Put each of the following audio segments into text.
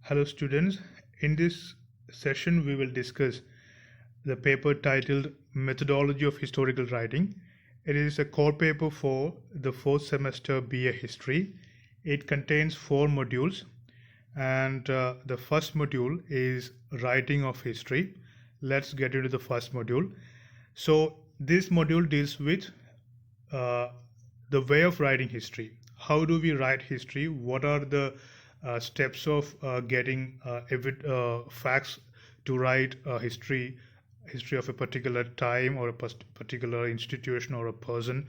Hello students, in this session we will discuss the paper titled Methodology of Historical Writing. It is a core paper for the fourth semester BA History. It contains 4 modules and the first module is Writing of History. Let's get into the first module. So this module deals with the way of writing history. How do we write history? What are the steps of getting facts to write history of a particular time or a particular institution or a person?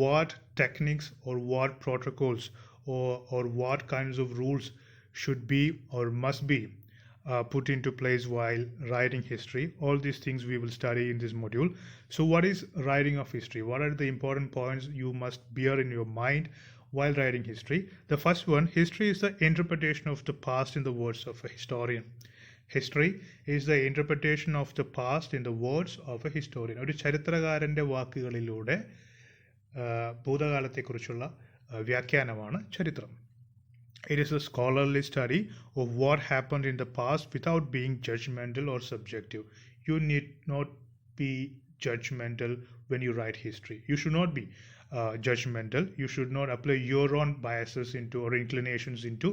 What techniques or what protocols or what kinds of rules should be or must be put into place while writing history? All these things we will study in this module. So what is writing of history? What are the important points you must bear in your mind while writing history? The first one, history is the interpretation of the past in the words of a historian. History is the interpretation of the past in the words of a historian. ഒരു ചരിത്രകാരൻ്റെ വാക്കുകളിലൂടെ ഭൂതകാലത്തെക്കുറിച്ചുള്ള വ്യാഖ്യാനമാണ് ചരിത്രം. It is a scholarly study of what happened in the past without being judgmental or subjective. You need not be judgmental when you write history. You should not be judgmental. You should not apply your own biases into or inclinations into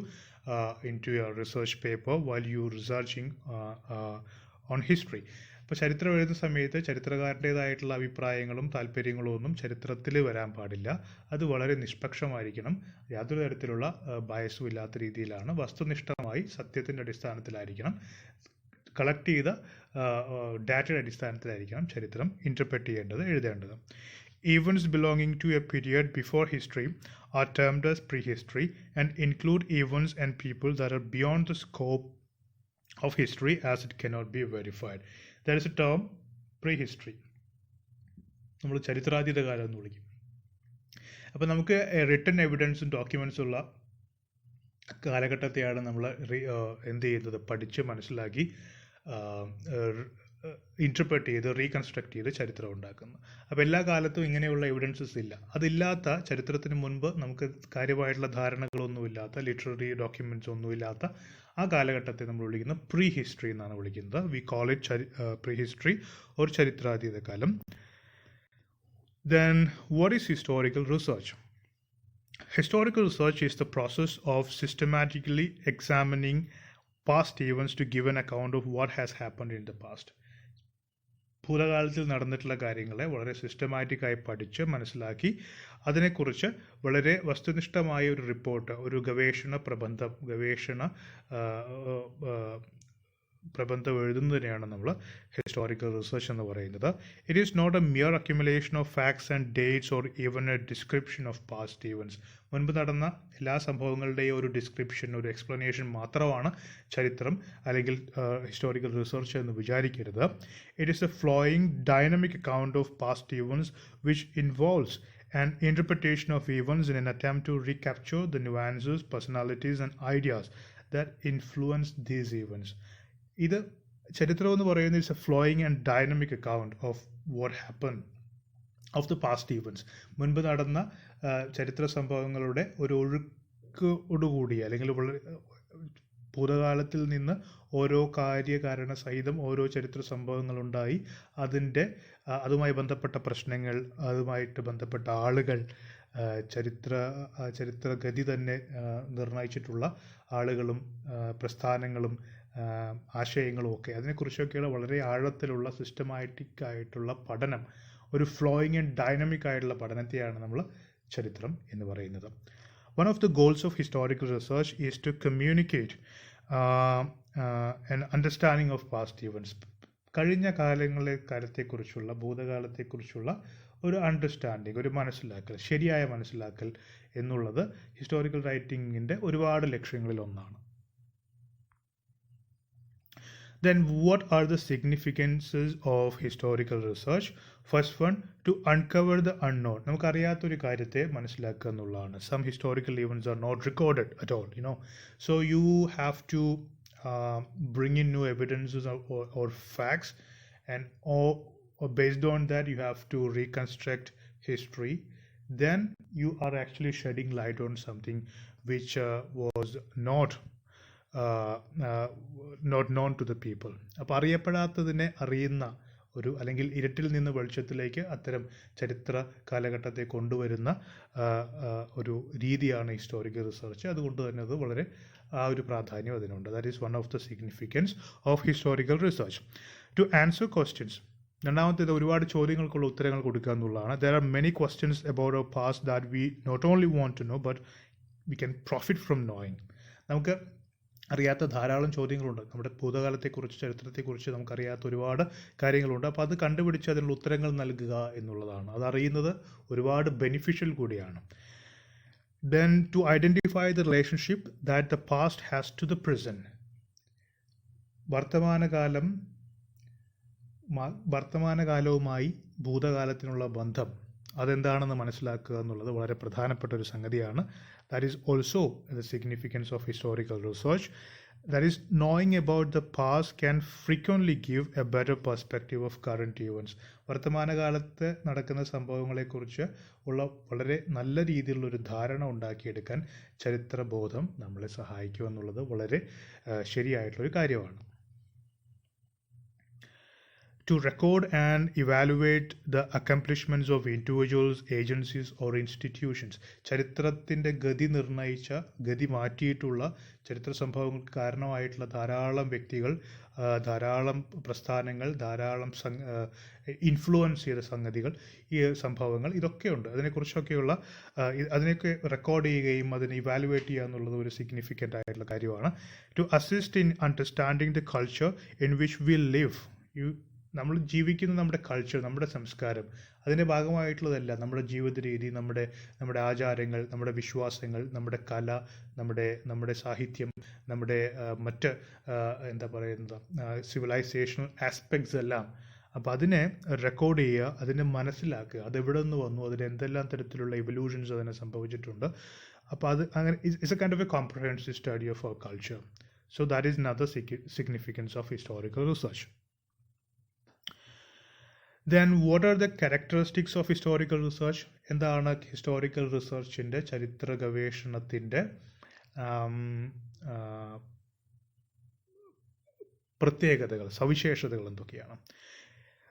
your research paper while you researching on history. ഇപ്പോൾ ചരിത്രം എഴുതുന്ന സമയത്ത് ചരിത്രകാരൻ്റേതായിട്ടുള്ള അഭിപ്രായങ്ങളും താല്പര്യങ്ങളും ഒന്നും ചരിത്രത്തിൽ വരാൻ പാടില്ല. അത് വളരെ നിഷ്പക്ഷമായിരിക്കണം. യാതൊരു തരത്തിലുള്ള ബയസും ഇല്ലാത്ത രീതിയിലാണ് വസ്തുനിഷ്ഠമായി സത്യത്തിൻ്റെ അടിസ്ഥാനത്തിലായിരിക്കണം, കളക്ട് ചെയ്ത ഡാറ്റയുടെ അടിസ്ഥാനത്തിലായിരിക്കണം ചരിത്രം ഇൻ്റർപ്രറ്റ് ചെയ്യേണ്ടത്, എഴുതേണ്ടത്. Events belonging to a period before history are termed as prehistory and include events and people that are beyond the scope of history as it cannot be verified. There is a term prehistory. നമ്മൾ ചരിത്രാതീത കാലം എന്ന് വിളിക്കും. അപ്പോൾ നമുക്ക് written എവിഡൻസും ഡോക്യുമെൻസും ഉള്ള കാലഘട്ടത്തെയാണ് നമ്മൾ എന്ത് ചെയ്യുന്നത്, പഠിച്ച് മനസ്സിലാക്കി ഇൻ്റർപ്രറ്റ് ചെയ്ത് റീകൺസ്ട്രക്ട് ചെയ്ത് ചരിത്രം ഉണ്ടാക്കുന്നത്. അപ്പോൾ എല്ലാ കാലത്തും ഇങ്ങനെയുള്ള എവിഡൻസസ് ഇല്ല. അതില്ലാത്ത ചരിത്രത്തിന് മുൻപ് നമുക്ക് കാര്യമായിട്ടുള്ള ധാരണകളൊന്നുമില്ലാത്ത ലിറ്റററി ഡോക്യുമെൻറ്റ്സ് ഒന്നുമില്ലാത്ത ആ കാലഘട്ടത്തെ നമ്മൾ വിളിക്കുന്നത് പ്രീ ഹിസ്റ്ററി എന്നാണ് വിളിക്കുന്നത്. We call it pre history or ചരിത്രാതീത കാലം. Then what is historical research? Historical research is the process of systematically examining past events to give an account of what has happened in the past. ഭൂതകാലത്തിൽ നടന്നിട്ടുള്ള കാര്യങ്ങളെ വളരെ സിസ്റ്റമാറ്റിക്കായി പഠിച്ച് മനസ്സിലാക്കി അതിനെക്കുറിച്ച് വളരെ വസ്തുനിഷ്ഠമായ ഒരു റിപ്പോർട്ട്, ഒരു ഗവേഷണ പ്രബന്ധം എഴുതുന്നതിനെയാണ് നമ്മൾ ഹിസ്റ്റോറിക്കൽ റിസർച്ച് എന്ന് പറയുന്നത്. It is not a mere accumulation of facts and dates or even a description of past events. മുൻപ് നടന്ന എല്ലാ സംഭവങ്ങളുടെയും ഒരു ഡിസ്ക്രിപ്ഷൻ, ഒരു എക്സ്പ്ലനേഷൻ മാത്രമാണ് ചരിത്രം അല്ലെങ്കിൽ ഹിസ്റ്റോറിക്കൽ റിസർച്ച് എന്ന് വിചാരിക്കരുത്. It is A flowing dynamic account of past events which involves an interpretation of events in an attempt to recapture the nuances, personalities and ideas that influence these events. ഇത് ചരിത്രം എന്ന് പറയുന്നത് it's A flowing and dynamic account of what happen of the past events. മുൻപ് നടന്ന ചരിത്ര സംഭവങ്ങളുടെ ഒരു ഒഴുക്കോടുകൂടി അല്ലെങ്കിൽ ഭൂതകാലത്തിൽ നിന്ന് ഓരോ കാര്യകാരണ സഹിതം ഓരോ ചരിത്ര സംഭവങ്ങളുണ്ടായി, അതുമായി ബന്ധപ്പെട്ട പ്രശ്നങ്ങൾ, അതുമായിട്ട് ബന്ധപ്പെട്ട ആളുകൾ, ചരിത്രഗതി തന്നെ നിർണയിച്ചിട്ടുള്ള ആളുകളും പ്രസ്ഥാനങ്ങളും ആശയങ്ങളും ഒക്കെ, അതിനെക്കുറിച്ചൊക്കെയുള്ള വളരെ ആഴത്തിലുള്ള സിസ്റ്റമാറ്റിക് ആയിട്ടുള്ള പഠനം, ഒരു ഫ്ലോയിങ് ആൻഡ് ഡൈനമിക് ആയിട്ടുള്ള പഠനത്തെയാണ് നമ്മൾ ചരിത്രം എന്ന് പറയുന്നത്. One of the goals of historical research is to communicate an understanding of past events. കഴിഞ്ഞ കാലത്തെക്കുറിച്ചുള്ള, ഭൂതകാലത്തെക്കുറിച്ചുള്ള ഒരു അണ്ടർസ്റ്റാൻഡിങ്, ഒരു മനസ്സിലാക്കൽ, ശരിയായ മനസ്സിലാക്കൽ എന്നുള്ളത് ഹിസ്റ്റോറിക്കൽ റൈറ്റിങ്ങിൻ്റെ ഒരുപാട് ലക്ഷ്യങ്ങളിൽ ഒന്നാണ്. Then what are the significances of historical research? First one, to uncover the unknown. നമുക്കറിയാത്തൊരു കാര്യത്തെ മനസ്സിലാക്കുക എന്നുള്ളതാണ്. Some historical events are not recorded at all, So you have to bring in new evidences or facts, and or based on that you have to reconstruct history. Then you are actually shedding light on something which was not not known to the people. അപ്പോൾ അറിയപ്പെടാത്തതിനെ അറിയുന്ന ഒരു അല്ലെങ്കിൽ ഇരുട്ടിൽ നിന്ന് വെളിച്ചത്തിലേക്ക് അത്തരം ചരിത്ര കാലഘട്ടത്തെ കൊണ്ടുവരുന്ന ഒരു രീതിയാണ് ഹിസ്റ്റോറിക്കൽ റിസർച്ച്. അതുകൊണ്ട് തന്നെ അത് വളരെ ഒരു പ്രാധാന്യം അതിനുണ്ട്. That is one of the significance of historical research. To answer questions, രണ്ടാമത്തേത് ഒരുപാട് ചോദ്യങ്ങൾക്കുള്ള ഉത്തരങ്ങൾ കൊടുക്കുക എന്നുള്ളതാണ്. There are many questions about our past that we not only want to know but we can profit from knowing. നമുക്ക് അറിയാത്ത ധാരാളം ചോദ്യങ്ങളുണ്ട്. നമ്മുടെ ഭൂതകാലത്തെക്കുറിച്ച്, ചരിത്രത്തെക്കുറിച്ച് നമുക്കറിയാത്ത ഒരുപാട് കാര്യങ്ങളുണ്ട്. അപ്പോൾ അത് കണ്ടുപിടിച്ച് അതിനുള്ള ഉത്തരങ്ങൾ നൽകുക എന്നുള്ളതാണ്. അതറിയുന്നത് ഒരുപാട് ബെനിഫിഷ്യൽ കൂടിയാണ്. Then to identify the relationship that the past has to the present. വർത്തമാനകാലവുമായി ഭൂതകാലത്തിനുള്ള ബന്ധം അതെന്താണെന്ന് മനസ്സിലാക്കുക എന്നുള്ളത് വളരെ പ്രധാനപ്പെട്ട ഒരു സംഗതിയാണ്. That is also the significance of historical research. That is, knowing about the past can frequently give a better perspective of current events. വർത്തമാനകാലത്ത് നടക്കുന്ന സംഭവങ്ങളെക്കുറിച്ച് ഉള്ള വളരെ നല്ല രീതിയിലുള്ളൊരു ധാരണ ഉണ്ടാക്കിയെടുക്കാൻ ചരിത്രബോധം നമ്മളെ സഹായിക്കും എന്നുള്ളത് വളരെ ശരിയായിട്ടുള്ളൊരു കാര്യമാണ്. To record and evaluate the accomplishments of individuals, agencies or institutions. ചരിത്രത്തിൻ്റെ ഗതി മാറ്റിയിട്ടുള്ള ചരിത്ര സംഭവങ്ങൾക്ക് കാരണമായിട്ടുള്ള ധാരാളം വ്യക്തികൾ, ധാരാളം പ്രസ്ഥാനങ്ങൾ, ധാരാളം ഇൻഫ്ലുവൻസ് ചെയ്ത സംഗതികൾ, ഈ സംഭവങ്ങൾ, ഇതൊക്കെയുണ്ട്. അതിനെയൊക്കെ റെക്കോർഡ് ചെയ്യുകയും അതിനെ ഇവാലുവേറ്റ് ചെയ്യുക എന്നുള്ളത് ഒരു സിഗ്നിഫിക്കൻ്റ് ആയിട്ടുള്ള കാര്യമാണ്. To assist in understanding the culture in which we live. നമ്മൾ ജീവിക്കുന്ന നമ്മുടെ കൾച്ചർ, നമ്മുടെ സംസ്കാരം, അതിൻ്റെ ഭാഗമായിട്ടുള്ളതല്ല നമ്മുടെ ജീവിത രീതി, നമ്മുടെ ആചാരങ്ങൾ, നമ്മുടെ വിശ്വാസങ്ങൾ, നമ്മുടെ കല, നമ്മുടെ സാഹിത്യം, നമ്മുടെ മറ്റ് സിവിലൈസേഷണൽ ആസ്പെക്ട്സ് എല്ലാം. അപ്പോൾ അതിനെ റെക്കോർഡ് ചെയ്യുക, അതിനെ മനസ്സിലാക്കുക, അതെവിടെ നിന്ന് വന്നു, അതിന് എന്തെല്ലാം തരത്തിലുള്ള എവല്യൂഷൻസ് അതിനെ സംഭവിച്ചിട്ടുണ്ട്. അപ്പോൾ അത് അങ്ങനെ it's a kind of a comprehensive study of our culture. So that is another significance of historical research. Then what are the characteristics of historical research? എന്താണ് ഹിസ്റ്റോറിക്കൽ റിസർച്ചിൻ്റെ, ചരിത്ര ഗവേഷണത്തിൻ്റെ പ്രത്യേകതകൾ, സവിശേഷതകൾ എന്തൊക്കെയാണ്?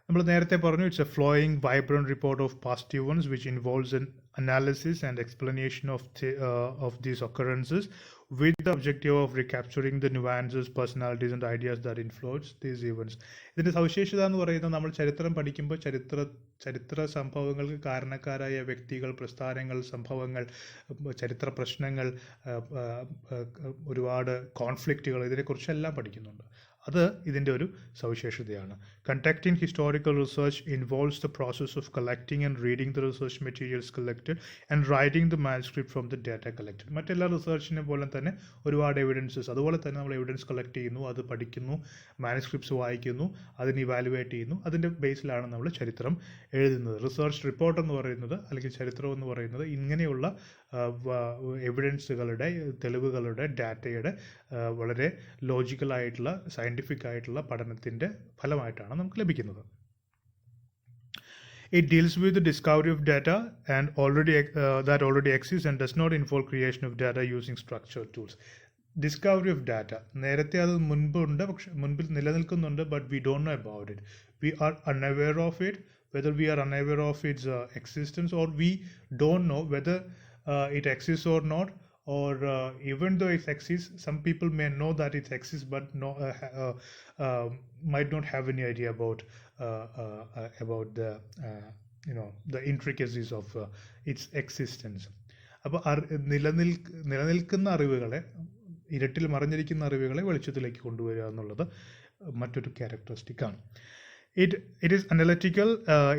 നമ്മൾ നേരത്തെ പറഞ്ഞു, it's A flowing vibrant report of past events which involves N analysis and explanation of these occurrences with the objective of recapturing the nuances, personalities and ideas that influence these events. ഇതിൻ്റെ സവിശേഷത എന്ന് പറയുന്നത്, നമ്മൾ ചരിത്രം പഠിക്കുമ്പോൾ ചരിത്ര സംഭവങ്ങൾക്ക് കാരണക്കാരായ വ്യക്തികൾ, പ്രസ്ഥാനങ്ങൾ, സംഭവങ്ങൾ, ചരിത്ര പ്രശ്നങ്ങൾ, ഒരുപാട് കോൺഫ്ലിക്റ്റുകൾ, ഇതിനെക്കുറിച്ചെല്ലാം പഠിക്കുന്നുണ്ട്. അത് ഇതിൻ്റെ ഒരു സവിശേഷതയാണ്. Conducting historical research involves the process of collecting and reading the research materials collected and writing the manuscript from the data collected. മറ്റെല്ലാ റിസർച്ചിനെ പോലെ തന്നെ ഒരുപാട് എവിഡൻസസ്, അതുപോലെ തന്നെ നമ്മൾ എവിഡൻസ് കളക്ട് ചെയ്യുന്നു, അത് പഠിക്കുന്നു, മാനുസ്ക്രിപ്റ്റ്സ് വായിക്കുന്നു, അതിന് ഇവാലുവേറ്റ് ചെയ്യുന്നു. അതിൻ്റെ ബേസിലാണ് നമ്മൾ ചരിത്രം എഴുതുന്നത്. റിസർച്ച് റിപ്പോർട്ട് എന്ന് പറയുന്നത്, അല്ലെങ്കിൽ ചരിത്രം എന്ന് പറയുന്നത്, ഇങ്ങനെയുള്ള എവിഡൻസുകളുടെ, തെളിവുകളുടെ, ഡാറ്റയുടെ വളരെ ലോജിക്കലായിട്ടുള്ള, സയൻറ്റിഫിക് ആയിട്ടുള്ള പഠനത്തിൻ്റെ ഫലമായിട്ടാണ് നമുക്ക് ലഭിക്കുന്നത്. It deals with the discovery of data and that already exists and does not involve creation of data using structured tools. Discovery of data, നേരത്തെ അത് മുൻപിൽ നിലനിൽക്കുന്നുണ്ട്, but we don't know about it. We are unaware of it, whether we are unaware of its existence, or we don't know whether it exists or not, or even though it exists, some people may know that it exists but might not have any idea about the intricacies of its existence. അപ്പോൾ നിലനിൽക്കുന്ന അറിവുകളെ, ഇരട്ടിൽ മറഞ്ഞിരിക്കുന്ന അറിവുകളെ വെളിച്ചത്തിലേക്ക് കൊണ്ടുവരിക എന്നുള്ളത് മറ്റൊരു ക്യാരക്ടറിസ്റ്റിക്കാണ്. It is analytical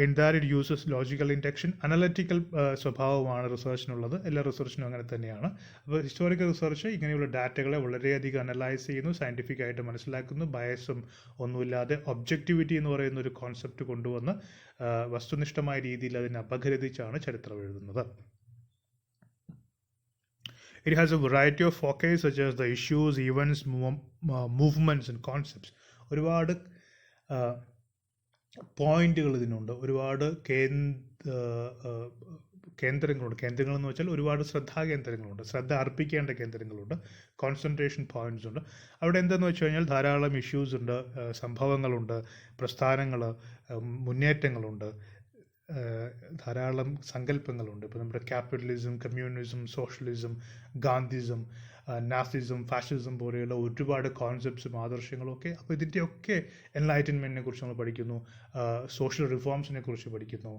in that it uses logical induction. Analytical സ്വഭാവമാണ് റിസർച്ചിനുള്ളത്. എല്ലാ റിസർച്ചിനും അങ്ങനെ തന്നെയാണ്. അപ്പോൾ ഹിസ്റ്റോറിക്കൽ റിസർച്ച് ഇങ്ങനെയുള്ള ഡാറ്റകളെ വളരെയധികം അനലൈസ് ചെയ്യുന്നു, സയൻറ്റിഫിക് ആയിട്ട് മനസ്സിലാക്കുന്നു, ബയസും ഒന്നുമില്ലാതെ ഒബ്ജക്റ്റിവിറ്റി എന്ന് പറയുന്ന ഒരു കോൺസെപ്റ്റ് കൊണ്ടുവന്ന് വസ്തുനിഷ്ഠമായ രീതിയിൽ അതിനെ അപഗ്രഥിച്ചാണ് ചരിത്രം എഴുതുന്നത്. It has a variety of foci such as the issues, events, movements and concepts. ഒരുപാട് പോയിന്റുകൾ ഇതിനുണ്ട്, ഒരുപാട് കേന്ദ്രങ്ങളുണ്ട്. കേന്ദ്രങ്ങളെന്ന് വെച്ചാൽ ഒരുപാട് ശ്രദ്ധാകേന്ദ്രങ്ങളുണ്ട്, ശ്രദ്ധ അർപ്പിക്കേണ്ട കേന്ദ്രങ്ങളുണ്ട്, കോൺസെൻട്രേഷൻ പോയിന്റ്സ് ഉണ്ട്. അവിടെ എന്തെന്ന് വെച്ച് കഴിഞ്ഞാൽ ധാരാളം ഇഷ്യൂസ് ഉണ്ട്, സംഭവങ്ങളുണ്ട്, പ്രസ്ഥാനങ്ങൾ, മുന്നേറ്റങ്ങളുണ്ട്, ധാരാളം സങ്കല്പങ്ങളുണ്ട്. ഇപ്പോൾ നമ്മുടെ capitalism, communism, socialism, Gandhism, Nazism, fascism പോലെയുള്ള ഒരുപാട് കോൺസെപ്റ്റ്സും ആദർശങ്ങളും ഒക്കെ. അപ്പോൾ ഇതിൻ്റെയൊക്കെ എൻലൈറ്റൻമെൻറ്റിനെ കുറിച്ച് നമ്മൾ പഠിക്കുന്നു, സോഷ്യൽ റിഫോംസിനെ കുറിച്ച് പഠിക്കുന്നു,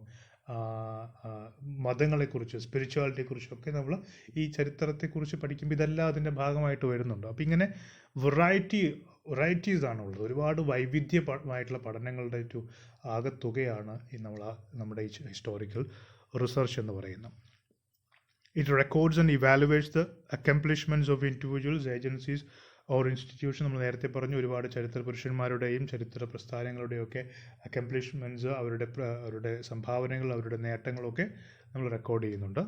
മതങ്ങളെക്കുറിച്ച്, സ്പിരിച്വാലിറ്റിയെക്കുറിച്ചൊക്കെ നമ്മൾ ഈ ചരിത്രത്തെക്കുറിച്ച് പഠിക്കുമ്പോൾ ഇതെല്ലാം അതിൻ്റെ ഭാഗമായിട്ട് വരുന്നുണ്ട്. അപ്പോൾ ഇങ്ങനെ വെറൈറ്റീസ് ആണുള്ളത്. ഒരുപാട് വൈവിധ്യമായിട്ടുള്ള പഠനങ്ങളുടെ ഒരു ആകത്തുകയാണ് ഈ നമ്മുടെ ഈ ഹിസ്റ്റോറിക്കൽ റിസർച്ച് എന്ന് പറയുന്നത്. It records and evaluates the accomplishments of individuals, agencies or institutions. നമ്മൾ നേരത്തെ പറഞ്ഞു, ഒരുപാട് ചരിത്ര പുരുഷന്മാരുടെയും ചരിത്ര പ്രസ്ഥാനങ്ങളുടെയും ഒക്കെ അക്കംപ്ലിഷ്മെൻറ്റ്സ്, അവരുടെ സംഭാവനകൾ, അവരുടെ നേട്ടങ്ങളൊക്കെ നമ്മൾ റെക്കോർഡ് ചെയ്യുന്നുണ്ട്.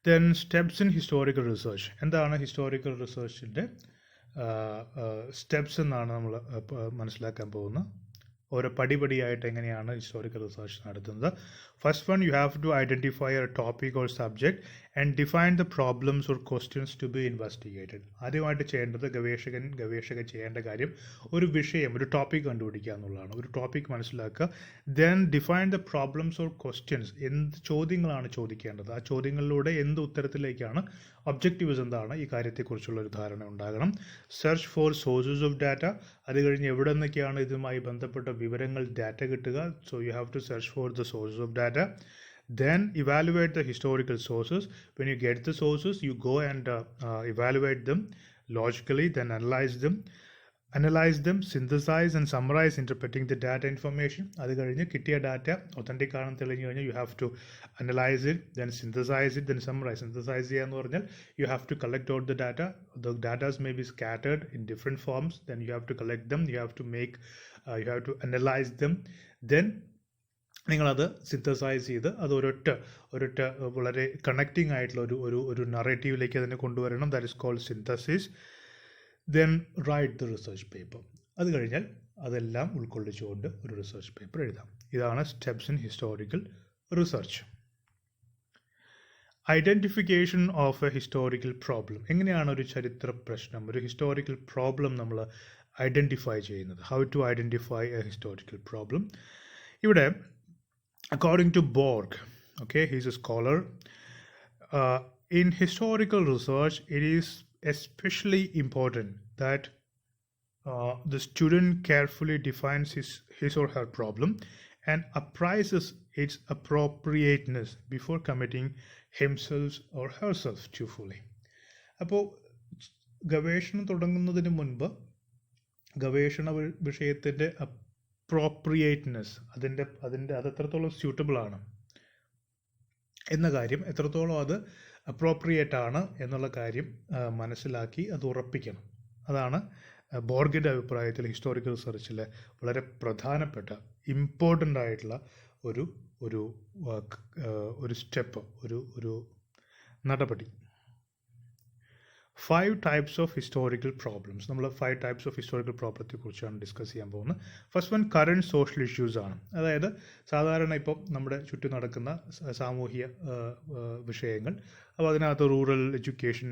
Then steps in historical research. എന്താണ് ഹിസ്റ്റോറിക്കൽ റിസർച്ചിൻ്റെ സ്റ്റെപ്സ് എന്നാണ് നമ്മൾ മനസ്സിലാക്കാൻ പോകുന്നത്. ഓരോ പടിപടിയായിട്ട് എങ്ങനെയാണ് ഹിസ്റ്റോറിക്കൽ റിസർച്ച് നടത്തുന്നത്. First one, you have to identify a topic or subject and define the problems or questions to be investigated. ആദ്യമായിട്ട് ചെയ്യേണ്ടത് ഗവേഷകൻ ചെയ്യേണ്ട കാര്യം ഒരു വിഷയം, ഒരു ടോപ്പിക് കണ്ടുപിടിക്കുക എന്നുള്ളതാണ്. ഒരു ടോപ്പിക് മനസ്സിലാക്കുക. Then define the problems or questions. എന്ത് ചോദ്യങ്ങളാണ് ചോദിക്കേണ്ടത്, ആ ചോദ്യങ്ങളിലൂടെ എന്ത് ഉത്തരത്തിലേക്കാണ്, ഒബ്ജക്റ്റീവ്സ് എന്താണ്, ഈ കാര്യത്തെക്കുറിച്ചുള്ള ഒരു ധാരണ ഉണ്ടാകണം. Search for sources of data. അത് കഴിഞ്ഞ് എവിടെ നിന്നൊക്കെയാണ് ഇതുമായി ബന്ധപ്പെട്ട വിവരങ്ങൾ, ഡാറ്റ കിട്ടുക. So you have to search for the sources of data. Then evaluate the historical sources. When you get the sources, you go and evaluate them logically, then analyze them, synthesize and summarize, interpreting the data information. അത് കഴിഞ്ഞ് കിട്ടിയ data authentic ആണെന്ന് തെളിഞ്ഞു കഴിഞ്ഞാൽ you have to analyze it, then synthesize it, then summarize. Synthesize ചെയ്യുക എന്ന് പറഞ്ഞാൽ you have to collect all the data. The data may be scattered in different forms. Then you have to collect them. You have to analyze them. Then നിങ്ങളത് synthesise ചെയ്ത് അത് ഒരൊറ്റ വളരെ connecting ആയിട്ടുള്ള ഒരു നറേറ്റീവിലേക്ക് അതിനെ കൊണ്ടുവരണം. That is called synthesis. Then write the research paper. അത് കഴിഞ്ഞാൽ അതെല്ലാം ഉൾക്കൊള്ളിച്ചുകൊണ്ട് ഒരു റിസർച്ച് പേപ്പർ എഴുതാം. ഇതാണ് steps in historical research. Identification of a historical problem. എങ്ങനെയാണ് ഒരു ചരിത്ര പ്രശ്നം, ഒരു ഹിസ്റ്റോറിക്കൽ പ്രോബ്ലം നമ്മൾ ഐഡൻറ്റിഫൈ ചെയ്യുന്നത്? How to identify a historical problem. ഇവിടെ according to Borg, okay, he's a scholar, in historical research it is especially important that the student carefully defines his or her problem and appraises its appropriateness before committing himself or herself too fully. അപ്പോൾ ഗവേഷണം തുടങ്ങുന്നതിന് മുൻപ് ഗവേഷണ വിഷയത്തിൻ്റെ appropriateness, അത് എത്രത്തോളം suitable ആണ് എന്ന കാര്യം, എത്രത്തോളം അത് അപ്രോപ്രിയേറ്റ് ആണ് എന്നുള്ള കാര്യം മനസ്സിലാക്കി അത് ഉറപ്പിക്കണം. അതാണ് ബോർഗിൻ്റെ അഭിപ്രായത്തിൽ ഹിസ്റ്റോറിക്കൽ റിസർച്ചിലെ വളരെ പ്രധാനപ്പെട്ട ഇമ്പോർട്ടൻ്റ് ആയിട്ടുള്ള ഒരു സ്റ്റെപ്പ്, ഒരു നടപടി. 5 types of historical problems. നമ്മൾ 5 types of historical പ്രോബ്ലത്തെ കുറിച്ചാണ് ഡിസ്കസ് ചെയ്യാൻ പോകുന്നത്. First one current social issues ആണ്. അതായത് സാധാരണ ഇപ്പം നമ്മുടെ ചുറ്റും നടക്കുന്ന സാമൂഹിക വിഷയങ്ങൾ. അപ്പോൾ അതിനകത്ത് റൂറൽ എഡ്യൂക്കേഷൻ,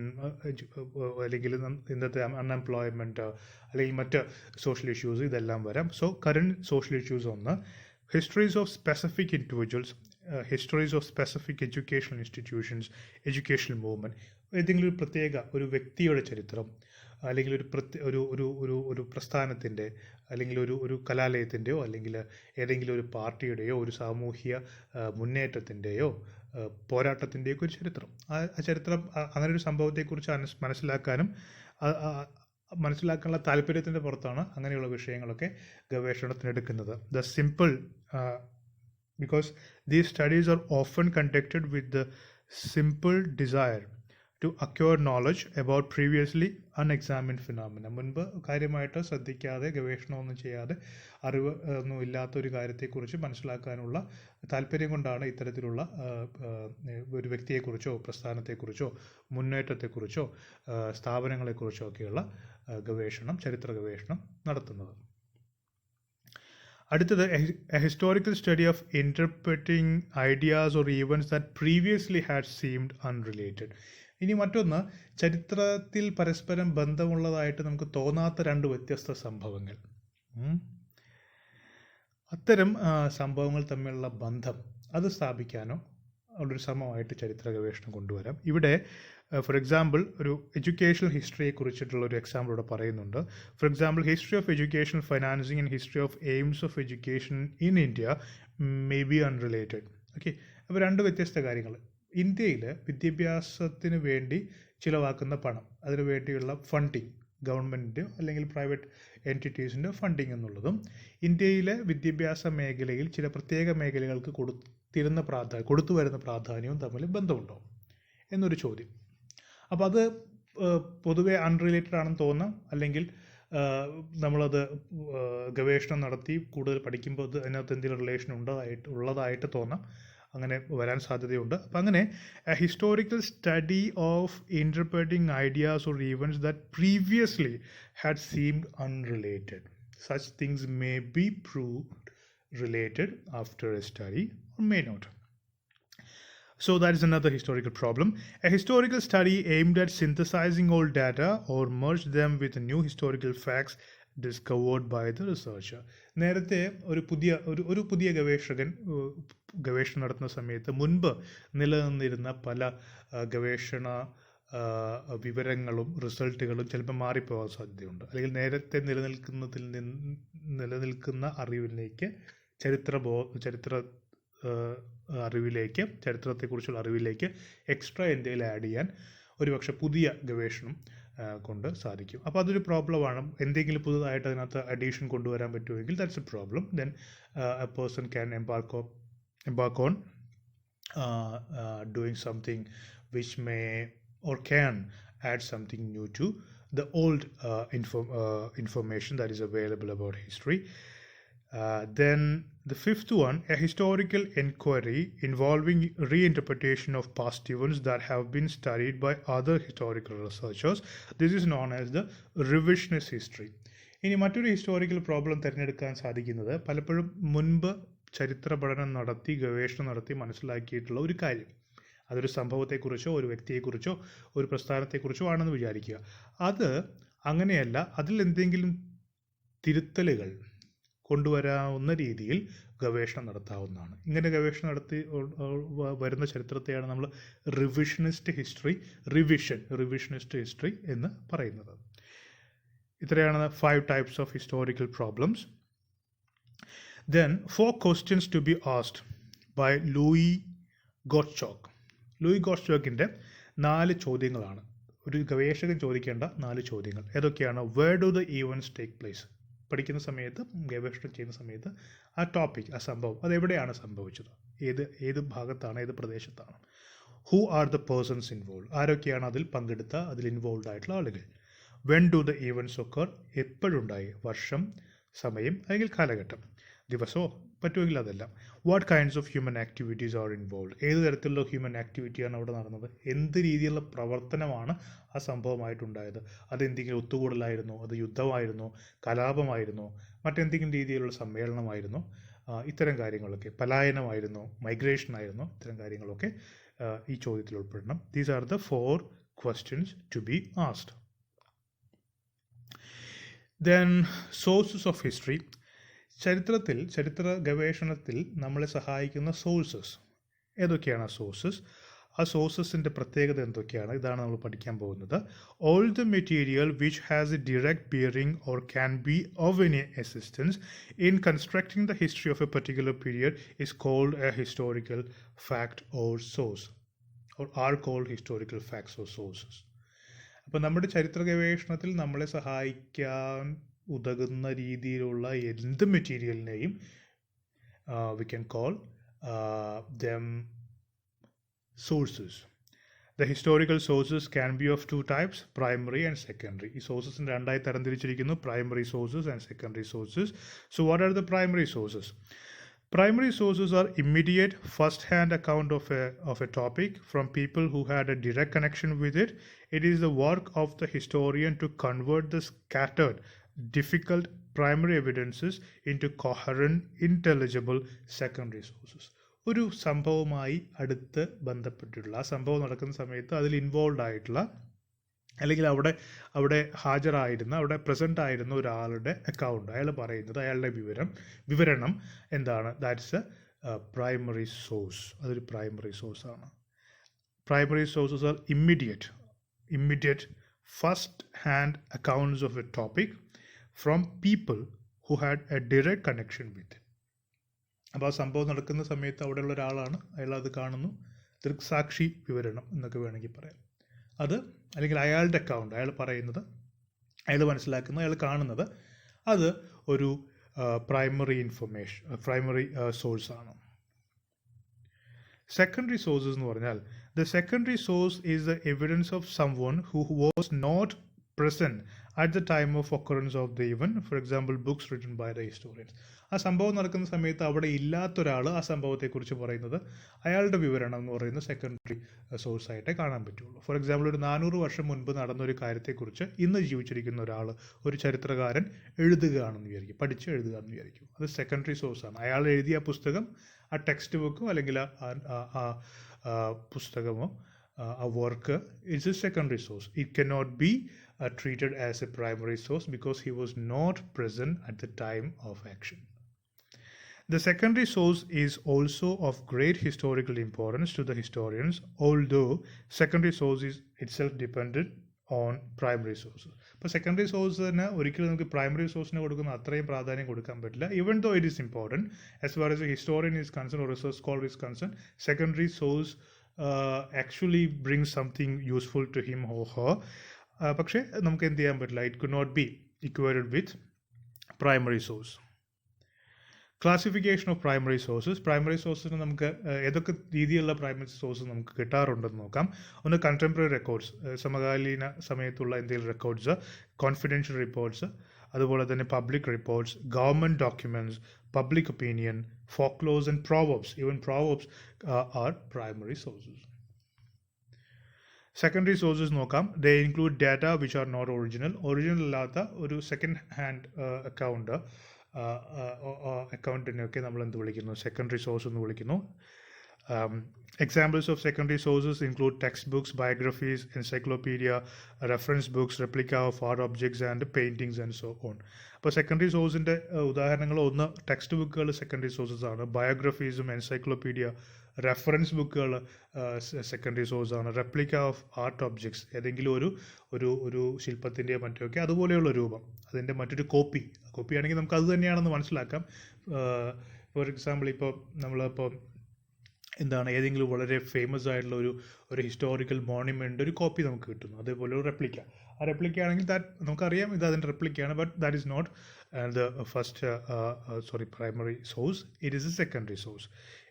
അല്ലെങ്കിൽ ഇന്നത്തെ അൺഎംപ്ലോയ്മെൻറ്റ്, അല്ലെങ്കിൽ മറ്റ് സോഷ്യൽ ഇഷ്യൂസ്, ഇതെല്ലാം വരാം. സോ കറണ്ട് സോഷ്യൽ ഇഷ്യൂസ് ഒന്ന്. Histories of specific individuals, histories of specific educational institutions, educational movement. ഏതെങ്കിലും ഒരു പ്രത്യേക ഒരു വ്യക്തിയുടെ ചരിത്രം, അല്ലെങ്കിൽ ഒരു പ്രസ്ഥാനത്തിൻ്റെ, അല്ലെങ്കിൽ ഒരു കലാലയത്തിൻ്റെയോ, അല്ലെങ്കിൽ ഏതെങ്കിലും ഒരു പാർട്ടിയുടെയോ, ഒരു സാമൂഹിക മുന്നേറ്റത്തിൻ്റെയോ പോരാട്ടത്തിൻ്റെയോ ഒരു ചരിത്രം. ആ ചരിത്രം, അങ്ങനെ ഒരു സംഭവത്തെക്കുറിച്ച് മനസ്സിലാക്കാനുള്ള താല്പര്യത്തിൻ്റെ പുറത്താണ് അങ്ങനെയുള്ള വിഷയങ്ങളൊക്കെ ഗവേഷണത്തിനെടുക്കുന്നത്. The simple because these studies are often conducted with the simple desire to acquire knowledge about previously unexamined phenomena. മുൻപ് കാര്യമായിട്ട് ശ്രദ്ധിക്കാതെ, ഗവേഷണമൊന്നും ചെയ്യാതെ, അറിവ് ഒന്നും ഇല്ലാത്ത ഒരു കാര്യത്തെക്കുറിച്ച് മനസ്സിലാക്കാനുള്ള താല്പര്യം കൊണ്ടാണ് ഇത്തരത്തിലുള്ള ഒരു വ്യക്തിയെക്കുറിച്ചോ, പ്രസ്ഥാനത്തെക്കുറിച്ചോ, മുന്നേറ്റത്തെക്കുറിച്ചോ, സ്ഥാപനങ്ങളെക്കുറിച്ചോ ഒക്കെയുള്ള ചരിത്ര ഗവേഷണം നടത്തുന്നത്. അടുത്തത് a historical study of interpreting ideas or events that previously had seemed unrelated. ഇനി മറ്റൊന്ന്, ചരിത്രത്തിൽ പരസ്പരം ബന്ധമുള്ളതായിട്ട് നമുക്ക് തോന്നാത്ത രണ്ട് വ്യത്യസ്ത സംഭവങ്ങൾ. അത്തരം സംഭവങ്ങൾ തമ്മിലുള്ള ബന്ധം അത് സ്ഥാപിക്കാനോ ഉള്ളൊരു ശ്രമമായിട്ട് ചരിത്ര ഗവേഷണം കൊണ്ടുവരാം. ഇവിടെ ഫോർ എക്സാമ്പിൾ ഒരു എഡ്യൂക്കേഷണൽ ഹിസ്റ്ററിയെ കുറിച്ചിട്ടുള്ള ഒരു എക്സാമ്പിൾ ഇവിടെ പറയുന്നുണ്ട്. For example history of educational financing and history of aims of education in India may be unrelated. Okay, അപ്പോൾ രണ്ട് വ്യത്യസ്ത കാര്യങ്ങൾ. ഇന്ത്യയിൽ വിദ്യാഭ്യാസത്തിന് വേണ്ടി ചിലവാക്കുന്ന പണം, അതിനു വേണ്ടിയുള്ള ഫണ്ടിങ്, ഗവൺമെൻറ്റിൻ്റെയോ അല്ലെങ്കിൽ പ്രൈവറ്റ് എൻറ്റിറ്റീസിൻ്റെ ഫണ്ടിങ് എന്നുള്ളതും ഇന്ത്യയിലെ വിദ്യാഭ്യാസ മേഖലയിൽ ചില പ്രത്യേക മേഖലകൾക്ക് കൊടുത്തു വരുന്ന പ്രാധാന്യവും തമ്മിൽ ബന്ധമുണ്ടോ എന്നൊരു ചോദ്യം. അപ്പോൾ അത് പൊതുവെ അൺറിലേറ്റഡ് ആണെന്ന് തോന്നാം, അല്ലെങ്കിൽ നമ്മളത് ഗവേഷണം നടത്തി കൂടുതൽ പഠിക്കുമ്പോൾ അതിനകത്ത് എന്തെങ്കിലും റിലേഷൻ ഉള്ളതായിട്ട് തോന്നാം. അങ്ങനെ വരാൻ സാധ്യതയുണ്ട്. അപ്പം അങ്ങനെ historical study of interpreting ideas or events that previously had seemed unrelated. Such things may be proved related after a study or may not. So that is another historical problem. A historical study aimed at synthesizing old data or merge them with new historical facts discovered by the researcher. നേരത്തെ ഒരു പുതിയ ഗവേഷണം നടത്തുന്ന സമയത്ത് മുൻപ് നിലനിന്നിരുന്ന പല ഗവേഷണ വിവരങ്ങളും റിസൾട്ടുകളും ചിലപ്പോൾ മാറിപ്പോകാൻ സാധ്യതയുണ്ട്. അല്ലെങ്കിൽ നേരത്തെ നിലനിൽക്കുന്ന അറിവിലേക്ക് ചരിത്രത്തെക്കുറിച്ചുള്ള അറിവിലേക്ക് എക്സ്ട്രാ എന്തെങ്കിലും ആഡ് ചെയ്യാൻ ഒരുപക്ഷെ പുതിയ ഗവേഷണം കൊണ്ട് സാധിക്കും. അപ്പോൾ അതൊരു പ്രോബ്ലമാണ്. എന്തെങ്കിലും പുതുതായിട്ട് അതിനകത്ത് അഡീഷൻ കൊണ്ടുവരാൻ പറ്റുമെങ്കിൽ that's A problem. Then A person can embark on doing something which may or can add something new to the old information that is available about history. Then the fifth one, a historical inquiry involving reinterpretation of past events that have been studied by other historical researchers. This is known as the revisionist history. ഇനി മറ്റൊരു historical problem തിരഞ്ഞെടുക്കാൻ സാധിക്കുന്നത് പലപ്പോഴും മുൻപ് ചരിത്ര പഠനം നടത്തി ഗവേഷണം നടത്തി മനസ്സിലാക്കിയിട്ടുള്ള ഒരു കാര്യം, അതൊരു സംഭവത്തെക്കുറിച്ചോ ഒരു വ്യക്തിയെക്കുറിച്ചോ ഒരു പ്രസ്ഥാനത്തെക്കുറിച്ചോ ആണെന്ന് വിചാരിക്കുക. അത് അങ്ങനെയല്ല, അതിൽ എന്തെങ്കിലും തിരുത്തലുകൾ കൊണ്ടുവരാവുന്ന രീതിയിൽ ഗവേഷണം നടത്താവുന്നതാണ്. ഇങ്ങനെ ഗവേഷണം നടത്തി വരുന്ന ചരിത്രത്തെയാണ് നമ്മൾ റിവിഷനിസ്റ്റ് ഹിസ്റ്ററി എന്ന് പറയുന്നത്. ഇത്രയാണ് 5 types of historical problems. Then 4 questions to be asked by Louis Gottschalk. Louis ഗോട്ട്സ്ചാക്കിൻ്റെ 4 ചോദ്യങ്ങളാണ് ഒരു ഗവേഷകൻ ചോദിക്കേണ്ട 4 ചോദ്യങ്ങൾ. ഏതൊക്കെയാണ്? Where do the events take place? പഠിക്കുന്ന സമയത്ത്, ഗവേഷണം ചെയ്യുന്ന സമയത്ത് ആ ടോപ്പിക്, ആ സംഭവം അതെവിടെയാണ് സംഭവിച്ചത്, ഏത് ഭാഗത്താണ്, ഏത് പ്രദേശത്താണ്. Who are the persons involve? ആരൊക്കെയാണ് അതിൽ അതിൽ ഇൻവോൾവ് ആയിട്ടുള്ള ആളുകൾ. When do the events occur? എപ്പോഴുണ്ടായി? വർഷം, സമയം അല്ലെങ്കിൽ കാലഘട്ടം, ദിവസമോ പറ്റുമെങ്കിൽ അതെല്ലാം. What kinds of human activities are involve? ഏത് തരത്തിലുള്ള ഹ്യൂമൻ ആക്ടിവിറ്റിയാണ് അവിടെ നടന്നത്? എന്ത് രീതിയിലുള്ള പ്രവർത്തനമാണ് ആ സംഭവമായിട്ടുണ്ടായത്? അതെന്തെങ്കിലും ഒത്തുകൂടലായിരുന്നോ, അത് യുദ്ധമായിരുന്നോ, കലാപമായിരുന്നോ, മറ്റെന്തെങ്കിലും രീതിയിലുള്ള സമ്മേളനമായിരുന്നോ, ഇത്തരം കാര്യങ്ങളൊക്കെ, പലായനമായിരുന്നോ, മൈഗ്രേഷൻ ആയിരുന്നോ, ഇത്തരം കാര്യങ്ങളൊക്കെ ഈ ചോദ്യത്തിൽ ഉൾപ്പെടണം. These are the 4 questions to be asked. Then sources of history. ചരിത്ര ഗവേഷണത്തിൽ നമ്മളെ സഹായിക്കുന്ന സോഴ്സസ് ഏതൊക്കെയാണ്? ആ സോഴ്സസിൻ്റെ പ്രത്യേകത എന്തൊക്കെയാണ്? ഇതാണ് നമ്മൾ പഠിക്കാൻ പോകുന്നത്. All the material which has a direct bearing or can be of any assistance in constructing the history of a particular period is called a historical fact or source or are called historical facts or sources. അപ്പോൾ നമ്മുടെ ചരിത്ര ഗവേഷണത്തിൽ നമ്മളെ സഹായിക്കാൻ ഉതകുന്ന രീതിയിലുള്ള എന്ത് മെറ്റീരിയലിനെയും we can call them sources. The historical sources can be of 2 types, primary and secondary. ഈ സോഴ്സസിന് 2ആയി തരംതിരിച്ചിരിക്കുന്നു, primary sources and secondary sources. So what are the primary sources? Primary sources are immediate first-hand account of a topic from people who had a direct connection with it. It is the work of the historian to convert the scattered, difficult primary evidences into coherent, intelligible secondary sources. ഒരു സംഭവവുമായി അടുത്ത് ബന്ധപ്പെട്ടിട്ടുള്ള ആ സംഭവം നടക്കുന്ന സമയത്ത് അതിൽ involve ആയിട്ടുള്ള അല്ലെങ്കിൽ അവിടെ ഹാജരായിരുന്ന അവിടെ പ്രസൻ്റ് ആയിരുന്ന ഒരാളുടെ അക്കൗണ്ട് അയാൾ പറയുന്നത് അയാളുടെ വിവരണം എന്താണ്? That's A primary source. അതൊരു പ്രൈമറി സോഴ്സാണ്. Primary sources are immediate first hand accounts of A topic from people who had A direct connection with. അപ്പോൾ ആ സംഭവം നടക്കുന്ന സമയത്ത് അവിടെയുള്ള ഒരാളാണ്, അയാൾ അത് കാണുന്നു. ദൃക്സാക്ഷി വിവരണം എന്നൊക്കെ വേണമെങ്കിൽ പറയാം. അത് അല്ലെങ്കിൽ അയാളുടെ അക്കൗണ്ട്, അയാൾ പറയുന്നത്, അയാൾ മനസ്സിലാക്കുന്നത്, അയാൾ കാണുന്നത്, അത് ഒരു പ്രൈമറി സോഴ്സാണ്. സെക്കൻഡറി സോഴ്സസ് എന്ന് പറഞ്ഞാൽ the secondary source is the evidence of someone who was not present at the time of occurrence of the event, for example books written by the historians. ആ സംഭവം നടക്കുന്ന സമയത്ത് അവിടെ ഇല്ലാത്തൊരാൾ ആ സംഭവത്തെക്കുറിച്ച് പറയുന്നത് അയാളുടെ വിവരണം എന്ന് പറയുന്ന സെക്കൻഡറി സോഴ്സ് ആയിട്ടേ കാണാൻ പറ്റുള്ളൂ. ഫോർ എക്സാമ്പിൾ, ഒരു 400 വർഷം മുൻപ് നടന്നൊരു കാര്യത്തെക്കുറിച്ച് ഇന്ന് ജീവിച്ചിരിക്കുന്ന ഒരാൾ, ഒരു ചരിത്രകാരൻ എഴുതുകയാണെന്ന് വിചാരിക്കും, പഠിച്ച് എഴുതുകയാണെന്ന് വിചാരിക്കും. അത് സെക്കൻഡറി സോഴ്സാണ്. അയാൾ എഴുതിയ പുസ്തകം, ആ ടെക്സ്റ്റ് ബുക്കോ അല്ലെങ്കിൽ ആ പുസ്തകമോ a worker is a secondary source. It cannot be treated as a primary source because he was not present at the time of action. The secondary source is also of great historical importance to the historians, although secondary source is itself dependent on primary sources. അപ്പോൾ secondary source തന്നെ ഒരിക്കലും നമുക്ക് primary സോഴ്സിന് കൊടുക്കുന്ന അത്രയും പ്രാധാന്യം കൊടുക്കാൻ പറ്റില്ല. Even though it is important as far as a historian is concern or research scholar is concern, secondary source actually brings something useful to him or her. പക്ഷേ നമുക്ക് എന്ത് ചെയ്യാൻ പറ്റില്ല, it could not be equated with primary source. Classification of primary sources. Primary സോഴ്സിന് നമുക്ക് ഏതൊക്കെ രീതിയിലുള്ള primary sources നമുക്ക് കിട്ടാറുണ്ടെന്ന് നോക്കാം. ഒന്ന് കണ്ടംപററി റെക്കോർഡ്സ്, സമകാലീന സമയത്തുള്ള എന്തെങ്കിലും റെക്കോർഡ്സ്, കോൺഫിഡൻഷ്യൽ റിപ്പോർട്ട്സ്, അതുപോലെ തന്നെ public reports, government documents, public opinion, folklores and proverbs. Even proverbs are primary sources. Secondary sources നോക്കാം. They include data which are not original അല്ലാത്ത ഒരു സെക്കൻഡ് ഹാൻഡ് അക്കൗണ്ടിനെയൊക്കെ നമ്മൾ എന്ത് വിളിക്കുന്നു? സെക്കൻഡറി സോഴ്സ് എന്ന് വിളിക്കുന്നു. Examples of secondary sources include textbooks, biographies, encyclopedia, reference books, replica of art objects and paintings and so on. അപ്പോൾ secondary സോഴ്സിൻ്റെ ഉദാഹരണങ്ങൾ ഒന്ന് ടെക്സ്റ്റ് ബുക്കുകൾ സെക്കൻഡറി സോഴ്സസ് ആണ്, ബയോഗ്രഫീസും എൻസൈക്ലോപീഡിയ, റെഫറൻസ് ബുക്കുകൾ സെക്കൻഡറി സോഴ്സ് ആണ്, റെപ്ലിക്ക ഓഫ് ആർട്ട് ഒബ്ജക്ട്സ്, ഏതെങ്കിലും ഒരു ശില്പത്തിൻ്റെയോ മറ്റൊക്കെ അതുപോലെയുള്ള രൂപം, അതിൻ്റെ മറ്റൊരു കോപ്പി ആണെങ്കിൽ നമുക്ക് അത് തന്നെയാണെന്ന് മനസ്സിലാക്കാം. ഫോർ എക്സാമ്പിൾ, ഇപ്പോൾ നമ്മളിപ്പോൾ എന്താണ് ഏതെങ്കിലും വളരെ ഫേമസ് ആയിട്ടുള്ള ഒരു ഹിസ്റ്റോറിക്കൽ മോണ്യുമെൻ്റ് ഒരു കോപ്പി നമുക്ക് കിട്ടുന്നു, അതേപോലെ ഒരു റെപ്ലിക്ക. ആ റെപ്ലിക്ക ആണെങ്കിൽ നമുക്കറിയാം ഇത് അതിൻ്റെ റെപ്ലിക്കയാണ്, but that is not the primary source. It is a secondary source.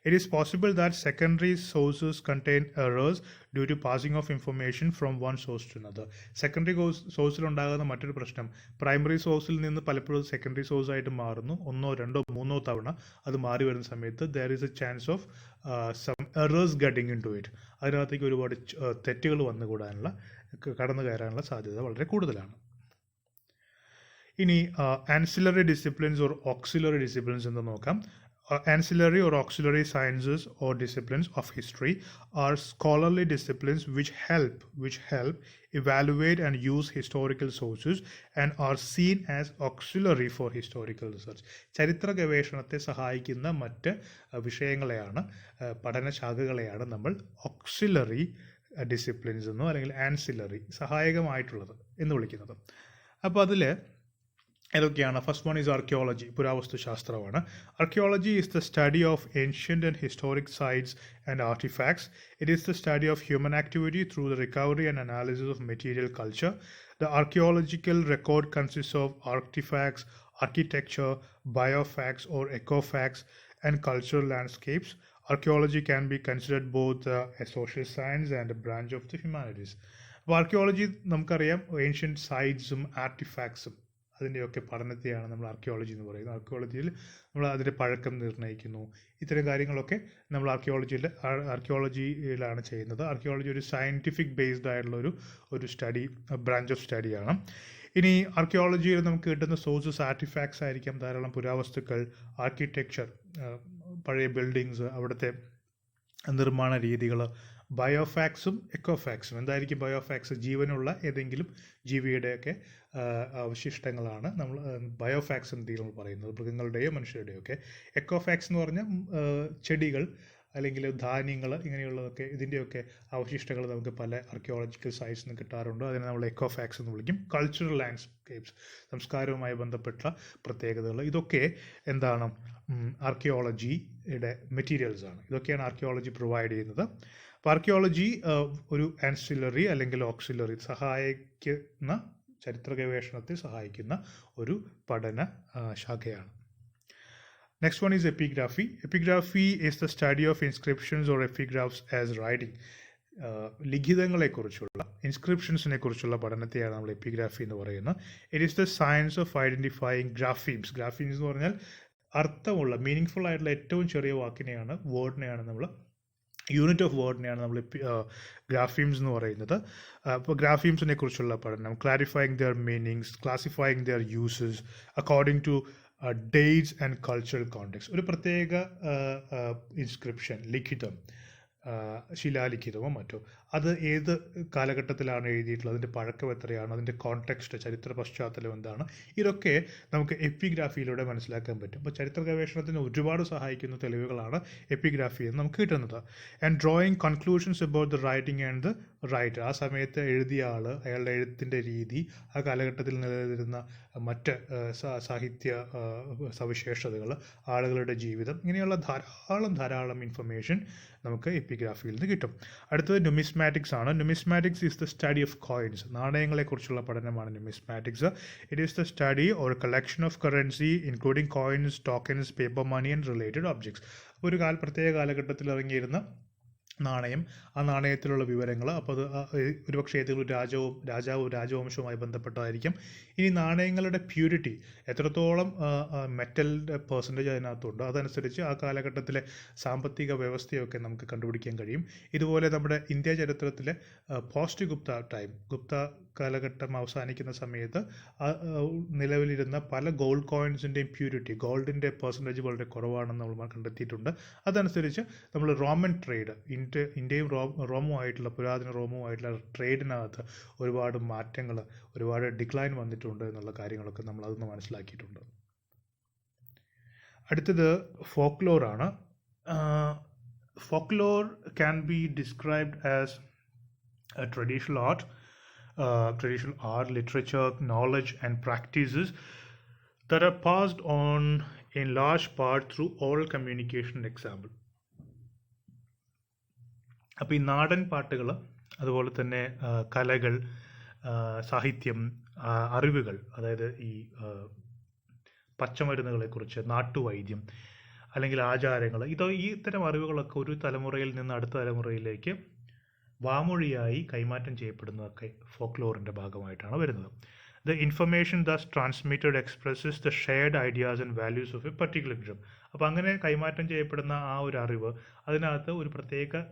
It is possible that secondary sources contain errors due to passing of information from one source to another. Secondary sourceൽ ഉണ്ടാകുന്ന മറ്റൊരു പ്രശ്നം, primary സോഴ്സിൽ നിന്ന് പലപ്പോഴും secondary source ആയിട്ട് മാറുന്നു. 1, 2, 3 തവണ അത് മാറി വരുന്ന സമയത്ത് there is a chance of some errors getting into it. അതിനകത്തേക്ക് ഒരുപാട് തെറ്റുകൾ കടന്നു കയറാനുള്ള സാധ്യത വളരെ കൂടുതലാണ്. ഇനി ancillary disciplines or auxiliary disciplines എന്ന് നോക്കാം. Ancillary or auxiliary sciences or disciplines of history are scholarly disciplines which help evaluate and use historical sources and are seen as auxiliary for historical research. ചരിത്ര ഗവേഷണത്തെ സഹായിക്കുന്ന മറ്റ് വിഷയങ്ങളെയാണ്, പഠനശാഖകളെയാണ് നമ്മൾ auxiliary disciplines എന്നോ അല്ലെങ്കിൽ ancillary സഹായകമായിട്ടുള്ളത് എന്ന് വിളിക്കുന്നത്. അപ്പോൾ അതിൽ ഏതൊക്കെയാണ്? ഫസ്റ്റ് വൺ ഈസ് ആർക്കിയോളജി, പുരാവസ്തു ശാസ്ത്രമാണ്. Archaeology is the study of ancient and historic sites and artefacts. It is the study of human activity through the recovery and analysis of material culture. The archaeological record consist of artefacts, architecture, biofacts or ecofacts, and cultural landscapes. Archaeology can be considered both a social science and a branch of the humanities. അപ്പോൾ archaeology നമുക്കറിയാം, ancient സൈറ്റ്സും ആർട്ടിഫാക്ട്സും അതിൻ്റെയൊക്കെ പഠനത്തെയാണ് നമ്മൾ archaeology എന്ന് പറയുന്നത്. ആർക്കിയോളജിയിൽ നമ്മൾ അതിൻ്റെ പഴക്കം നിർണ്ണയിക്കുന്നു. ഇത്തരം കാര്യങ്ങളൊക്കെ നമ്മൾ ആർക്കിയോളജിയിലാണ് ചെയ്യുന്നത്. ആർക്കിയോളജി ഒരു സയൻറ്റിഫിക് ബേസ്ഡ് ആയിട്ടുള്ള ഒരു സ്റ്റഡി, ബ്രാഞ്ച് ഓഫ് സ്റ്റഡിയാണ്. ഇനി ആർക്കിയോളജിയിൽ നമുക്ക് കിട്ടുന്ന സോഴ്സസ് ആർട്ടിഫാക്ട്സ് ആയിരിക്കാം, ധാരാളം പുരാവസ്തുക്കൾ, ആർക്കിടെക്ചർ, പഴയ ബിൽഡിങ്സ്, അവിടുത്തെ നിർമ്മാണ രീതികൾ, ബയോഫാക്സും എക്കോഫാക്സും. എന്തായിരിക്കും ബയോഫാക്സ്? ജീവനുള്ള ഏതെങ്കിലും ജീവിയുടെയൊക്കെ അവശിഷ്ടങ്ങളാണ് നമ്മൾ ബയോഫാക്സ് എന്ന് നമ്മൾ പറയുന്നത്, മൃഗങ്ങളുടെയോ മനുഷ്യരുടെയോ ഒക്കെ. എക്കോഫാക്സ് എന്ന് പറഞ്ഞാൽ ചെടികൾ അല്ലെങ്കിൽ ധാന്യങ്ങൾ ഇങ്ങനെയുള്ളതൊക്കെ, ഇതിൻ്റെയൊക്കെ അവശിഷ്ടങ്ങൾ നമുക്ക് പല ആർക്കിയോളജിക്കൽ സൈറ്റ്സിൽ നിന്ന് കിട്ടാറുണ്ട്. അതിനെ നമ്മൾ എക്കോഫാക്സ് എന്ന് വിളിക്കും. കൾച്ചറൽ ലാൻഡ്സ്കേപ്സ്, സംസ്കാരവുമായി ബന്ധപ്പെട്ട പ്രത്യേകതകൾ, ഇതൊക്കെ എന്താണ്? ആർക്കിയോളജിയുടെ മെറ്റീരിയൽസ് ആണ്. ഇതൊക്കെയാണ് ആർക്കിയോളജി പ്രൊവൈഡ് ചെയ്യുന്നത്. അപ്പോൾ ആർക്കിയോളജി ഒരു ആൻസിലറി അല്ലെങ്കിൽ ഓക്സിലറി, സഹായിക്കുന്ന, ചരിത്ര ഗവേഷണത്തെ സഹായിക്കുന്ന ഒരു പഠന ശാഖയാണ്. Next one is epigraphy. Epigraphy is the study of inscriptions or epigraphs as writing. ലിഖിതങ്ങളെക്കുറിച്ചുള്ള, ഇൻസ്ക്രിപ്ഷൻസിനെ കുറിച്ചുള്ള പഠനത്തെയാണ് നമ്മൾ എപ്പിഗ്രാഫി എന്ന് പറയുന്നത്. It is the science of identifying graphemes. Graphemes എന്ന് പറഞ്ഞാൽ അർത്ഥമുള്ള, മീനിങ്ഫുൾ ആയിട്ടുള്ള ഏറ്റവും ചെറിയ വാക്കിനെയാണ്, വേർഡിനെയാണ് നമ്മൾ, യൂണിറ്റ് ഓഫ് വേർഡിനെയാണ് നമ്മൾ ഗ്രാഫീംസ് എന്ന് പറയുന്നത്. അപ്പോൾ ഗ്രാഫീംസിനെ കുറിച്ചുള്ള പഠനം, clarifying their meanings, classifying their uses according to dates and cultural context. ഒരു പ്രത്യേക ഇൻസ്ക്രിപ്ഷൻ, ലിഖിതം, ശിലാലിഖിതമോ മറ്റോ, അത് ഏത് കാലഘട്ടത്തിലാണ് എഴുതിയിട്ടുള്ളത്, അതിൻ്റെ പഴക്കം എത്രയാണ്, അതിൻ്റെ കോണ്ടെക്സ്റ്റ്, ചരിത്ര പശ്ചാത്തലം എന്താണ്, ഇതൊക്കെ നമുക്ക് എപ്പിഗ്രാഫിയിലൂടെ മനസ്സിലാക്കാൻ പറ്റും. അപ്പോൾ ചരിത്ര ഗവേഷണത്തിന് ഒരുപാട് സഹായിക്കുന്ന തെളിവുകളാണ് എപ്പിഗ്രാഫിയിൽ നിന്ന് നമുക്ക് കിട്ടുന്നത്. And drawing conclusions about the writing and the writer. ആ സമയത്ത് എഴുതിയ ആൾ, അയാളുടെ എഴുത്തിൻ്റെ രീതി, ആ കാലഘട്ടത്തിൽ നിലനിന്നിരുന്ന മറ്റ് സാഹിത്യ സവിശേഷതകൾ, ആളുകളുടെ ജീവിതം, ഇങ്ങനെയുള്ള ധാരാളം ഇൻഫർമേഷൻ നമുക്ക് എപ്പിഗ്രാഫിയിൽ നിന്ന് കിട്ടും. അടുത്തത് ന്യൂമിസ്മാറ്റിക്സ് ആണ്. Numismatics is the study of coins. നാണയങ്ങളെക്കുറിച്ചുള്ള പഠനമാണ് numismatics. It is the study or collection of currency including coins, tokens, paper money and related objects. ഒരു പ്രത്യേക കാലഘട്ടത്തിൽ ഇറങ്ങിയിരുന്ന നാണയം, ആ നാണയത്തിലുള്ള വിവരങ്ങൾ, അപ്പോൾ അത് ഒരുപക്ഷെ ഏതെങ്കിലും രാജവംശവുമായി ബന്ധപ്പെട്ടതായിരിക്കും. ഇനി നാണയങ്ങളുടെ പ്യൂരിറ്റി, എത്രത്തോളം മെറ്റലിൻ്റെ പെർസെൻറ്റേജ് അതിനകത്തുണ്ട്, അതനുസരിച്ച് ആ കാലഘട്ടത്തിലെ സാമ്പത്തിക വ്യവസ്ഥയൊക്കെ നമുക്ക് കണ്ടുപിടിക്കാൻ കഴിയും. ഇതുപോലെ നമ്മുടെ ഇന്ത്യ ചരിത്രത്തിലെ പോസ്റ്റ് ഗുപ്ത കാലഘട്ടം അവസാനിക്കുന്ന സമയത്ത് നിലവിലിരുന്ന പല ഗോൾഡ് കോയിൻസിൻ്റെയും പ്യൂരിറ്റി, ഗോൾഡിൻ്റെ പെർസെൻറ്റേജ് വളരെ കുറവാണെന്ന് നമ്മൾ കണ്ടെത്തിയിട്ടുണ്ട്. അതനുസരിച്ച് നമ്മൾ റോമൻ ട്രേഡ്, ഇന്ത്യയും റോമുമായിട്ടുള്ള, പുരാതന റോമുമായിട്ടുള്ള ട്രേഡിനകത്ത് ഒരുപാട് മാറ്റങ്ങൾ, ഒരുപാട് ഡിക്ലൈൻ വന്നിട്ടുണ്ട് എന്നുള്ള കാര്യങ്ങളൊക്കെ നമ്മൾ അതൊന്ന് മനസ്സിലാക്കിയിട്ടുണ്ട്. അടുത്തത് ഫോക്ലോറാണ്. Folklore can be described as traditional art, literature, knowledge and practices that are passed on in large part through oral communication. Example. അപ്പോൾ ഈ നാടൻ പാട്ടുകൾ, അതുപോലെ തന്നെ കലകൾ, സാഹിത്യം, അറിവുകൾ, അതായത് ഈ പച്ചമരുന്നുകളെക്കുറിച്ച്, നാട്ടുവൈദ്യം അല്ലെങ്കിൽ ആചാരങ്ങൾ, ഇത്തരം അറിവുകളൊക്കെ ഒരു തലമുറയിൽ നിന്ന് അടുത്ത തലമുറയിലേക്ക് വാമൊഴിയായി കൈമാറ്റം ചെയ്യപ്പെടുന്നതൊക്കെ ഫോക്ലോറിൻ്റെ ഭാഗമായിട്ടാണ് വരുന്നത്. The information thus transmitted expresses the shared ideas and values of a particular group. അപ്പോൾ അങ്ങനെ കൈമാറ്റം ചെയ്യപ്പെടുന്ന ആ ഒരു അറിവ്, അതിനകത്ത് ഒരു പ്രത്യേക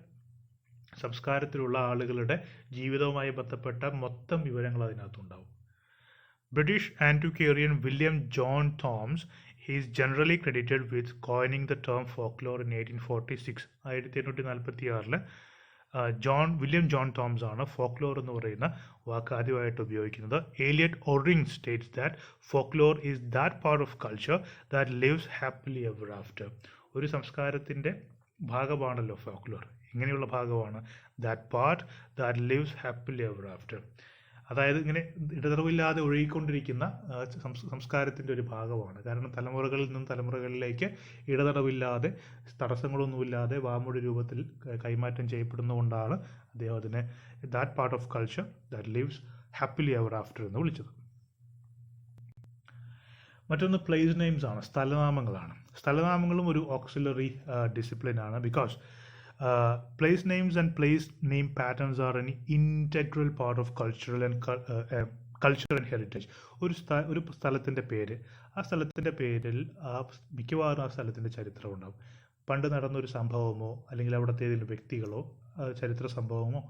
സംസ്കാരത്തിലുള്ള ആളുകളുടെ ജീവിതവുമായി ബന്ധപ്പെട്ട മൊത്തം വിവരങ്ങൾ അതിനകത്തുണ്ടാവും. British antiquarian William John Thoms, he is generally credited with coining the term folklore in 1846. 1846 William John Thoms ആണ് ഫോക്ലോർ എന്ന് പറയുന്ന വാക്ക് ആദ്യമായിട്ട് ഉപയോഗിക്കുന്നത്. Elliott Oring states that folklore is that part of culture that lives happily ever after. ഒരു സംസ്കാരത്തിൻ്റെ ഭാഗമാണല്ലോ folklore. ഇങ്ങനെയുള്ള ഭാഗമാണ് that part that lives happily ever after. അതായത് ഇങ്ങനെ ഇടതടവില്ലാതെ ഒഴുകിക്കൊണ്ടിരിക്കുന്ന സംസ്കാരത്തിൻ്റെ ഒരു ഭാഗമാണ്. കാരണം തലമുറകളിൽ നിന്നും തലമുറകളിലേക്ക് ഇടതടവില്ലാതെ, തടസ്സങ്ങളൊന്നുമില്ലാതെ വാമൊഴി രൂപത്തിൽ കൈമാറ്റം ചെയ്യപ്പെടുന്നതുകൊണ്ടാണ് അദ്ദേഹം അതിനെ that part of culture that lives happily ever after എന്ന് വിളിച്ചത്. മറ്റൊന്ന് പ്ലേസ് നെയിംസ് ആണ്, സ്ഥലനാമങ്ങളാണ്. സ്ഥലനാമങ്ങളും ഒരു ഓക്സിലറി ഡിസിപ്ലിനാണ്. Because place names and place name patterns are an integral part of culture and heritage. ഒരു സ്ഥലത്തിൻ്റെ പേര്, ആ സ്ഥലത്തിൻ്റെ പേരിൽ മിക്കവാറും ആ സ്ഥലത്തിൻ്റെ ചരിത്രം ഉണ്ടാകും. പണ്ട് നടന്നൊരു സംഭവമോ അല്ലെങ്കിൽ അവിടുത്തെ ഏതെങ്കിലും വ്യക്തികളോ ചരിത്ര സംഭവമോ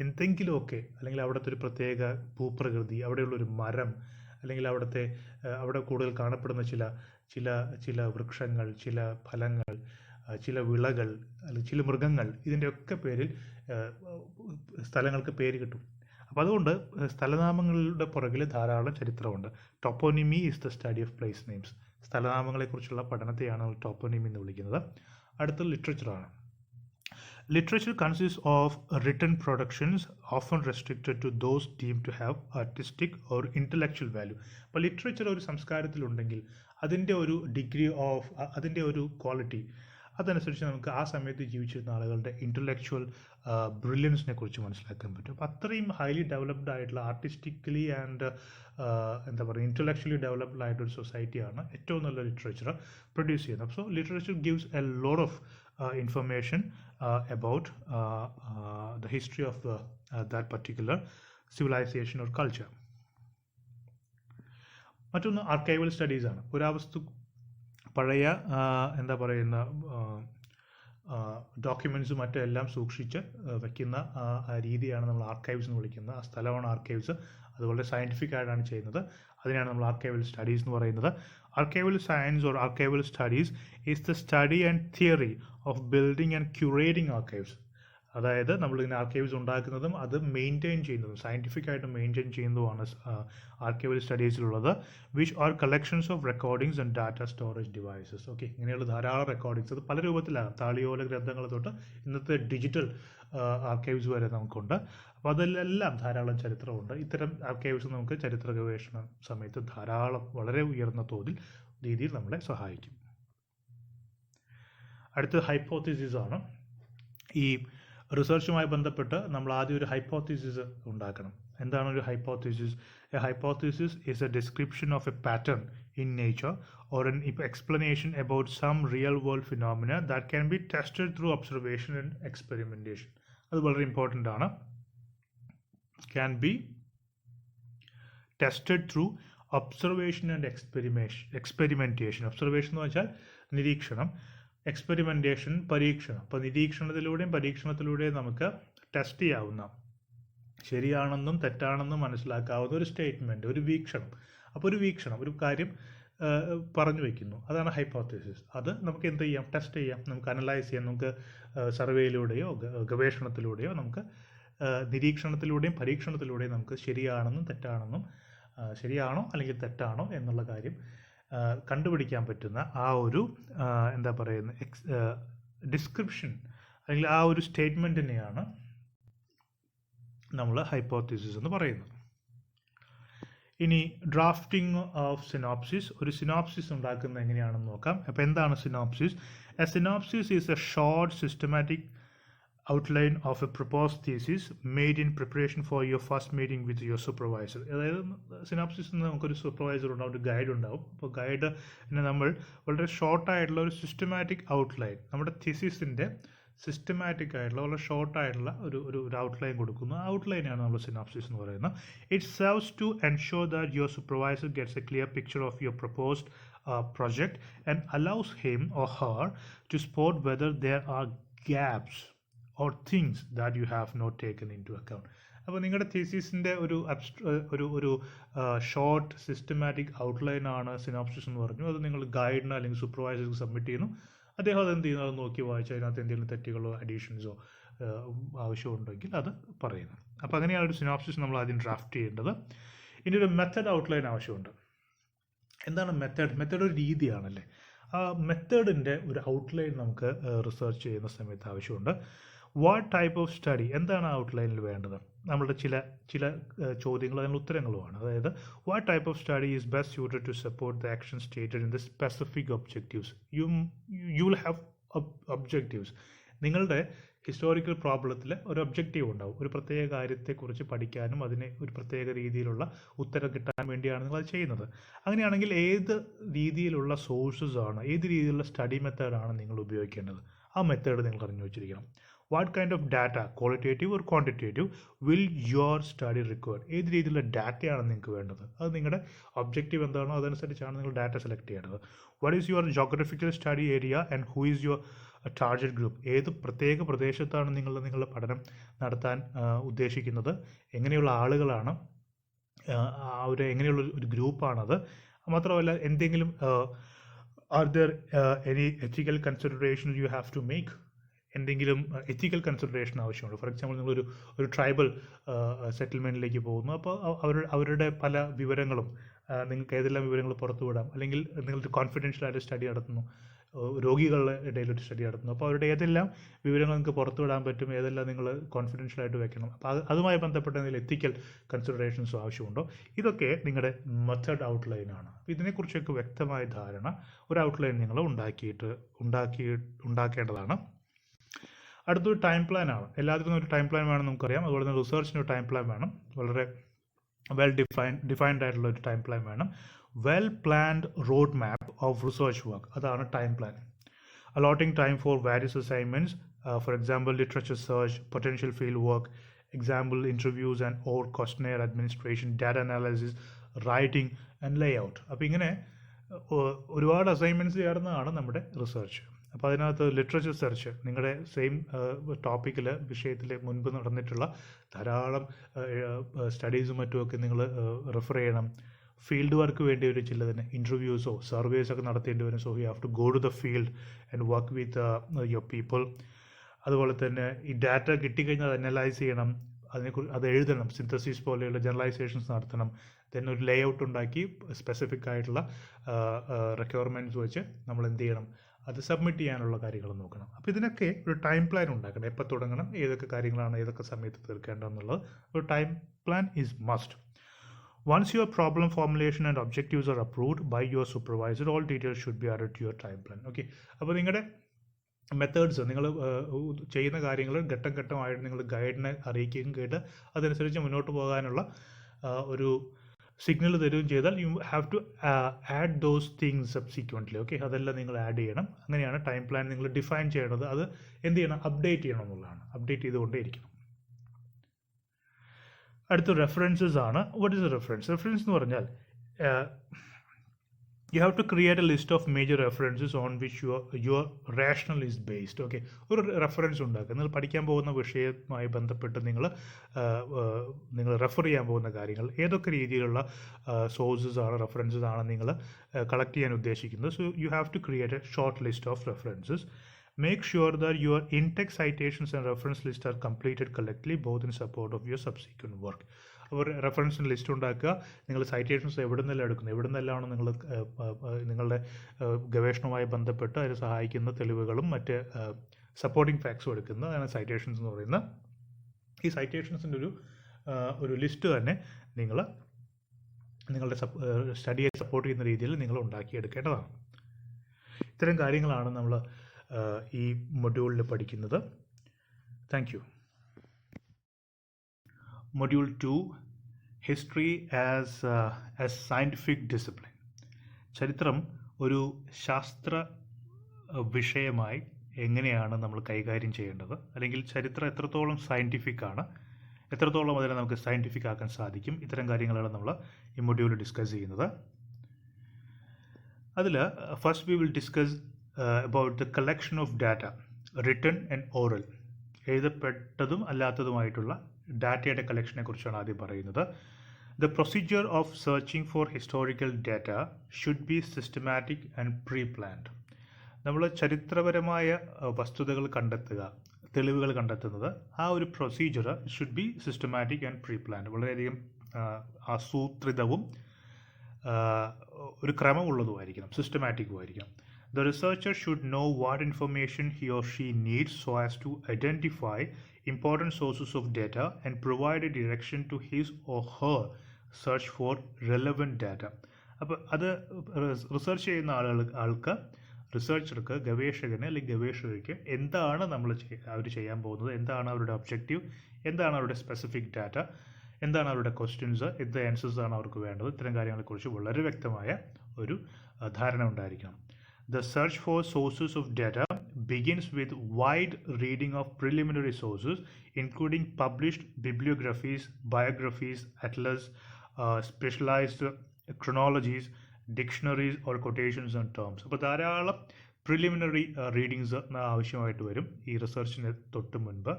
എന്തെങ്കിലുമൊക്കെ, അല്ലെങ്കിൽ അവിടുത്തെ ഒരു പ്രത്യേക ഭൂപ്രകൃതി, അവിടെയുള്ളൊരു മരം, അല്ലെങ്കിൽ അവിടെ കൂടുതൽ കാണപ്പെടുന്ന ചില വൃക്ഷങ്ങൾ, ചില ഫലങ്ങൾ, ചില വിളകൾ, അല്ലെങ്കിൽ ചില മൃഗങ്ങൾ, ഇതിൻ്റെയൊക്കെ പേരിൽ സ്ഥലങ്ങൾക്ക് പേര് കിട്ടും. അപ്പോൾ അതുകൊണ്ട് സ്ഥലനാമങ്ങളുടെ പുറകിൽ ധാരാളം ചരിത്രമുണ്ട്. Toponymy is the study of place names. സ്ഥലനാമങ്ങളെക്കുറിച്ചുള്ള പഠനത്തെയാണ് നമ്മൾ ടോപ്പോണിമി എന്ന് വിളിക്കുന്നത്. അടുത്ത ലിറ്ററേച്ചറാണ്. Literature consists of written productions often restricted to those deemed to have artistic or intellectual value. അപ്പോൾ ലിറ്ററേച്ചർ ഒരു സംസ്കാരത്തിലുണ്ടെങ്കിൽ അതിൻ്റെ ഒരു ഡിഗ്രി ഓഫ്, അതിൻ്റെ ഒരു ക്വാളിറ്റി, അതനുസരിച്ച് നമുക്ക് ആ സമയത്ത് ജീവിച്ചിരുന്ന ആളുകളുടെ ഇൻ്റലക്ച്വൽ ബ്രില്യൻസിനെ കുറിച്ച് മനസ്സിലാക്കാൻ പറ്റും. അപ്പോൾ അത്രയും ഹൈലി ഡെവലപ്ഡ് ആയിട്ടുള്ള, ആർട്ടിസ്റ്റിക്കലി ആൻഡ് എന്താ പറയുക, ഇൻ്റലക്ച്വലി ഡെവലപ്ഡ് ആയിട്ടൊരു സൊസൈറ്റിയാണ് ഏറ്റവും നല്ല ലിറ്ററേച്ചർ പ്രൊഡ്യൂസ് ചെയ്യുന്നത്. So literature gives a lot of information about the history of that particular civilization or culture. മറ്റൊന്ന് ആർക്കൈവൽ സ്റ്റഡീസ് ആണ്. പുരാവസ്തു, പഴയ എന്താ പറയുന്ന ഡോക്യുമെൻറ്റ്സും മറ്റെല്ലാം സൂക്ഷിച്ച് വയ്ക്കുന്ന രീതിയാണ് നമ്മൾ ആർക്കൈവ്സ് എന്ന് വിളിക്കുന്നത്. ആ സ്ഥലമാണ് ആർക്കൈവ്സ്. അത് വളരെ സയൻറ്റിഫിക് ആയിട്ടാണ് ചെയ്യുന്നത്. അതിനാണ് നമ്മൾ ആർക്കൈവൽ സ്റ്റഡീസ് എന്ന് പറയുന്നത്. Archival science or archival studies is the study and theory of building and curating archives. അതായത് നമ്മളിങ്ങനെ ആർക്കൈവ്സ് ഉണ്ടാക്കുന്നതും അത് മെയിൻറ്റെയിൻ ചെയ്യുന്നതും, സയൻറ്റിഫിക് ആയിട്ട് മെയിൻറ്റെയിൻ ചെയ്യുന്നതുമാണ് ആർക്കൈവൽ സ്റ്റഡീസിലുള്ളത്. Which are collections of recordings and data storage devices. Okay, ഇങ്ങനെയുള്ള ധാരാളം റെക്കോർഡിങ്സ്, അത് പല രൂപത്തിലാകും. താളിയോല ഗ്രന്ഥങ്ങൾ തൊട്ട് ഇന്നത്തെ ഡിജിറ്റൽ ആർക്കൈവ്സ് വരെ നമുക്കുണ്ട്. അപ്പോൾ അതിലെല്ലാം ധാരാളം ചരിത്രമുണ്ട്. ഇത്തരം ആർക്കൈവ്സ് നമുക്ക് ചരിത്ര ഗവേഷണ സമയത്ത് ധാരാളം, വളരെ ഉയർന്ന രീതിയിൽ നമ്മളെ സഹായിക്കും. അടുത്തത് ഹൈപ്പോത്തിസിസ് ആണ്. ഈ റിസർച്ചുമായി ബന്ധപ്പെട്ട് നമ്മൾ ആദ്യം ഒരു ഹൈപ്പോത്തിസിസ് ഉണ്ടാക്കണം. എന്താണ് ഒരു hypothesis? A hypothesis is A description of A pattern in nature or an explanation about some real world phenomena that can be tested through observation and experimentation. അത് വളരെ ഇമ്പോർട്ടൻ്റ് ആണ്. Can be tested through observation and experimentation. Observation എന്ന് വെച്ചാൽ നിരീക്ഷണം, experimentation പരീക്ഷണം. അപ്പോൾ നിരീക്ഷണത്തിലൂടെയും പരീക്ഷണത്തിലൂടെയും നമുക്ക് test ചെയ്യാവുന്ന, ശരിയാണെന്നും തെറ്റാണെന്നും മനസ്സിലാക്കാവുന്ന ഒരു സ്റ്റേറ്റ്മെൻറ്റ്, ഒരു വീക്ഷണം. അപ്പോൾ ഒരു വീക്ഷണം, ഒരു കാര്യം പറഞ്ഞു വയ്ക്കുന്നു, അതാണ് ഹൈപ്പോത്തിസിസ്. അത് നമുക്ക് എന്ത് ചെയ്യാം? ടെസ്റ്റ് ചെയ്യാം, നമുക്ക് അനലൈസ് ചെയ്യാം. നമുക്ക് സർവേയിലൂടെയോ ഗവേഷണത്തിലൂടെയോ നമുക്ക് നിരീക്ഷണത്തിലൂടെയും പരീക്ഷണത്തിലൂടെയും നമുക്ക് ശരിയാണെന്നും തെറ്റാണെന്നും, ശരിയാണോ അല്ലെങ്കിൽ തെറ്റാണോ എന്നുള്ള കാര്യം കണ്ടുപിടിക്കാൻ പറ്റുന്ന ആ ഒരു എന്താ പറയുന്ന ഡിസ്ക്രിപ്ഷൻ അല്ലെങ്കിൽ ആ ഒരു സ്റ്റേറ്റ്മെൻറ്റിനെയാണ് നമ്മൾ ഹൈപ്പോത്തിസിസ് എന്ന് പറയുന്നത്. ഇനി ഡ്രാഫ്റ്റിംഗ് ഓഫ് സിനോപ്സിസ്. ഒരു സിനോപ്സിസ് ഉണ്ടാക്കുന്നത് എങ്ങനെയാണെന്ന് നോക്കാം. അപ്പോൾ എന്താണ് synopsis? A synopsis is A short systematic outline of a proposed thesis made in preparation for your first meeting with your supervisor. അതായത് സിനോപ്സിസ് നമുക്കൊരു സൂപ്പർവൈസർ ഉണ്ടാവും, ഒരു ഗൈഡ് ഉണ്ടാവും. അപ്പോൾ ഗൈഡിനെ നമ്മൾ വളരെ ഷോർട്ടായിട്ടുള്ള ഒരു സിസ്റ്റമാറ്റിക് ഔട്ട്ലൈൻ, നമ്മുടെ തീസിസിൻ്റെ സിസ്റ്റമാറ്റിക് ആയിട്ടുള്ള വളരെ ഷോർട്ടായിട്ടുള്ള ഒരു ഔട്ട്ലൈൻ കൊടുക്കുന്നു. ആ ഔട്ട്ലൈനാണ് നമ്മൾ സിനോപ്സിസ് എന്ന് പറയുന്നത്. It serves to ensure that your supervisor gets a clear picture of your proposed project and allows him or her to spot whether there are gaps or things that you have not taken into account. അപ്പോൾ നിങ്ങളുടെ തീസിസിൻ്റെ ഒരു short systematic outline ആണ് synopsis എന്ന് പറഞ്ഞു. അത് നിങ്ങൾ ഗൈഡിന് അല്ലെങ്കിൽ സൂപ്പർവൈസർക്ക് submit ചെയ്യുന്നു. അദ്ദേഹം അത് എന്ത് ചെയ്യുന്നു? അത് നോക്കി വായിച്ച് അതിനകത്ത് എന്തെങ്കിലും തെറ്റുകളോ അഡീഷൻസോ ആവശ്യമുണ്ടെങ്കിൽ അത് പറയുന്നു. അപ്പോൾ അങ്ങനെയാണ് ഒരു സിനോപ്സിസ് നമ്മൾ ആദ്യം ഡ്രാഫ്റ്റ് ചെയ്യേണ്ടത്. ഇനി ഒരു മെത്തഡ് ഔട്ട്ലൈൻ ആവശ്യമുണ്ട്. എന്താണ് മെത്തേഡ്? മെത്തേഡ് ഒരു രീതിയാണല്ലേ. ആ മെത്തേഡിൻ്റെ ഒരു ഔട്ട്ലൈൻ നമുക്ക് റിസർച്ച് ചെയ്യുന്ന സമയത്ത് ആവശ്യമുണ്ട്. വാട്ട് ടൈപ്പ് ഓഫ് സ്റ്റഡി, എന്താണ് ഔട്ട്ലൈനിൽ വേണ്ടത്? നമ്മളുടെ ചില ചോദ്യങ്ങൾ അതിനുള്ള ഉത്തരങ്ങളുമാണ്. അതായത് what type of study is best suited to support the action stated in the specific objectives. You will have objectives. നിങ്ങളുടെ ഹിസ്റ്റോറിക്കൽ പ്രോബ്ലത്തിൽ ഒരു ഒബ്ജക്റ്റീവ് ഉണ്ടാവും. ഒരു പ്രത്യേക കാര്യത്തെക്കുറിച്ച് പഠിക്കാനും അതിന് ഒരു പ്രത്യേക രീതിയിലുള്ള ഉത്തരം കിട്ടാൻ വേണ്ടിയാണ് നിങ്ങൾ അത് ചെയ്യുന്നത്. അങ്ങനെയാണെങ്കിൽ ഏത് രീതിയിലുള്ള സോഴ്സസ് ആണ്, ഏത് രീതിയിലുള്ള സ്റ്റഡി മെത്തേഡാണ് നിങ്ങൾ ഉപയോഗിക്കേണ്ടത്? ആ മെത്തേഡ് നിങ്ങൾ അറിഞ്ഞു വെച്ചിരിക്കണം. What kind of data, qualitative or quantitative, will your study require? ഏത് രീതിയിലുള്ള ഡാറ്റയാണ് നിങ്ങൾക്ക് വേണ്ടത്? അത് നിങ്ങളുടെ ഒബ്ജക്റ്റീവ് എന്താണോ അതനുസരിച്ചാണ് നിങ്ങൾ ഡാറ്റ സെലക്ട് ചെയ്യേണ്ടത്. What is your geographical study area and who is your target group, ഏത് പ്രത്യേക പ്രദേശത്താണ് നിങ്ങളുടെ പഠനം നടത്താൻ ഉദ്ദേശിക്കുന്നത്, എങ്ങനെയുള്ള ആളുകളാണ്, എങ്ങനെയുള്ള ഒരു ഗ്രൂപ്പാണത്. മാത്രമല്ല എന്തെങ്കിലും are there any ethical consideration you have to make, എന്തെങ്കിലും എത്തിക്കൽ കൺസിഡറേഷൻ ആവശ്യമുണ്ട്. ഫോർ എക്സാമ്പിൾ നിങ്ങളൊരു ട്രൈബൽ സെറ്റിൽമെൻറ്റിലേക്ക് പോകുന്നു, അപ്പോൾ അവരുടെ പല വിവരങ്ങളും നിങ്ങൾക്ക് ഏതെല്ലാം വിവരങ്ങൾ പുറത്തു വിടാം, അല്ലെങ്കിൽ നിങ്ങളൊരു കോൺഫിഡൻഷ്യലായിട്ട് സ്റ്റഡി നടത്തുന്നു, രോഗികളുടെ ഇടയിലൊരു സ്റ്റഡി നടത്തുന്നു, അപ്പോൾ അവരുടെ ഏതെല്ലാം വിവരങ്ങൾ നിങ്ങൾക്ക് പുറത്തു വിടാൻ പറ്റും, ഏതെല്ലാം നിങ്ങൾ കോൺഫിഡൻഷ്യലായിട്ട് വെക്കണം, അപ്പോൾ അതുമായി ബന്ധപ്പെട്ട എന്തെങ്കിലും എത്തിക്കൽ കൺസിഡറേഷൻസും ആവശ്യമുണ്ടോ, ഇതൊക്കെ നിങ്ങളുടെ മെത്തേഡ് ഔട്ട്ലൈനാണ്. അപ്പോൾ ഇതിനെക്കുറിച്ചൊക്കെ വ്യക്തമായ ധാരണ ഒരു ഔട്ട്ലൈൻ നിങ്ങൾ ഉണ്ടാക്കേണ്ടതാണ്. അടുത്തൊരു ടൈം പ്ലാൻ ആണ്. എല്ലാത്തിനും ഒരു ടൈം പ്ലാൻ വേണം നമുക്കറിയാം. അതുപോലെ തന്നെ റിസർച്ചിന് ഒരു ടൈം പ്ലാൻ വേണം. വളരെ ഡിഫൈൻഡ് ആയിട്ടുള്ള ഒരു ടൈം പ്ലാൻ വേണം. Well planned road map of research work, അതാണ് time plan. Allotting time for various assignments, for example literature search, potential field work, example interviews and or questionnaire administration, data analysis, writing and lay out. അപ്പോൾ ഇങ്ങനെ ഒരുപാട് assignments ചേർന്നതാണ് നമ്മുടെ research. അപ്പോൾ അതിനകത്ത് literature search, നിങ്ങളുടെ same ടോപ്പിക്കിൽ വിഷയത്തിൽ മുൻപ് നടന്നിട്ടുള്ള ധാരാളം സ്റ്റഡീസും മറ്റുമൊക്കെ നിങ്ങൾ റെഫർ ചെയ്യണം. ഫീൽഡ് വർക്ക് വേണ്ടി ഒരു ചിലതിന് ഇൻ്റർവ്യൂസോ സർവേസൊക്കെ നടത്തേണ്ടി വരും. So you have to go to the field and work with your people. അതുപോലെ തന്നെ ഈ ഡാറ്റ കിട്ടിക്കഴിഞ്ഞാൽ അത് അനലൈസ് ചെയ്യണം, അത് എഴുതണം, സിന്തസിസ് പോലെയുള്ള ജനറലൈസേഷൻസ് നടത്തണം. ദെൻ ഒരു ലേ ഔട്ട് ഉണ്ടാക്കി സ്പെസിഫിക് ആയിട്ടുള്ള റിക്വയർമെൻറ്റ്സ് വെച്ച് നമ്മൾ എന്ത് ചെയ്യണം, അത് സബ്മിറ്റ് ചെയ്യാനുള്ള കാര്യങ്ങൾ നോക്കണം. അപ്പോൾ ഇതിനൊക്കെ ഒരു ടൈം പ്ലാൻ ഉണ്ടാക്കണം. എപ്പോൾ തുടങ്ങണം, ഏതൊക്കെ കാര്യങ്ങളാണ് ഏതൊക്കെ സമയത്ത് തീർക്കേണ്ടതെന്നുള്ളത് ഒരു time plan is must. Once your problem formulation and objectives are approved by your supervisor, all details should be added to your time plan. Okay, അപ്പോൾ നിങ്ങളുടെ മെത്തേഡ്സ്, നിങ്ങൾ ചെയ്യുന്ന കാര്യങ്ങൾ ഘട്ടം ഘട്ടമായിട്ട് നിങ്ങൾ ഗൈഡിനെ അറിയിക്കുകയും കേട്ട് അതനുസരിച്ച് മുന്നോട്ട് പോകാനുള്ള ഒരു സിഗ്നൽ തരുകയും ചെയ്താൽ you have to add those things subsequently. Okay, അതെല്ലാം നിങ്ങൾ ആഡ് ചെയ്യണം. അങ്ങനെയാണ് ടൈം പ്ലാൻ നിങ്ങൾ ഡിഫൈൻ ചെയ്യേണ്ടത്. അത് എന്ത് ചെയ്യണം, അപ്ഡേറ്റ് ചെയ്യണം എന്നുള്ളതാണ്. അപ്ഡേറ്റ് ചെയ്തുകൊണ്ടേ ഇരിക്കണം. അടുത്ത റെഫറൻസസ് ആണ്. What is A reference? Reference എന്ന് പറഞ്ഞാൽ you have to create a list of major references on which your rationale is based. Okay, ഒരു റെഫറൻസ് ഉണ്ടാക്കുക. നിങ്ങൾ പഠിക്കാൻ പോകുന്ന വിഷയവുമായി ബന്ധപ്പെട്ട് നിങ്ങൾ റെഫർ ചെയ്യാൻ പോകുന്ന കാര്യങ്ങൾ ഏതൊക്കെ രീതിയിലുള്ള സോഴ്സസ് ആണ്, റെഫറൻസസ് ആണ് നിങ്ങൾ കളക്ട് ചെയ്യാൻ ഉദ്ദേശിക്കുന്നത്. So you have to create a short list of references. Make sure that your in-text citations and reference lists are completed collectively, both in support of your subsequent work. അപ്പോൾ റെഫറൻസിന് list ഉണ്ടാക്കുക. നിങ്ങൾ citations എവിടെ നിന്നെല്ലാം എടുക്കുന്നത്, എവിടെ നിന്നെല്ലാമാണ് നിങ്ങൾ നിങ്ങളുടെ ഗവേഷണവുമായി ബന്ധപ്പെട്ട് അതിന് സഹായിക്കുന്ന തെളിവുകളും മറ്റ് സപ്പോർട്ടിംഗ് ഫാക്ട്സും എടുക്കുന്നത്, അതാണ് സൈറ്റേഷൻസ് എന്ന് പറയുന്നത്. ഈ സൈറ്റേഷൻസിൻ്റെ ഒരു ലിസ്റ്റ് തന്നെ നിങ്ങളുടെ സ്റ്റഡിയെ സപ്പോർട്ട് ചെയ്യുന്ന രീതിയിൽ നിങ്ങൾ ഉണ്ടാക്കിയെടുക്കേണ്ടതാണ്. ഇത്തരം കാര്യങ്ങളാണ് നമ്മൾ ഈ മൊഡ്യൂളിൽ പഠിക്കുന്നത്. Thank you. Module 2, history as scientific discipline. ചരിത്രം ഒരു ശാസ്ത്ര വിഷയമായി എങ്ങനെയാണ് നമ്മൾ കൈകാര്യം ചെയ്യേണ്ടത്, അല്ലെങ്കിൽ ചരിത്രം എത്രത്തോളം സയൻറ്റിഫിക് ആണ്, എത്രത്തോളം അതിനെ നമുക്ക് സയൻറ്റിഫിക് ആക്കാൻ സാധിക്കും, ഇത്തരം കാര്യങ്ങളാണ് നമ്മൾ ഈ മൊഡ്യൂളിൽ ഡിസ്കസ് ചെയ്യുന്നത്. അതിൽ first we will discuss about the collection of data, written and oral. എഴുതപ്പെട്ടതും അല്ലാത്തതുമായിട്ടുള്ള ഡാറ്റയുടെ കളക്ഷനെ കുറിച്ചാണ് ആദ്യം പറയുന്നത്. The procedure of searching for historical data should be systematic and pre-planned. നമ്മൾ ചരിത്രപരമായ വസ്തുതകൾ കണ്ടെത്തുക, തെളിവുകൾ കണ്ടെത്തുന്നത്, ആ ഒരു procedure should be systematic and preplanned. വളരെയധികം ആസൂത്രിതവും ഒരു ക്രമമുള്ളതുമായിരിക്കണം, സിസ്റ്റമാറ്റിക്കുമായിരിക്കണം. The researcher should know what information he or she needs so as to identify important sources of data and provide a direction to his or her search for relevant data. അപ്പോൾ അത് research ചെയ്യുന്ന റിസർച്ചർക്ക്, ഗവേഷകന് അല്ലെങ്കിൽ ഗവേഷകർക്ക് എന്താണ് അവർ ചെയ്യാൻ പോകുന്നത്, എന്താണ് അവരുടെ objective, എന്താണ് അവരുടെ സ്പെസിഫിക് ഡാറ്റ, എന്താണ് അവരുടെ ക്വസ്റ്റ്യൻസ്, എന്ത് ആൻസേഴ്സ് ആണ് അവർക്ക് വേണ്ടത്, ഇത്തരം കാര്യങ്ങളെക്കുറിച്ച് വളരെ വ്യക്തമായ ഒരു ധാരണ ഉണ്ടായിരിക്കണം. The search for sources of data begins with wide reading of preliminary sources, including published bibliographies, biographies, atlas, specialized chronologies, dictionaries or quotations and terms. അപ്പോൾ ധാരാളം പ്രിലിമിനറി റീഡിങ്സ് ആവശ്യമായിട്ട് വരും ഈ റിസർച്ചിന് തൊട്ട് മുൻപ്.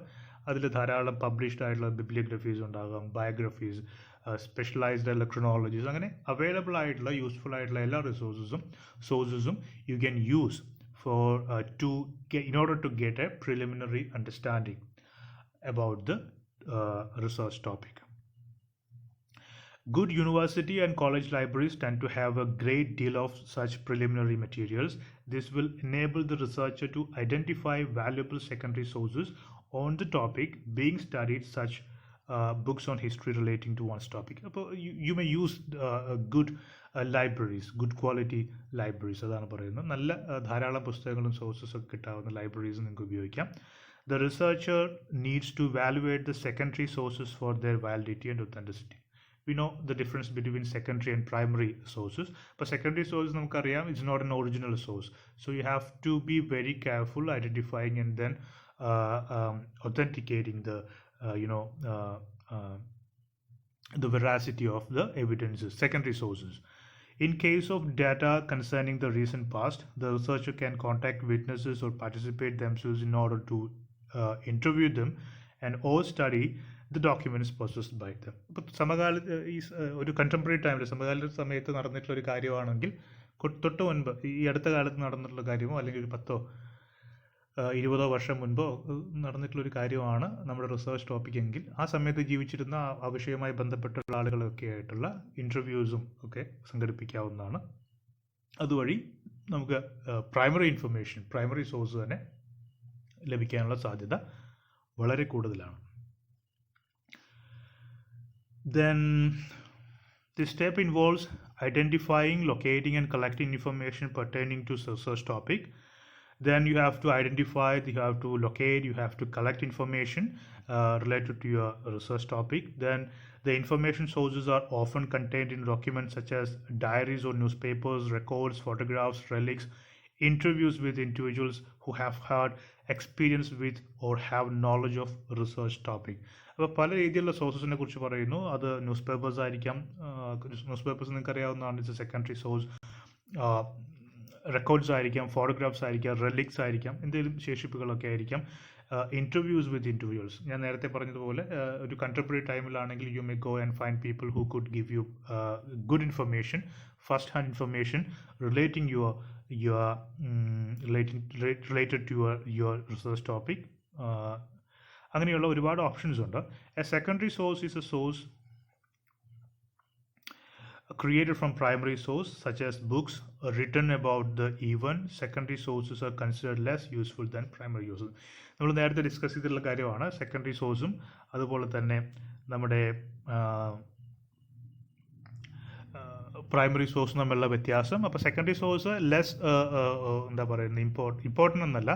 അതിൽ ധാരാളം പബ്ലിഷ്ഡ് ആയിട്ടുള്ള ബിബ്ലിയോഗ്രഫീസ് ഉണ്ടാകാം, ബയോഗ്രഫീസ്, സ്പെഷ്യലൈസ്ഡ് ആയിട്ടുള്ള ക്രോണോളജീസ്, അങ്ങനെ അവൈലബിൾ ആയിട്ടുള്ള യൂസ്ഫുൾ ആയിട്ടുള്ള എല്ലാ സോഴ്സസും you can use for in order to get a preliminary understanding about the research topic. Good university and college libraries tend to have a great deal of such preliminary materials. This will enable the researcher to identify valuable secondary sources on the topic being studied, such books on history relating to one's topic. You may use good libraries, good quality libraries. അതാണ് പറയുന്നത്. നല്ല ധാരാളം പുസ്തകങ്ങളും sources ഒക്കെ കിട്ടാവുന്ന libraries നിങ്ങൾക്ക് ഉപയോഗിക്കാം. The researcher needs to evaluate the secondary sources for their validity and authenticity. We know the difference between secondary and primary sources. But secondary source നമുക്കറിയാം, it's not an original source. So you have to be very careful identifying and then authenticating the veracity of the evidences, secondary sources. In case of data concerning the recent past, the researcher can contact witnesses or participate themselves in order to interview them and or study the documents possessed by them. ഇപ്പോൾ സമകാലത്ത് ഒരു contemporary ടൈമിൽ സമയത്ത് നടന്നിട്ടുള്ള ഒരു കാര്യമാണെങ്കിൽ തൊട്ട് മുൻപ് ഈ അടുത്ത കാലത്ത് നടന്നിട്ടുള്ള കാര്യമോ അല്ലെങ്കിൽ ഒരു 10-20 വർഷം മുൻപോ നടന്നിട്ടുള്ളൊരു കാര്യമാണ് നമ്മുടെ റിസർച്ച് ടോപ്പിക് എങ്കിൽ ആ സമയത്ത് ജീവിച്ചിരുന്ന ആ വിഷയവുമായി ബന്ധപ്പെട്ടുള്ള ആളുകളൊക്കെ ആയിട്ടുള്ള ഇൻ്റർവ്യൂസും ഒക്കെ സംഘടിപ്പിക്കാവുന്നതാണ്. അതുവഴി നമുക്ക് പ്രൈമറി സോഴ്സ് തന്നെ ലഭിക്കാനുള്ള സാധ്യത വളരെ കൂടുതലാണ്. Then this step involves identifying, locating and collecting information pertaining to research topic. Then you have to identify, you have to locate, you have to collect information related to your research topic. Then the information sources are often contained in documents such as diaries or newspapers, records, photographs, relics, interviews with individuals who have had experience with or have knowledge of research topic. അപ്പോൾ പല രീതിയിലുള്ള സോഴ്സസിനെ കുറിച്ച് പറയുന്നു. അത് news papers ആയിരിക്കാം. News papers നിങ്ങൾക്ക് അറിയാവുന്നതാണ്, it's A secondary source. Records ആയിരിക്കാം, ഫോട്ടോഗ്രാഫ്സ് ആയിരിക്കാം, റെലിക്സ് ആയിരിക്കാം, എന്തെങ്കിലും ശേഷിപ്പുകളൊക്കെ ആയിരിക്കാം. ഇൻ്റർവ്യൂസ് വിത്ത് ഇൻഡിവിജ്വൽസ്, ഞാൻ നേരത്തെ പറഞ്ഞതുപോലെ ഒരു കണ്ടംപററി ടൈമിലാണെങ്കിൽ you may go and find people who could give you good information, first hand information related to your research topic. അങ്ങനെയുള്ള ഒരുപാട് ഓപ്ഷൻസ് ഉണ്ട്. A secondary source is a source created from primary source such as books written about the event. Secondary sources are considered less useful than primary sources. നമ്മൾ നേരത്തെ discuss ചെയ്തിട്ടുള്ള കാര്യമാണ് secondary സോഴ്സും അതുപോലെ തന്നെ നമ്മുടെ പ്രൈമറി സോഴ്സും തമ്മിലുള്ള വ്യത്യാസം. അപ്പോൾ സെക്കൻഡറി സോഴ്സ് ലെസ് എന്താ പറയുന്നത് ഇമ്പോർട്ടൻ്റ് എന്നല്ല,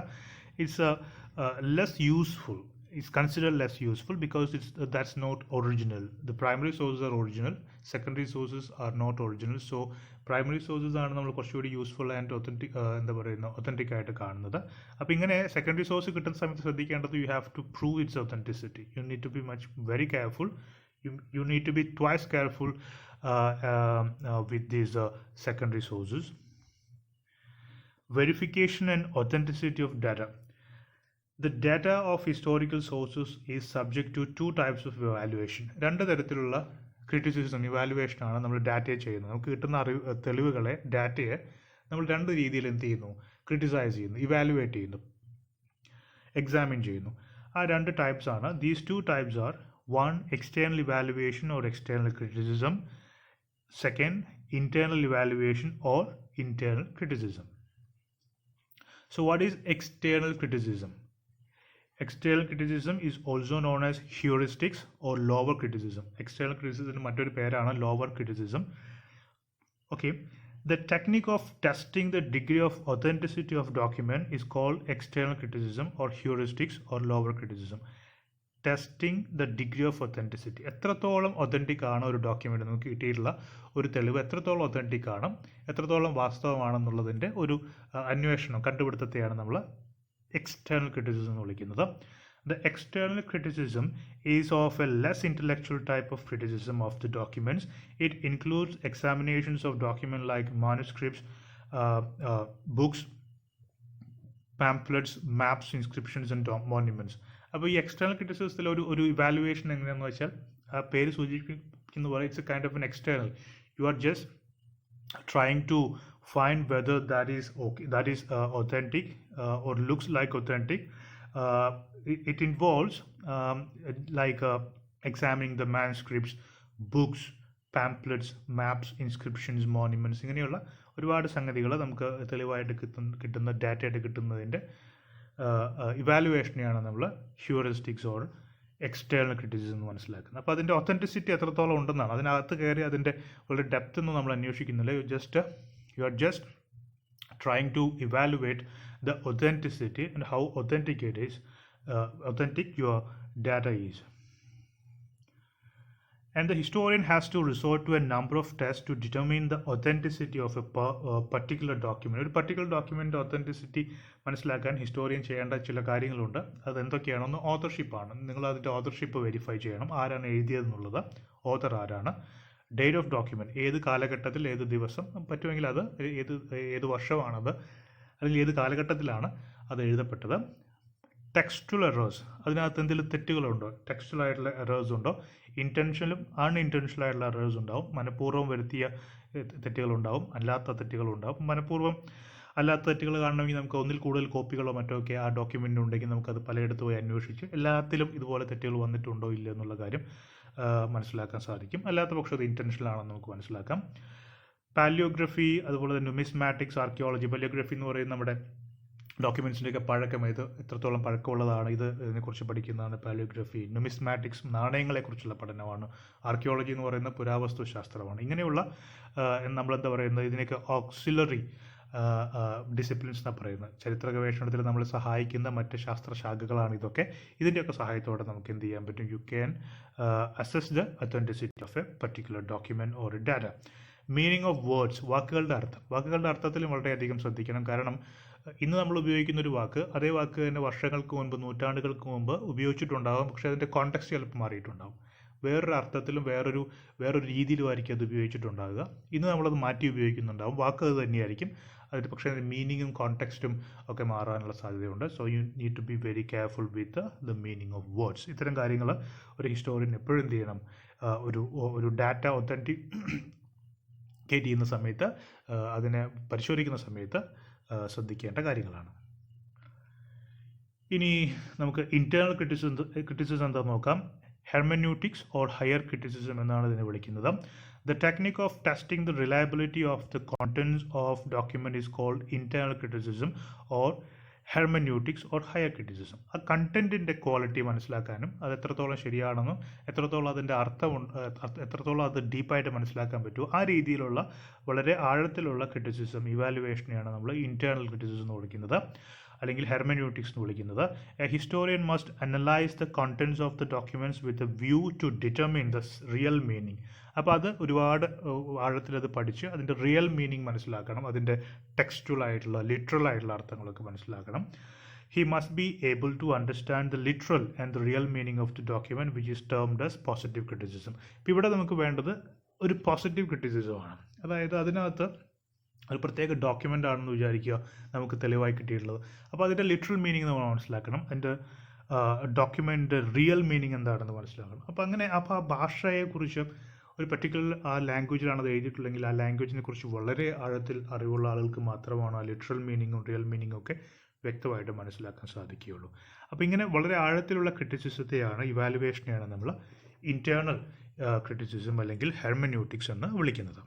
it's less useful. Is considered less useful because that's not original. The primary sources are original, secondary sources are not original. So primary sources ആണ് നമ്മൾ കുറച്ചുകൂടി യൂസ്ഫുൾ ആൻഡ് ഒത്തൻറ്റിക് ആയിട്ട് കാണുന്നത്. അപ്പോൾ ഇങ്ങനെ സെക്കൻഡറി സോഴ്സ് കിട്ടുന്ന സമയത്ത് ശ്രദ്ധിക്കേണ്ടത്, you have to prove its authenticity. You need to be very careful. You need to be twice careful with these secondary sources. Verification and authenticity of data. The data of historical sources is subject to two types of evaluation. രണ്ട് തരത്തിലുള്ള criticism, evaluation ആണ് നമ്മൾ ഡാറ്റയെ ചെയ്യുന്നത്. നമുക്ക് കിട്ടുന്ന തെളിവുകളെ, ഡാറ്റയെ നമ്മൾ രണ്ട് രീതിയിൽ എന്ത് ചെയ്യുന്നു? ക്രിറ്റിസൈസ് ചെയ്യുന്നു, ഇവാലുവേറ്റ് ചെയ്യുന്നു, എക്സാമിൻ ചെയ്യുന്നു. ആ രണ്ട് ടൈപ്സ് ആണ്. These two types R: one, external evaluation or external criticism. Second, internal evaluation or internal criticism. So what is external criticism? External criticism is also known as heuristics or lower criticism. External criticism മറ്റൊരു പേരാണ് lower criticism. Okay, the technique of testing the degree of authenticity of document is called external criticism or heuristics or lower criticism. Testing the degree of authenticity. എത്രത്തോളം authentic ആണ് ഒരു document, നമുക്ക് കിട്ടിയിട്ടുള്ള ഒരു തെളിവ് എത്രത്തോളം ഒതൻറ്റിക് ആണ്, എത്രത്തോളം വാസ്തവമാണെന്നുള്ളതിൻ്റെ ഒരു അന്വേഷണം, കണ്ടുപിടുത്തത്തെയാണ് നമ്മൾ external criticism എന്ന് വിളിക്കുന്നത്. The external criticism is of a less intellectual type of criticism of the documents. It includes examinations of documents like manuscripts, books, pamphlets, maps, inscriptions and monuments. അപ്പോൾ ഈ എക്സ്റ്റേണൽ ക്രിറ്റിസിസത്തിൽ ഒരു ഇവാലുവേഷൻ എങ്ങനെയാണെന്ന് വെച്ചാൽ ആ പേര് സൂചിപ്പിക്കുന്ന പോലെ it's a kind of an external. U are just trying to find whether that is okay, that is authentic or looks like authentic. It involves like examining the manuscripts, books, pamphlets, maps, inscriptions, monuments, ഇങ്ങനെയുള്ള ഒരുപാട് സംഗതികൾ നമുക്ക് തെളിവായിട്ട് കിട്ടുന്ന ഡാറ്റയായിട്ട് കിട്ടുന്നതിൻ്റെ ഇവാലുവേഷനെയാണ് നമ്മൾ heuristics or external criticism എന്ന് മനസ്സിലാക്കുന്നത്. അപ്പോൾ അതിൻ്റെ ഒത്തൻറ്റിസിറ്റി എത്രത്തോളം ഉണ്ടെന്നാണ്. അതിനകത്ത് കയറി അതിൻ്റെ വളരെ ഡെപ്ത് ഒന്നും നമ്മൾ അന്വേഷിക്കുന്നില്ല. You are just trying to evaluate the authenticity and how authentic your data is. And the historian has to resort to a number of tests to determine the authenticity of a particular document. ഒരു particular document authenticity മനസ്സിലാക്കാൻ historian ചെയ്യേണ്ട ചില കാര്യങ്ങളുണ്ട്. അതെന്തൊക്കെയാണെന്ന് ഓതർഷിപ്പാണ്. നിങ്ങൾ അതിൻ്റെ authorship verify ചെയ്യണം. ആരാണ് എഴുതിയതെന്നുള്ളത്, author ആരാണ്, ഡേറ്റ് ഓഫ് ഡോക്യുമെൻറ്റ്, ഏത് കാലഘട്ടത്തിൽ, ഏത് ദിവസം, പറ്റുമെങ്കിൽ അത് ഏത് വർഷമാണത്, അല്ലെങ്കിൽ ഏത് കാലഘട്ടത്തിലാണ് അത് എഴുതപ്പെട്ടത്. ടെക്സ്റ്റുവൽ എറേഴ്സ്, അതിനകത്ത് എന്തെങ്കിലും തെറ്റുകളുണ്ടോ, ടെക്സ്റ്റുവൽ ആയിട്ടുള്ള എറേഴ്സ് ഉണ്ടോ, ഇൻറ്റൻഷനലും അൺഇൻറ്റൻഷനൽ ആയിട്ടുള്ള എറേഴ്സ് ഉണ്ടാവും, മനഃപൂർവ്വം വരുത്തിയ തെറ്റുകളുണ്ടാവും, അല്ലാത്ത തെറ്റുകളുണ്ടാവും. മനഃപൂർവ്വം അല്ലാത്ത തെറ്റുകൾ കാണണമെങ്കിൽ നമുക്ക് ഒന്നിൽ കൂടുതൽ കോപ്പികളോ മറ്റോ ഒക്കെ ആ ഡോക്യുമെൻ്റ് ഉണ്ടെങ്കിൽ നമുക്കത് പലയിടത്ത് പോയി അന്വേഷിച്ച് എല്ലാത്തിലും ഇതുപോലെ തെറ്റുകൾ വന്നിട്ടുണ്ടോ ഇല്ല എന്നുള്ള കാര്യം മനസ്സിലാക്കാൻ സാധിക്കും. അല്ലാത്ത പക്ഷം അത് ഇൻറ്റൻഷനൽ ആണെന്ന് നമുക്ക് മനസ്സിലാക്കാം. പാലിയോഗ്രഫി, അതുപോലെ തന്നെ ന്യൂമിസ്മാറ്റിക്സ്, ആർക്കിയോളജി. പാലിയോഗ്രഫി എന്ന് പറയുന്നത് നമ്മുടെ ഡോക്യുമെൻറ്റ്സിൻ്റെയൊക്കെ പഴക്കം, ഇത് എത്രത്തോളം പഴക്കമുള്ളതാണ്, ഇതിനെക്കുറിച്ച് പഠിക്കുന്നതാണ് പാലിയോഗ്രഫി. ന്യൂമിസ്മാറ്റിക്സ്, നാണയങ്ങളെക്കുറിച്ചുള്ള പഠനമാണ്. ആർക്കിയോളജി എന്ന് പറയുന്ന പുരാവസ്തു ശാസ്ത്രമാണ്. ഇങ്ങനെയുള്ള നമ്മളെന്താ പറയുന്നത്, ഇതിനൊക്കെ ഓക്സിലറി ഡിസിപ്ലിൻസ് എന്നാണ് പറയുന്നത്. ചരിത്ര ഗവേഷണത്തിൽ നമ്മൾ സഹായിക്കുന്ന മറ്റ് ശാസ്ത്രശാഖകളാണ് ഇതൊക്കെ. ഇതിൻ്റെയൊക്കെ സഹായത്തോടെ നമുക്ക് എന്ത് ചെയ്യാൻ പറ്റും, you can assess the authenticity of a particular document or data. Meaning of words, വാക്കുകളുടെ അർത്ഥം. വാക്കുകളുടെ അർത്ഥത്തിലും വളരെയധികം ശ്രദ്ധിക്കണം. കാരണം ഇന്ന് നമ്മൾ ഉപയോഗിക്കുന്ന ഒരു വാക്ക്, അതേ വാക്ക് തന്നെ വർഷങ്ങൾക്ക് മുൻപ്, നൂറ്റാണ്ടുകൾക്ക് മുമ്പ് ഉപയോഗിച്ചിട്ടുണ്ടാകും. പക്ഷേ അതിൻ്റെ കോണ്ടെക്സ്റ്റ് ചിലപ്പോൾ മാറിയിട്ടുണ്ടാകും. വേറൊരു അർത്ഥത്തിലും വേറൊരു രീതിയിലും ആയിരിക്കും അത് ഉപയോഗിച്ചിട്ടുണ്ടാകുക. ഇന്ന് നമ്മളത് മാറ്റി ഉപയോഗിക്കുന്നുണ്ടാകും. വാക്ക് അത് തന്നെയായിരിക്കും, അതിന് പക്ഷേ അതിൻ്റെ മീനിങ്ങും കോണ്ടെക്സ്റ്റും ഒക്കെ മാറാനുള്ള സാധ്യതയുണ്ട്. So you need to be very careful with the meaning of words. ഇത്തരം കാര്യങ്ങൾ ഒരു ഹിസ്റ്റോറിയൻ എപ്പോഴും എന്ത് ചെയ്യണം, ഒരു ഡാറ്റ ഒത്തൻറ്റിക്കേറ്റ് ചെയ്യുന്ന സമയത്ത്, അതിനെ പരിശോധിക്കുന്ന സമയത്ത് ശ്രദ്ധിക്കേണ്ട കാര്യങ്ങളാണ്. ഇനി നമുക്ക് ഇന്റേണൽ ക്രിറ്റിസിസം എന്താ നോക്കാം. ഹെർമെന്യൂട്ടിക്സ് ഓർ ഹയർ ക്രിറ്റിസിസം എന്നാണ് ഇതിനെ വിളിക്കുന്നത്. The technique of testing the reliability of the contents of document is called internal criticism or hermeneutics or higher criticism. ആ കണ്ടന്റിൻ്റെ ക്വാളിറ്റി മനസ്സിലാക്കാനും അത് എത്രത്തോളം ശരിയാണെന്നും എത്രത്തോളം അതിൻ്റെ എത്രത്തോളം അത് ഡീപ്പായിട്ട് മനസ്സിലാക്കാൻ പറ്റുമോ ആ രീതിയിലുള്ള വളരെ ആഴത്തിലുള്ള ക്രിറ്റിസിസം, ഇവാലുവേഷനെയാണ് നമ്മൾ ഇന്റേണൽ ക്രിറ്റിസിസം എന്ന് വിളിക്കുന്നത്, അല്ലെങ്കിൽ ഹെർമെന്യൂട്ടിക്സ് എന്ന് വിളിക്കുന്നത്. A historian must analyse the contents of the documents with a view to determine the real meaning. അപ്പോൾ അത് ഒരുപാട് ആഴത്തിലത് പഠിച്ച് അതിൻ്റെ റിയൽ മീനിങ് മനസ്സിലാക്കണം, അതിൻ്റെ ടെക്സ്റ്റുവൽ ആയിട്ടുള്ള ലിറ്ററൽ ആയിട്ടുള്ള അർത്ഥങ്ങളൊക്കെ മനസ്സിലാക്കണം. He must be able to understand the literal and the real meaning of the document which is termed as positive criticism. ഇപ്പോൾ ഇവിടെ നമുക്ക് വേണ്ടത് ഒരു പോസിറ്റീവ് ക്രിറ്റിസിസമാണ്. അതായത് അതിനകത്ത് ഒരു പ്രത്യേക ഡോക്യുമെൻ്റ് ആണെന്ന് വിചാരിക്കുക, നമുക്ക് തെളിവായി കിട്ടിയിട്ടുള്ളത്. അപ്പോൾ അതിൻ്റെ ലിറ്ററൽ മീനിങ് നമ്മൾ മനസ്സിലാക്കണം, അതിൻ്റെ ഡോക്യുമെൻ്റ് റിയൽ മീനിങ് എന്താണെന്ന് മനസ്സിലാക്കണം. അപ്പോൾ ആ ഭാഷയെക്കുറിച്ച് ഒരു പർട്ടിക്കുലർ ആ ലാംഗ്വേജിലാണ് അത് എഴുതിയിട്ടുള്ളെങ്കിൽ ആ ലാംഗ്വേജിനെ കുറിച്ച് വളരെ ആഴത്തിൽ അറിവുള്ള ആളുകൾക്ക് മാത്രമാണ് ആ ലിറ്ററൽ മീനിങ്ങും റിയൽ മീനിങ്ങും ഒക്കെ വ്യക്തമായിട്ട് മനസ്സിലാക്കാൻ സാധിക്കുകയുള്ളൂ. അപ്പോൾ ഇങ്ങനെ വളരെ ആഴത്തിലുള്ള ക്രിറ്റിസിസത്തെയാണ്, ഇവാലുവേഷനെയാണ് നമ്മൾ ഇന്റേണൽ ക്രിറ്റിസിസം അല്ലെങ്കിൽ ഹെർമെന്യൂട്ടിക്സ് എന്ന് വിളിക്കുന്നത്.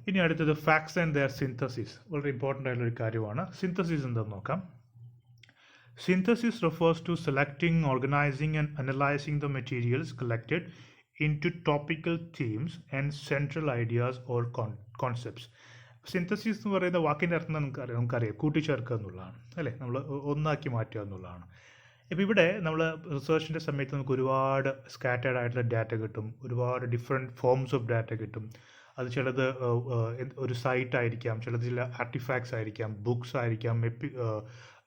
ഇനി അടുത്തത് ഫാക്ട്സ് ആൻഡ് ദെയർ സിന്തസിസ്. വളരെ ഇമ്പോർട്ടൻ്റ് ആയിട്ടുള്ള ഒരു കാര്യമാണ്. സിന്തസിസ് എന്താണെന്ന് നോക്കാം. Synthesis refers to selecting, organizing and analyzing the materials collected into topical themes and central ideas or concepts. Synthesis എന്ന് പറയുന്ന വാക്കിൻ്റെ അർത്ഥം നമുക്കറിയാം, കൂട്ടിച്ചേർക്കുക എന്നുള്ളതാണ് അല്ലേ, നമ്മൾ ഒന്നാക്കി മാറ്റുക എന്നുള്ളതാണ്. ഇപ്പോൾ ഇവിടെ നമ്മൾ റിസർച്ചിൻ്റെ സമയത്ത് നമുക്ക് ഒരുപാട് സ്കാറ്റേർഡ് ആയിട്ടുള്ള ഡാറ്റ കിട്ടും, ഒരുപാട് ഡിഫറെൻറ്റ് ഫോംസ് ഓഫ് ഡാറ്റ കിട്ടും. അത് ചിലത് ഒരു സൈറ്റ് ആയിരിക്കാം, ചിലത് ചില ആർട്ടിഫാക്ട്സ് ആയിരിക്കാം, ബുക്സ് ആയിരിക്കാം,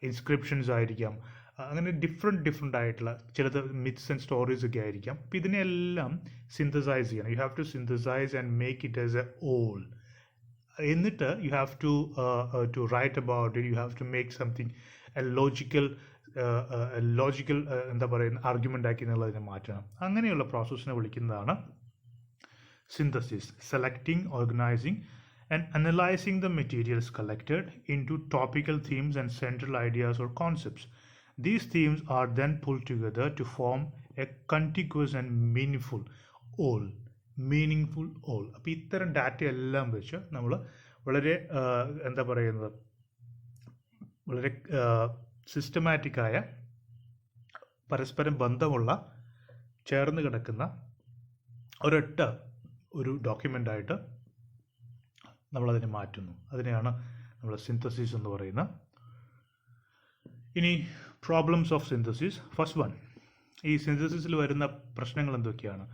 ഇൻസ്ക്രിപ്ഷൻസ് ആയിരിക്കാം, അങ്ങനെ ഡിഫറെൻ്റ് ആയിട്ടുള്ള ചിലത് മിത്സ് ആൻഡ് സ്റ്റോറീസ് ഒക്കെ ആയിരിക്കാം. അപ്പോൾ ഇതിനെല്ലാം സിന്തസൈസ് ചെയ്യണം. You have to synthesise and make it as a whole. എന്നിട്ട് you have to write about it, you have to make something a logical എന്താ പറയുന്ന ആർഗ്യുമെൻ്റ് ആക്കി എന്നുള്ളതിനെ മാറ്റണം. അങ്ങനെയുള്ള പ്രോസസ്സിനെ വിളിക്കുന്നതാണ് synthesis. Selecting, organising and analyzing the materials collected into topical themes and central ideas or concepts. These themes are then pulled together to form a contiguous and meaningful whole. അപ്പോൾ ഇത്തരം data എല്ലാം വെച്ച് നമ്മൾ വളരെ എന്താ പറയുന്നത്, വളരെ സിസ്റ്റമാറ്റിക്കായ, പരസ്പരം ബന്ധമുള്ള, ചേർന്ന് കിടക്കുന്ന ഒരൊറ്റ ഒരു ഡോക്യുമെൻ്റായിട്ട് നമ്മളതിനെ മാറ്റുന്നു. അതിനെയാണ് നമ്മൾ സിന്തസിസ് എന്ന് പറയുന്നത്. ഇനി problems of synthesis. First one, ഈ സിന്തസിസിൽ വരുന്ന പ്രശ്നങ്ങൾ എന്തൊക്കെയാണ്?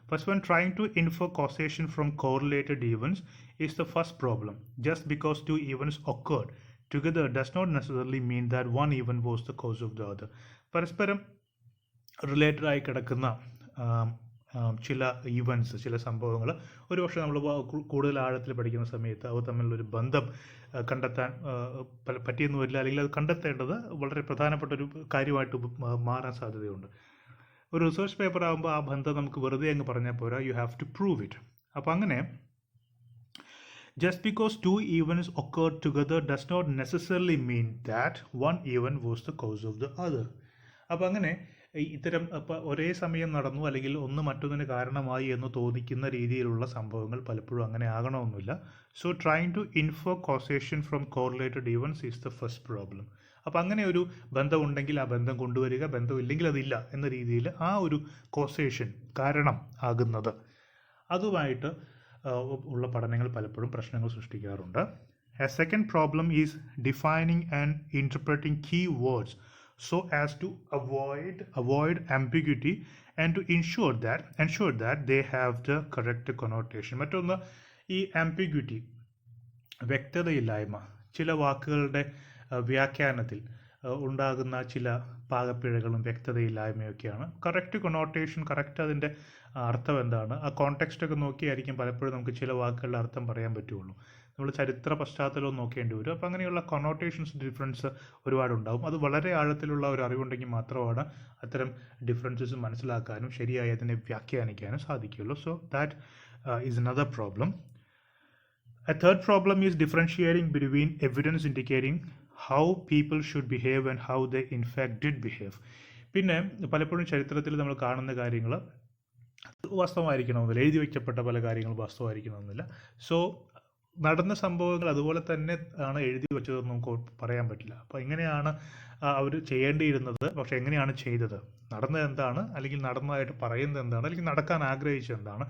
First one, trying to infer causation from correlated events is the first problem. Just because two events occurred together does not necessarily mean that one event was the cause of the other. പരസ്പരം related ആയി കിടക്കുന്ന ചില events, ചില സംഭവങ്ങൾ ഒരുപക്ഷെ നമ്മൾ കൂടുതൽ ആഴത്തിൽ പഠിക്കുന്ന സമയത്ത് അവ തമ്മിലുള്ളൊരു ബന്ധം കണ്ടെത്താൻ പറ്റിയെന്ന് വരില്ല, അല്ലെങ്കിൽ അത് കണ്ടെത്തേണ്ടത് വളരെ പ്രധാനപ്പെട്ട ഒരു കാര്യമായിട്ട് മാറാൻ സാധ്യതയുണ്ട്. ഒരു റിസർച്ച് പേപ്പർ ആകുമ്പോൾ ആ ബന്ധം നമുക്ക് വെറുതെ അങ്ങ് പറഞ്ഞാൽ പോരാ, you have to prove it. അപ്പോൾ അങ്ങനെ just because two events occurred together does not necessarily mean that one event was the cause of the other. അപ്പോൾ അങ്ങനെ ഇത്തരം ഒരേ സമയം നടന്നു അല്ലെങ്കിൽ ഒന്ന് മറ്റൊന്നിന് കാരണമായി എന്ന് തോന്നിക്കുന്ന രീതിയിലുള്ള സംഭവങ്ങൾ പലപ്പോഴും അങ്ങനെ ആകണമെന്നില്ല. So trying to infer causation from correlated events is the first problem. അപ്പോൾ അങ്ങനെ ഒരു ബന്ധമുണ്ടെങ്കിൽ ആ ബന്ധം കൊണ്ടുവരിക, ബന്ധമില്ലെങ്കിൽ അതില്ല എന്ന രീതിയിൽ ആ ഒരു കോസേഷൻ, കാരണം ആകുന്നത്, അതുമായിട്ട് ഉള്ള പഠനങ്ങൾ പലപ്പോഴും പ്രശ്നങ്ങൾ സൃഷ്ടിക്കാറുണ്ട്. A second problem is defining and interpreting key words so as to avoid ambiguity and to ensure that they have the correct connotation. മറ്റൊന്ന് ഈ ambiguity, വ്യക്തതയില്ലായ്മ, ചില വാക്കുകളുടെ വ്യാഖ്യാനത്തിൽ ഉണ്ടാകുന്ന ചില പാകപ്പിഴകളും വ്യക്തതയില്ലായ്മയൊക്കെയാണ്. കറക്റ്റ് കൊണോട്ടേഷൻ, കറക്റ്റ് അതിൻ്റെ അർത്ഥം എന്താണ്, ആ കോണ്ടെക്സ്റ്റൊക്കെ നോക്കിയായിരിക്കും പലപ്പോഴും നമുക്ക് ചില വാക്കുകളുടെ അർത്ഥം പറയാൻ പറ്റുള്ളൂ. നമ്മൾ ചരിത്ര പശ്ചാത്തലവും നോക്കേണ്ടി വരും. അപ്പോൾ അങ്ങനെയുള്ള കൊണോട്ടേഷൻസ് ഡിഫറൻസ് ഒരുപാടുണ്ടാവും. അത് വളരെ ആഴത്തിലുള്ള ഒരു അറിവുണ്ടെങ്കിൽ മാത്രമാണ് അത്തരം ഡിഫറൻസസ് മനസ്സിലാക്കാനും ശരിയായി അതിനെ വ്യാഖ്യാനിക്കാനും സാധിക്കുകയുള്ളൂ. So that is another problem. A third problem is differentiating between evidence indicating how people should behave and how they in fact did behave. പിന്നെ പലപ്പോഴും ചരിത്രത്തിൽ നമ്മൾ കാണുന്ന കാര്യങ്ങൾ വാസ്തവമായിരിക്കണമെന്നില്ല, എഴുതി വയ്ക്കപ്പെട്ട പല കാര്യങ്ങളും വാസ്തവമായിരിക്കണമെന്നില്ല. സോ നടന്ന സംഭവങ്ങൾ അതുപോലെ തന്നെ ആണ് എഴുതി വെച്ചതെന്ന് നമുക്ക് പറയാൻ പറ്റില്ല. അപ്പോൾ എങ്ങനെയാണ് അവർ ചെയ്യേണ്ടിയിരുന്നത്, പക്ഷെ എങ്ങനെയാണ് ചെയ്തത്, നടന്നത് എന്താണ്, അല്ലെങ്കിൽ നടന്നതായിട്ട് പറയുന്നത് എന്താണ്, അല്ലെങ്കിൽ നടക്കാൻ ആഗ്രഹിച്ചത് എന്താണ്,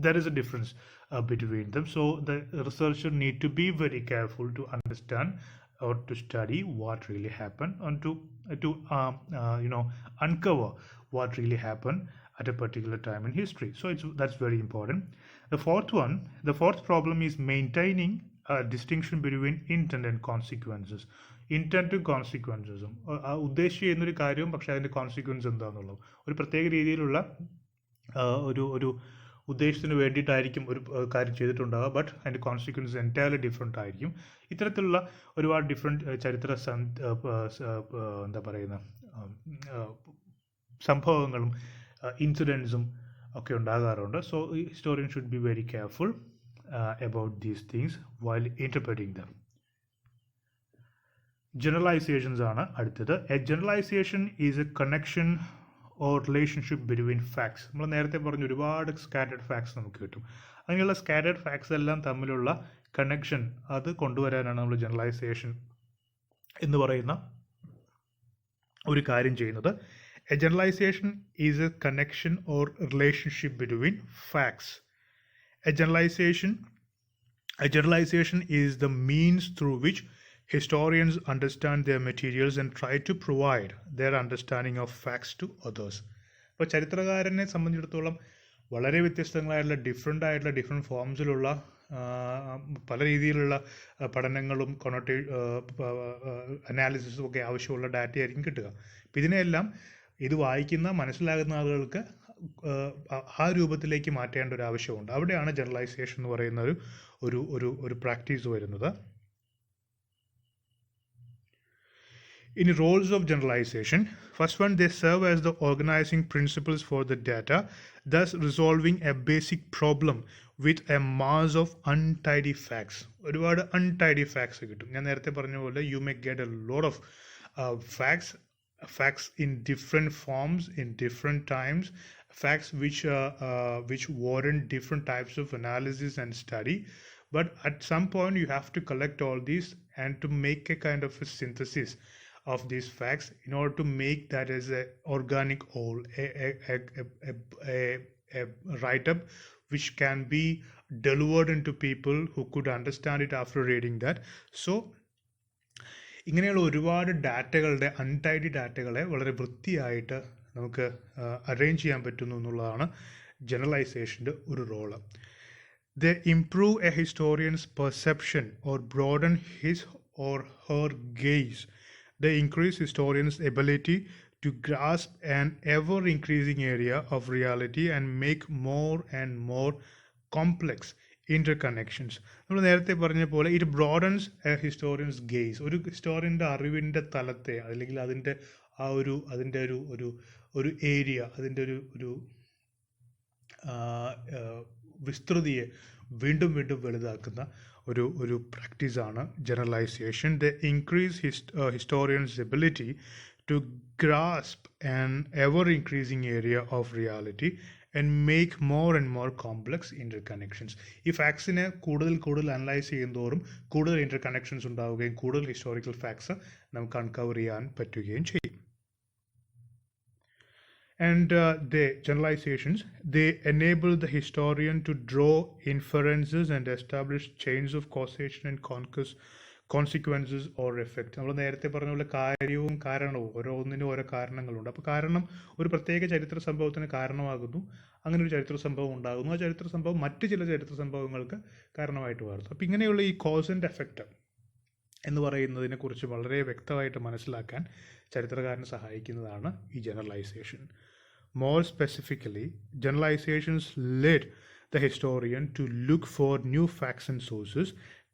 there is a difference between them. So the researcher need to be very careful to understand or to study what really happened and to uncover what really happened at a particular time in history. So that's very important. The fourth problem is maintaining a distinction between intent and consequences. ഇൻറ്റൻറ്റും കോൺസിക്വൻസസും, ഉദ്ദേശിച്ച് ചെയ്യുന്നൊരു കാര്യവും പക്ഷേ അതിൻ്റെ consequence എന്താണെന്നുള്ളത്, ഒരു പ്രത്യേക രീതിയിലുള്ള ഒരു ഉദ്ദേശത്തിന് വേണ്ടിയിട്ടായിരിക്കും ഒരു കാര്യം ചെയ്തിട്ടുണ്ടാവുക, ബട്ട് അതിൻ്റെ കോൺസിക്വൻസ് എൻറ്റയർലി ഡിഫറെൻ്റ് ആയിരിക്കും. ഇത്തരത്തിലുള്ള ഒരുപാട് ഡിഫറെൻറ്റ് ചരിത്ര എന്താ പറയുന്ന സംഭവങ്ങളും ഇൻസിഡൻസും ഒക്കെ ഉണ്ടാകാറുണ്ട്. So historian should be very careful about these things while interpreting them. Generalizations ആണ് അടുത്തത്. A generalization is a connection or relationship between facts. നമ്മൾ നേരത്തെ പറഞ്ഞ ഒരുപാട് സ്കാറ്റേഡ് ഫാക്ട്സ് നമുക്ക് കിട്ടും. അങ്ങനെയുള്ള സ്കാറ്റേഡ് ഫാക്ട്സ് എല്ലാം തമ്മിലുള്ള കണക്ഷൻ അത് കൊണ്ടുവരാനാണ് നമ്മൾ ജനറലൈസേഷൻ എന്ന് പറയുന്ന ഒരു കാര്യം ചെയ്യുന്നത്. A generalization is a connection or relationship between facts. A generalization is the means through which historians understand their materials and try to provide their understanding of facts to others. അപ്പോൾ ചരിത്രകാരനെ സംബന്ധിച്ചിടത്തോളം വളരെ വ്യത്യസ്തങ്ങളായിട്ടുള്ള different ഫോംസിലുള്ള പല രീതിയിലുള്ള പഠനങ്ങളും അനാലിസിസും ഒക്കെ ആവശ്യമുള്ള data ആയിരിക്കും കിട്ടുക. അപ്പം ഇതിനെല്ലാം ഇത് വായിക്കുന്ന മനസ്സിലാകുന്ന ആളുകൾക്ക് ആ രൂപത്തിലേക്ക് മാറ്റേണ്ട ഒരു ആവശ്യമുണ്ട്. അവിടെയാണ് ജനറലൈസേഷൻ എന്ന് പറയുന്ന ഒരു പ്രാക്ടീസ് വരുന്നത്. In roles of generalization, first one, they serve as the organizing principles for the data, thus resolving a basic problem with a mass of untidy facts. ഒരുപാട് untidy facts കിട്ടും. ഞാൻ നേരത്തെ പറഞ്ഞ പോലെ you may get a lot of facts in different forms, in different times, facts which warrant different types of analysis and study. But at some point you have to collect all these and to make a kind of a synthesis of these facts in order to make that as a organic whole, a write-up which can be delivered into people who could understand it after reading that. So ഇങ്ങനെയുള്ള ഒരുപാട് ഡാറ്റകളുടെ untidy ഡാറ്റകളെ വളരെ വൃത്തിയായിട്ട് നമുക്ക് arrange ചെയ്യാൻ പറ്റുന്നു എന്നുള്ളതാണ് ജനറലൈസേഷൻ്റെ ഒരു role. They improve a historian's perception or broaden his or her gaze. They increase historians' ability to grasp an ever-increasing area of reality and make more and more complex interconnections. നമ്മൾ നേരത്തെ പറഞ്ഞ പോലെ it broadens A historians guys. ഒരു ഹിസ്റ്റോറിയൻ്റെ അറിവിൻ്റെ തലത്തെ അല്ലെങ്കിൽ അതിൻ്റെ ഒരു area, അതിൻ്റെ ഒരു വിസ്തൃതിയെ വീണ്ടും വലുതാക്കുന്ന ഒരു പ്രാക്ടീസാണ് generalisation. The increase historian's ability to grasp an ever increasing area of reality and make more and more complex interconnections. ഈ ഫാക്ട്സിനെ കൂടുതൽ അനലൈസ് ചെയ്യുന്നതോറും കൂടുതൽ ഇൻ്റർ കണക്ഷൻസ് ഉണ്ടാവുകയും കൂടുതൽ ഹിസ്റ്റോറിക്കൽ ഫാക്ട്സ് നമുക്ക് അൺകവർ ചെയ്യാൻ പറ്റുകയും ചെയ്യും. And the generalizations, they enable the historian to draw inferences and establish chains of causation and consequences or effect. നമ്മൾ നേരത്തെ പറഞ്ഞ പോലെ കാര്യവും കാരണവും ഓരോന്നിനും ഓരോ കാരണങ്ങളുണ്ട്. അപ്പോൾ കാരണം ഒരു പ്രത്യേക ചരിത്ര സംഭവത്തിന് കാരണമാകുന്നു, അങ്ങനെ ഒരു ചരിത്ര സംഭവം ഉണ്ടാകുന്നു, ആ ചരിത്ര സംഭവം മറ്റ് ചില ചരിത്ര സംഭവങ്ങൾക്ക് കാരണമായിട്ട് മാറുന്നു. അപ്പോൾ ഇങ്ങനെയുള്ള ഈ കോസ് ആൻഡ് എഫക്റ്റ് എന്ന് പറയുന്നതിനെക്കുറിച്ച് വളരെ വ്യക്തമായിട്ട് മനസ്സിലാക്കാൻ ചരിത്രകാരനെ സഹായിക്കുന്നതാണ് ഈ generalisation. More specifically, generalizations led the historian to look for new facts and sources.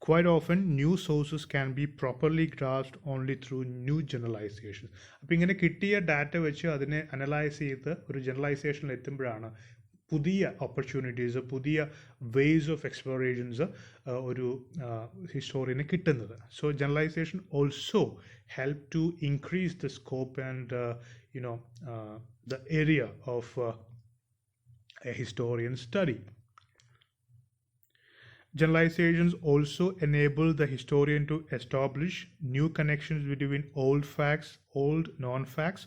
Quite often, new sources can be properly grasped only through new generalizations. അപ്പോൾ ഇങ്ങനെ കിട്ടിയ ഡാറ്റ വെച്ച് അതിനെ അനലൈസ് ചെയ്ത് ഒരു ജനറലൈസേഷനിൽ എത്തുമ്പോഴാണ് പുതിയ ഓപ്പർച്യൂണിറ്റീസ്, പുതിയ വേസ് ഓഫ് എക്സ്പ്ലോറേഷൻസ് ഒരു ഹിസ്റ്റോറിയന് കിട്ടുന്നത്. So generalisation also help to increase the scope and the area of a historian's study. Generalizations also enable the historian to establish new connections between old facts, old non-facts.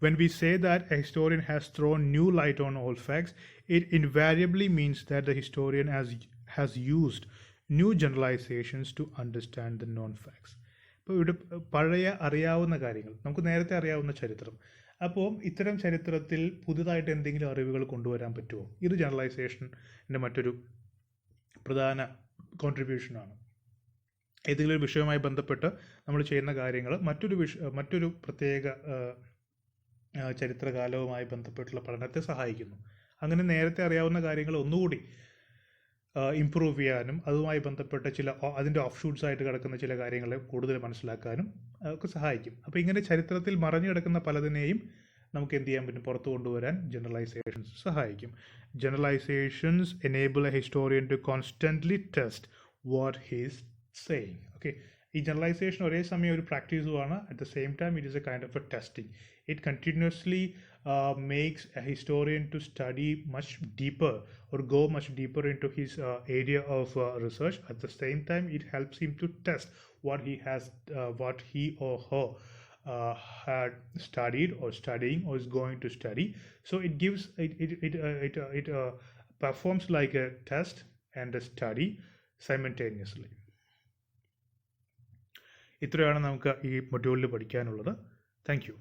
When we say that a historian has thrown new light on old facts, it invariably means that the historian has used new generalizations to understand the non-facts. ഇപ്പോൾ ഇവിടെ പഴയ അറിയാവുന്ന കാര്യങ്ങൾ, നമുക്ക് നേരത്തെ അറിയാവുന്ന ചരിത്രം, അപ്പോൾ ഇത്തരം ചരിത്രത്തിൽ പുതുതായിട്ട് എന്തെങ്കിലും അറിവുകൾ കൊണ്ടുവരാൻ പറ്റുമോ? ഇത് ജനറലൈസേഷൻ്റെ മറ്റൊരു പ്രധാന കോൺട്രിബ്യൂഷനാണ്. ഏതെങ്കിലും ഒരു വിഷയവുമായി ബന്ധപ്പെട്ട് നമ്മൾ ചെയ്യുന്ന കാര്യങ്ങൾ മറ്റൊരു പ്രത്യേക ചരിത്രകാലവുമായി ബന്ധപ്പെട്ടുള്ള പഠനത്തെ സഹായിക്കുന്നു. അങ്ങനെ നേരത്തെ അറിയാവുന്ന കാര്യങ്ങൾ ഒന്നുകൂടി ഇംപ്രൂവ് ചെയ്യാനും അതുമായി ബന്ധപ്പെട്ട അതിൻ്റെ ഓഫ് ഷൂട്ട്സ് ആയിട്ട് കിടക്കുന്ന ചില കാര്യങ്ങളെ കൂടുതൽ മനസ്സിലാക്കാനും ഒക്കെ സഹായിക്കും. അപ്പോൾ ഇങ്ങനെ ചരിത്രത്തിൽ മറഞ്ഞു കിടക്കുന്ന പലതിനെയും നമുക്ക് എന്ത് ചെയ്യാൻ പറ്റും? പുറത്തു കൊണ്ടുവരാൻ ജനറലൈസേഷൻസ് സഹായിക്കും. Generalisations enable a historian to constantly test what he's saying. Okay, ഈ ജനറലൈസേഷൻ ഒരേ സമയം ഒരു പ്രാക്ടീസുമാണ്. At the same time it is a kind of a testing. It continuously makes a historian to study much deeper or go much deeper into his area of research. At the same time, it helps him to test what he or her had studied or studying or is going to study. So it gives it performs like a test and a study simultaneously. ഇത്രയാണ് നമുക്ക് ഈ മൊഡ്യൂളിൽ പഠിക്കാനുള്ളത്. Thank you.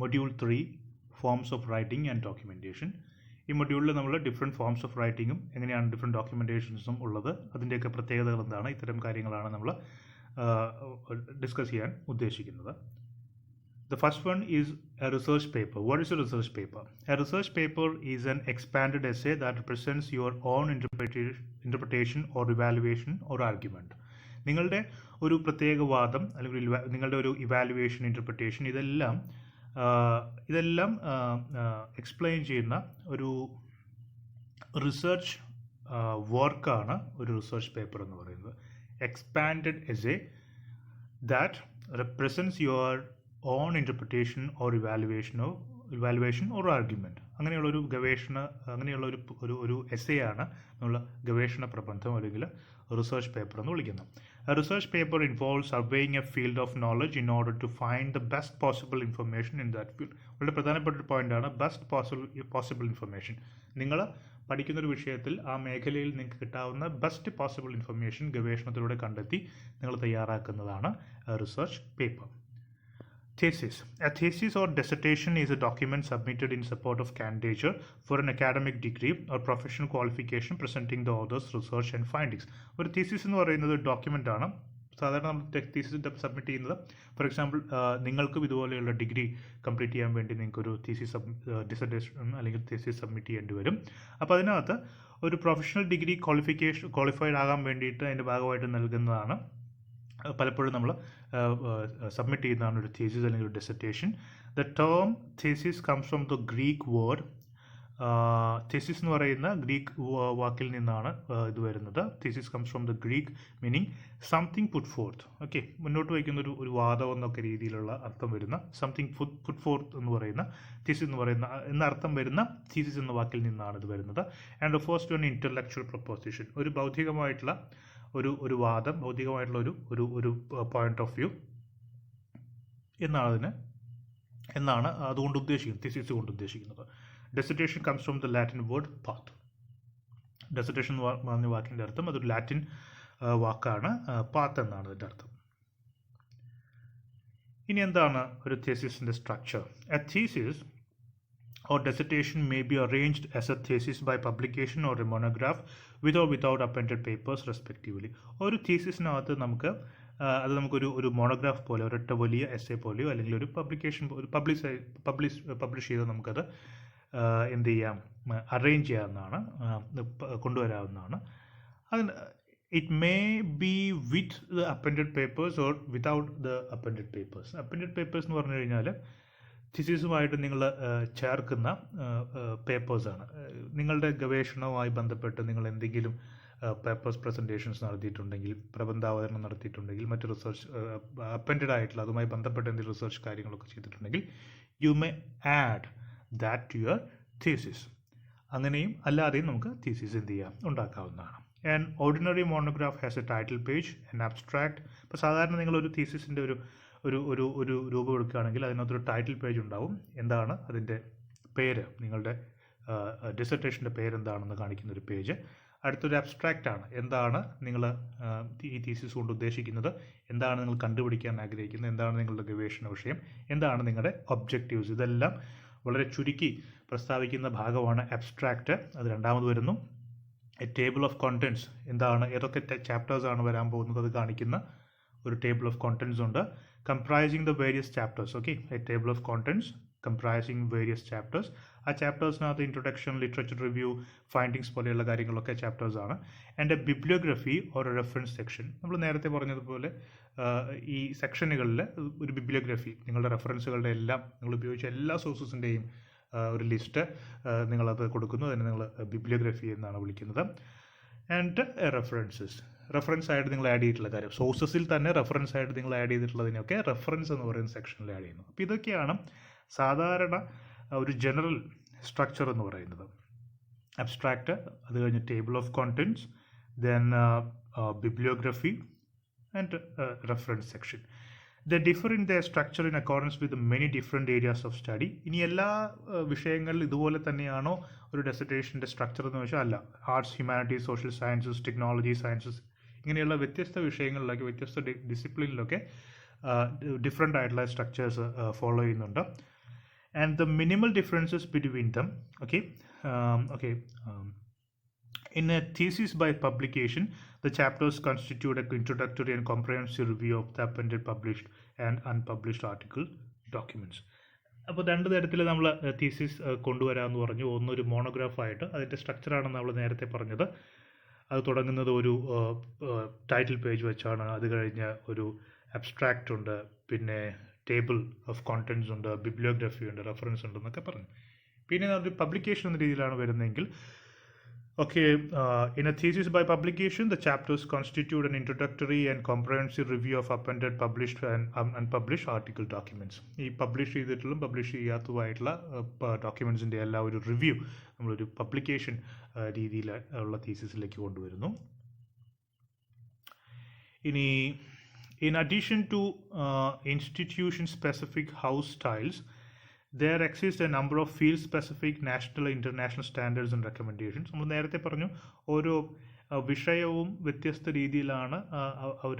Module 3 forms of writing and documentation. ഈ മൊഡ്യൂളിൽ നമ്മൾ different forms of റൈറ്റിങ്ങും എങ്ങനെയാണ് different ഡോക്യുമെൻറ്റേഷൻസും ഉള്ളത്, അതിൻ്റെയൊക്കെ പ്രത്യേകതകൾ എന്താണ്, ഇത്തരം കാര്യങ്ങളാണ് നമ്മൾ ഡിസ്കസ് ചെയ്യാൻ ഉദ്ദേശിക്കുന്നത്. The first one is a research paper. What is a research paper? A research paper is an expanded essay that represents your own interpretation or evaluation or argument. നിങ്ങളുടെ ഒരു പ്രത്യേക വാദം അല്ലെങ്കിൽ നിങ്ങളുടെ ഒരു ഇവാലുവേഷൻ, ഇൻ്റർപ്രിട്ടേഷൻ ഇതെല്ലാം എക്സ്പ്ലെയിൻ ചെയ്യുന്ന ഒരു റിസർച്ച് വർക്കാണ് ഒരു റിസർച്ച് പേപ്പർ എന്ന് പറയുന്നത്. Expanded essay that represents your own interpretation or evaluation or argument. അങ്ങനെയുള്ളൊരു അങ്ങനെയുള്ള ഒരു എസ്സേ ആണ് നമ്മൾ ഗവേഷണ പ്രബന്ധം അല്ലെങ്കിൽ റിസർച്ച് പേപ്പർ എന്ന് വിളിക്കുന്നത്. A research paper involves surveying a field of knowledge in order to find the best possible information in that field. വളരെ പ്രധാനപ്പെട്ട ഒരു പോയിന്റാണ് ബെസ്റ്റ് പോസിബിൾ ഇൻഫർമേഷൻ. നിങ്ങൾ പഠിക്കുന്ന ഒരു വിഷയത്തിൽ ആ മേഖലയിൽ നിങ്ങൾക്ക് കിട്ടാവുന്ന ബെസ്റ്റ് പോസിബിൾ ഇൻഫർമേഷൻ ഗവേഷണത്തിലൂടെ കണ്ടെത്തി നിങ്ങൾ തയ്യാറാക്കുന്നതാണ് research paper. Thesis. A thesis or dissertation is a document submitted in support of candidature for an academic degree or professional qualification presenting the author's research and findings. ഒരു thesis എന്ന് പറയുന്നത് ഒരു document ആണ്. സാധാരണ നമ്മൾ thesis സബ്മിറ്റ് ചെയ്യുന്നത്, for example നിങ്ങൾക്കും ഇതുപോലെയുള്ള ഡിഗ്രി കംപ്ലീറ്റ് ചെയ്യാൻ വേണ്ടി നിങ്ങൾക്കൊരു ഡിസർട്ടേഷൻ അല്ലെങ്കിൽ thesis സബ്മിറ്റ് ചെയ്യേണ്ടി വരും. അപ്പോൾ അതിനകത്ത് ഒരു പ്രൊഫഷണൽ ഡിഗ്രി ക്വാളിഫൈഡ് ആകാൻ വേണ്ടിയിട്ട് അതിൻ്റെ ഭാഗമായിട്ട് നൽകുന്നതാണ് പലപ്പോഴും നമ്മൾ സബ്മിറ്റ് ചെയ്യുന്നതാണ് ഒരു thesis അല്ലെങ്കിൽ ഒരു dissertation. The term thesis comes from the Greek word. thesis എന്ന് പറയുന്ന ഗ്രീക്ക് വാക്കിൽ നിന്നാണ് ഇത് വരുന്നത്. thesis comes from the Greek meaning something put forth. Okay, മുന്നോട്ട് വയ്ക്കുന്ന ഒരു വാദം എന്നൊക്കെ രീതിയിലുള്ള അർത്ഥം വരുന്ന something put forth എന്ന് പറയുന്ന thesis എന്ന് പറയുന്ന എന്ന അർത്ഥം വരുന്ന thesis എന്ന വാക്കിൽ നിന്നാണ് ഇത് വരുന്നത്. and refers to an intellectual proposition. ഒരു ബൗദ്ധികമായിട്ടുള്ള ഒരു വാദം, ഭൗതികമായിട്ടുള്ള ഒരു പോയിന്റ് ഓഫ് വ്യൂ എന്നാണ് അതുകൊണ്ട് ഉദ്ദേശിക്കുന്നത്, thesis കൊണ്ട് ഉദ്ദേശിക്കുന്നത്. Dissertation comes from the Latin word path. Dissertation എന്ന് പറഞ്ഞ വാക്കിൻ്റെ അർത്ഥം അതൊരു ലാറ്റിൻ വാക്കാണ്, പാത്ത് എന്നാണ് അതിൻ്റെ അർത്ഥം. ഇനി എന്താണ് ഒരു thesis-ന്റെ structure? A thesis or dissertation may be arranged as a thesis by publication or a monograph with or without appended papers respectively. ഒരു thesis-നകത്ത് നമുക്കൊരു മോണോഗ്രാഫ് പോലെ, ഒരൊറ്റ വലിയ എസ്സേ പോലെയോ അല്ലെങ്കിൽ ഒരു പബ്ലിഷ് ചെയ്ത് നമുക്കത് എന്ത് ചെയ്യാം, അറേഞ്ച് ചെയ്യാവുന്നതാണ്, കൊണ്ടുവരാവുന്നതാണ്. അതിന് it may be with the appended papers or without the appended papers. appended papers എന്ന് പറഞ്ഞു കഴിഞ്ഞാൽ തിസിസുമായിട്ട് നിങ്ങൾ ചേർക്കുന്ന പേപ്പേഴ്സാണ്. നിങ്ങളുടെ ഗവേഷണവുമായി ബന്ധപ്പെട്ട് നിങ്ങൾ എന്തെങ്കിലും പേപ്പേഴ്സ് പ്രസൻറ്റേഷൻസ് നടത്തിയിട്ടുണ്ടെങ്കിൽ, പ്രബന്ധാവതരണം നടത്തിയിട്ടുണ്ടെങ്കിൽ, മറ്റ് റിസർച്ച് അപ്പൻഡഡ് ആയിട്ടുള്ള അതുമായി ബന്ധപ്പെട്ട എന്തെങ്കിലും റിസർച്ച് കാര്യങ്ങളൊക്കെ ചെയ്തിട്ടുണ്ടെങ്കിൽ you may add that to your thesis. അങ്ങനെയും അല്ലാതെയും നമുക്ക് thesis എന്ത് ചെയ്യാം, ഉണ്ടാക്കാവുന്നതാണ്. An ordinary monograph has a title page, an abstract. ഇപ്പോൾ സാധാരണ നിങ്ങളൊരു thesis-ൻ്റെ ഒരു രൂപം എടുക്കുകയാണെങ്കിൽ അതിനകത്തൊരു ടൈറ്റിൽ പേജ് ഉണ്ടാവും. എന്താണ് അതിൻ്റെ പേര്, നിങ്ങളുടെ ഡിസർട്ടേഷൻ്റെ പേരെന്താണെന്ന് കാണിക്കുന്ന ഒരു പേജ്. അടുത്തൊരു അബ്സ്ട്രാക്റ്റ് ആണ്, എന്താണ് നിങ്ങൾ ഈ thesis കൊണ്ട് ഉദ്ദേശിക്കുന്നത്, എന്താണ് നിങ്ങൾ കണ്ടുപിടിക്കാൻ ആഗ്രഹിക്കുന്നത്, എന്താണ് നിങ്ങളുടെ ഗവേഷണ വിഷയം, എന്താണ് നിങ്ങളുടെ ഒബ്ജക്റ്റീവ്സ്, ഇതെല്ലാം വളരെ ചുരുക്കി പ്രസ്താവിക്കുന്ന ഭാഗമാണ് അബ്സ്ട്രാക്റ്റ്. അത് രണ്ടാമത് വരുന്നു. എ ടേബിൾ ഓഫ് കോണ്ടൻറ്റ്സ്, എന്താണ് ഏതൊക്കെ ചാപ്റ്റേഴ്സാണ് വരാൻ പോകുന്നത് അത് കാണിക്കുന്ന ഒരു ടേബിൾ ഓഫ് കോണ്ടൻറ്റ്സ് ഉണ്ട്. comprising the various chapters. Okay, a table of contents comprising various chapters. ആ ചാപ്റ്റേഴ്സിനകത്ത് ഇൻട്രൊഡക്ഷൻ, ലിറ്ററേച്ചർ റിവ്യൂ, ഫൈൻഡിങ്സ് പോലെയുള്ള കാര്യങ്ങളൊക്കെ ചാപ്റ്റേഴ്സ് ആണ്. And A bibliography or A reference section. നമ്മൾ നേരത്തെ പറഞ്ഞതുപോലെ ഈ സെക്ഷനുകളിൽ ഒരു ബിബ്ലിയോഗ്രഫി, നിങ്ങളുടെ റെഫറൻസുകളുടെ എല്ലാം, നിങ്ങൾ ഉപയോഗിച്ച എല്ലാ സോഴ്സസിൻ്റെയും ഒരു ലിസ്റ്റ് നിങ്ങളത് കൊടുക്കുന്നു. അതിന് നിങ്ങൾ ബിബ്ലിയോഗ്രഫി എന്നാണ് വിളിക്കുന്നത്. ആൻഡ് റെഫറൻസ് ആയിട്ട് നിങ്ങൾ ആഡ് ചെയ്തിട്ടുള്ള കാര്യം, സോഴ്സസിൽ തന്നെ റെഫറൻസ് ആയിട്ട് നിങ്ങൾ ആഡ് ചെയ്തിട്ടുള്ളതിനൊക്കെ റെഫറൻസ് എന്ന് പറയുന്ന സെക്ഷനിൽ ആഡ് ചെയ്യുന്നു. അപ്പോൾ ഇതൊക്കെയാണ് സാധാരണ ഒരു ജനറൽ സ്ട്രക്ചർ എന്ന് പറയുന്നത്. അബ്സ്ട്രാക്റ്റ്, അത് കഴിഞ്ഞ് table of contents, then bibliography and reference section. They differ in their structure in accordance with the many different areas of study. ഇനി എല്ലാ വിഷയങ്ങളിൽ ഇതുപോലെ തന്നെയാണോ ഒരു ഡിസർട്ടേഷൻ്റെ സ്ട്രക്ചർ എന്ന് വെച്ചാൽ അല്ല. Arts, humanities, social sciences, technology sciences, ഇങ്ങനെയുള്ള വ്യത്യസ്ത വിഷയങ്ങളിലൊക്കെ വ്യത്യസ്ത ഡിസിപ്ലിനിലൊക്കെ ഡിഫറെൻ്റ് ആയിട്ടുള്ള സ്ട്രക്ചേഴ്സ് ഫോളോ ചെയ്യുന്നുണ്ട്. And the minimal differences between them. In a thesis by publication, the chapters constitute an introductory and comprehensive review of the appended published and unpublished article documents. അപ്പോൾ രണ്ട് തരത്തിൽ നമ്മൾ thesis കൊണ്ടുവരാമെന്ന് പറഞ്ഞു. ഒന്നൊരു മോണോഗ്രാഫായിട്ട്, അതിൻ്റെ സ്ട്രക്ചറാണ് നമ്മൾ നേരത്തെ പറഞ്ഞത്. അത് തുടങ്ങുന്നത് ഒരു ടൈറ്റിൽ പേജ് വെച്ചാണ്. അത് കഴിഞ്ഞ് ഒരു അബ്സ്ട്രാക്റ്റ് ഉണ്ട്, പിന്നെ ടേബിൾ ഓഫ് കോണ്ടൻറ്റ്സ് ഉണ്ട്, ബിബ്ലിയോഗ്രഫി ഉണ്ട്, റെഫറൻസ് ഉണ്ട് എന്നൊക്കെ പറഞ്ഞു. പിന്നെ ഒരു പബ്ലിക്കേഷൻ എന്ന രീതിയിലാണ് വരുന്നതെങ്കിൽ in a thesis by publication, the chapters constitute an introductory and comprehensive review of appended, published and unpublished article documents. ഈ പബ്ലിഷ് ചെയ്തിട്ടുള്ള പബ്ലിഷ് ചെയ്യാത്തതുമായിട്ടുള്ള ഡോക്യുമെൻറ്റ്സിൻ്റെ എല്ലാ ഒരു റിവ്യൂ നമ്മളൊരു പബ്ലിക്കേഷൻ രീതിയിൽ ഉള്ള തീസിസിലേക്ക് കൊണ്ടുവരുന്നു. ഇനി in addition to institution-specific house styles, there exist a number of field-specific national and international standards and recommendations. നമ്മൾ നേരത്തെ പറഞ്ഞു, ഓരോ വിഷയവും വ്യത്യസ്ത രീതിയിലാണ് അവർ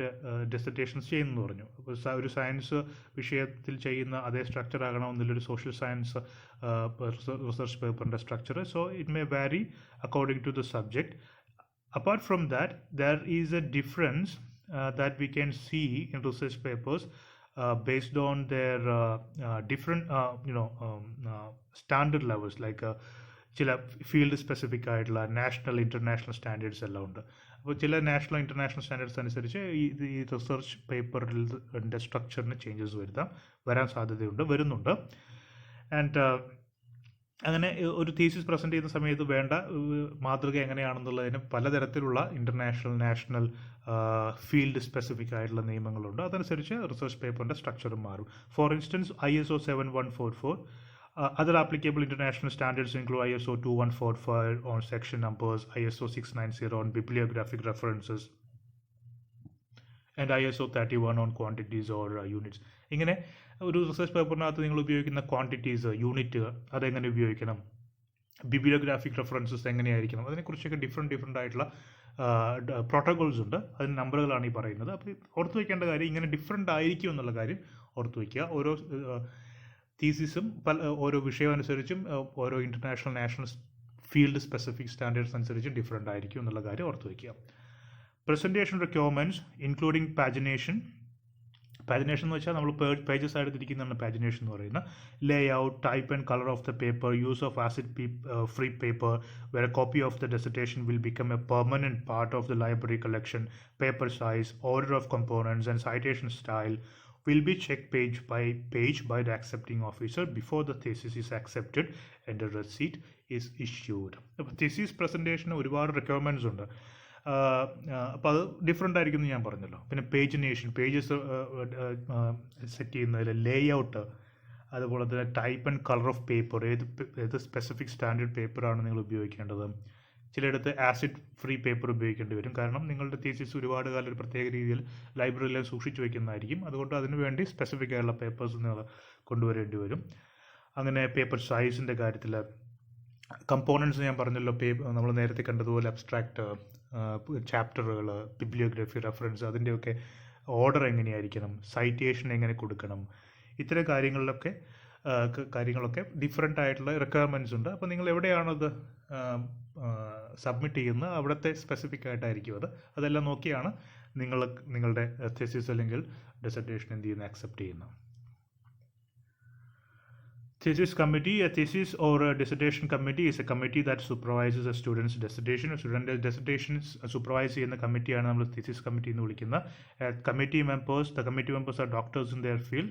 ഡിസർട്ടേഷൻസ് ചെയ്യുന്നതെന്ന് പറഞ്ഞു. അപ്പോൾ ഒരു സയൻസ് വിഷയത്തിൽ ചെയ്യുന്ന അതേ സ്ട്രക്ചർ ആകണമെന്നില്ല ഒരു സോഷ്യൽ സയൻസ് റിസർച്ച് പേപ്പറിൻ്റെ structure. So it may vary according to the subject. Apart from that, there is a difference that we can see in research papers based on their different standard levels, like ചില field specific ആയിട്ടുള്ള national international standards എല്ലാം ഉണ്ട്. അപ്പോൾ ചില national international standards അനുസരിച്ച് ഈ research പേപ്പറിൻ്റെ സ്ട്രക്ചറിന് changes വരാൻ സാധ്യതയുണ്ട്, വരുന്നുണ്ട്. ആൻഡ് അങ്ങനെ ഒരു തീസിസ് പ്രസൻറ്റ് ചെയ്യുന്ന സമയത്ത് വേണ്ട മാതൃക എങ്ങനെയാണെന്നുള്ളതിന് പലതരത്തിലുള്ള ഇൻ്റർനാഷണൽ, നാഷണൽ, ഫീൽഡ് സ്പെസിഫിക് ആയിട്ടുള്ള നിയമങ്ങളുണ്ട്. അതനുസരിച്ച് റിസർച്ച് പേപ്പറിൻ്റെ സ്ട്രക്ചറും മാറും. For instance ISO 7144, other applicable international standards include ISO 2145 on section numbers, ISO 690 on bibliographic references, and ISO 31 on quantities or units. ഇങ്ങനെ ഒരു റിസർച്ച് പേപ്പറിനകത്ത് നിങ്ങൾ ഉപയോഗിക്കുന്ന ക്വാണ്ടിറ്റീസ്, യൂണിറ്റ് അതെങ്ങനെ ഉപയോഗിക്കണം, ബിബ്ലിയോഗ്രാഫിക് റെഫറൻസസ് എങ്ങനെയായിരിക്കണം, അതിനെക്കുറിച്ചൊക്കെ ഡിഫറെൻ്റ് ആയിട്ടുള്ള പ്രോട്ടോകോൾസ് ഉണ്ട്. അതിന് നമ്പറുകളാണ് ഈ പറയുന്നത്. അപ്പോൾ ഓർത്ത് വയ്ക്കേണ്ട കാര്യം ഇങ്ങനെ ഡിഫറെൻ്റ് ആയിരിക്കും എന്നുള്ള കാര്യം ഓർത്ത് വയ്ക്കുക. ഓരോ തീസിസും ഓരോ വിഷയം അനുസരിച്ചും ഓരോ international, national, field specific standards അനുസരിച്ചും ഡിഫറെൻ്റ് ആയിരിക്കും എന്നുള്ള കാര്യം ഓർത്ത് വയ്ക്കുക. Presentation requirements including pagination. Pagination എന്ന് വെച്ചാൽ നമ്മൾ പേജസ് ആയിട്ട് തിരിക്കുന്നതാണ് pagination എന്ന് പറയുന്നത്. Layout, type and color of the paper, use of acid-free paper where a copy of the dissertation will become a permanent part of the library collection, paper size, order of components and citation style will be checked page by page by the accepting officer before the thesis is accepted and a receipt is issued. അപ്പോൾ thesis presentation ഒരുപാട് requirements ഉണ്ട്. അപ്പോൾ അത് different ആയിരിക്കും എന്ന് ഞാൻ പറഞ്ഞല്ലോ. പിന്നെ പേജിനേഷൻ, പേജസ് സെറ്റ് ചെയ്യുന്നതിൽ ലേഔട്ട്, അതുപോലെ തന്നെ type and colour of paper, ഏത് സ്പെസിഫിക് സ്റ്റാൻഡേർഡ് പേപ്പറാണ് നിങ്ങൾ ഉപയോഗിക്കേണ്ടത്. ചിലയിടത്ത് ആസിഡ് ഫ്രീ പേപ്പർ ഉപയോഗിക്കേണ്ടി വരും, കാരണം നിങ്ങളുടെ തീസിസ് ഒരുപാട് കാലം ഒരു പ്രത്യേക രീതിയിൽ ലൈബ്രറിയിൽ സൂക്ഷിച്ചു വയ്ക്കുന്നതായിരിക്കും. അതുകൊണ്ട് അതിനു വേണ്ടി സ്പെസിഫിക് ആയിട്ടുള്ള പേപ്പേഴ്സ് നിങ്ങൾ കൊണ്ടുവരേണ്ടി വരും. അങ്ങനെ പേപ്പർ സൈസിൻ്റെ കാര്യത്തിൽ കമ്പോണൻസ് ഞാൻ പറഞ്ഞല്ലോ, നമ്മൾ നേരത്തെ കണ്ടതുപോലെ അബ്സ്ട്രാക്റ്റ്, ചാപ്റ്ററുകൾ, ബിബ്ലിയോഗ്രഫി, റെഫറൻസ്, അതിൻ്റെയൊക്കെ ഓർഡർ എങ്ങനെയായിരിക്കണം, സൈറ്റേഷൻ എങ്ങനെ കൊടുക്കണം, ഇത്തരം കാര്യങ്ങളൊക്കെ ഡിഫറെൻ്റ് ആയിട്ടുള്ള റിക്വയർമെൻറ്റ്സ് ഉണ്ട്. അപ്പോൾ നിങ്ങൾ എവിടെയാണത് സബ്മിറ്റ് ചെയ്യുന്നത് അവിടുത്തെ സ്പെസിഫിക് ആയിട്ടായിരിക്കും അതെല്ലാം നോക്കിയാണ് നിങ്ങളുടെ thesis അല്ലെങ്കിൽ ഡിസർട്ടേഷൻ എന്ത് ചെയ്യുന്നത്, അക്സെപ്റ്റ് ചെയ്യുന്നത്. Thesis committee. A thesis or a dissertation committee is a committee that supervises a student's dissertation. A student dissertation supervise ചെയ്യുന്ന കമ്മിറ്റിയാണ് നമ്മൾ thesis committee എന്ന് വിളിക്കുന്നത്. The committee members are doctors in their field.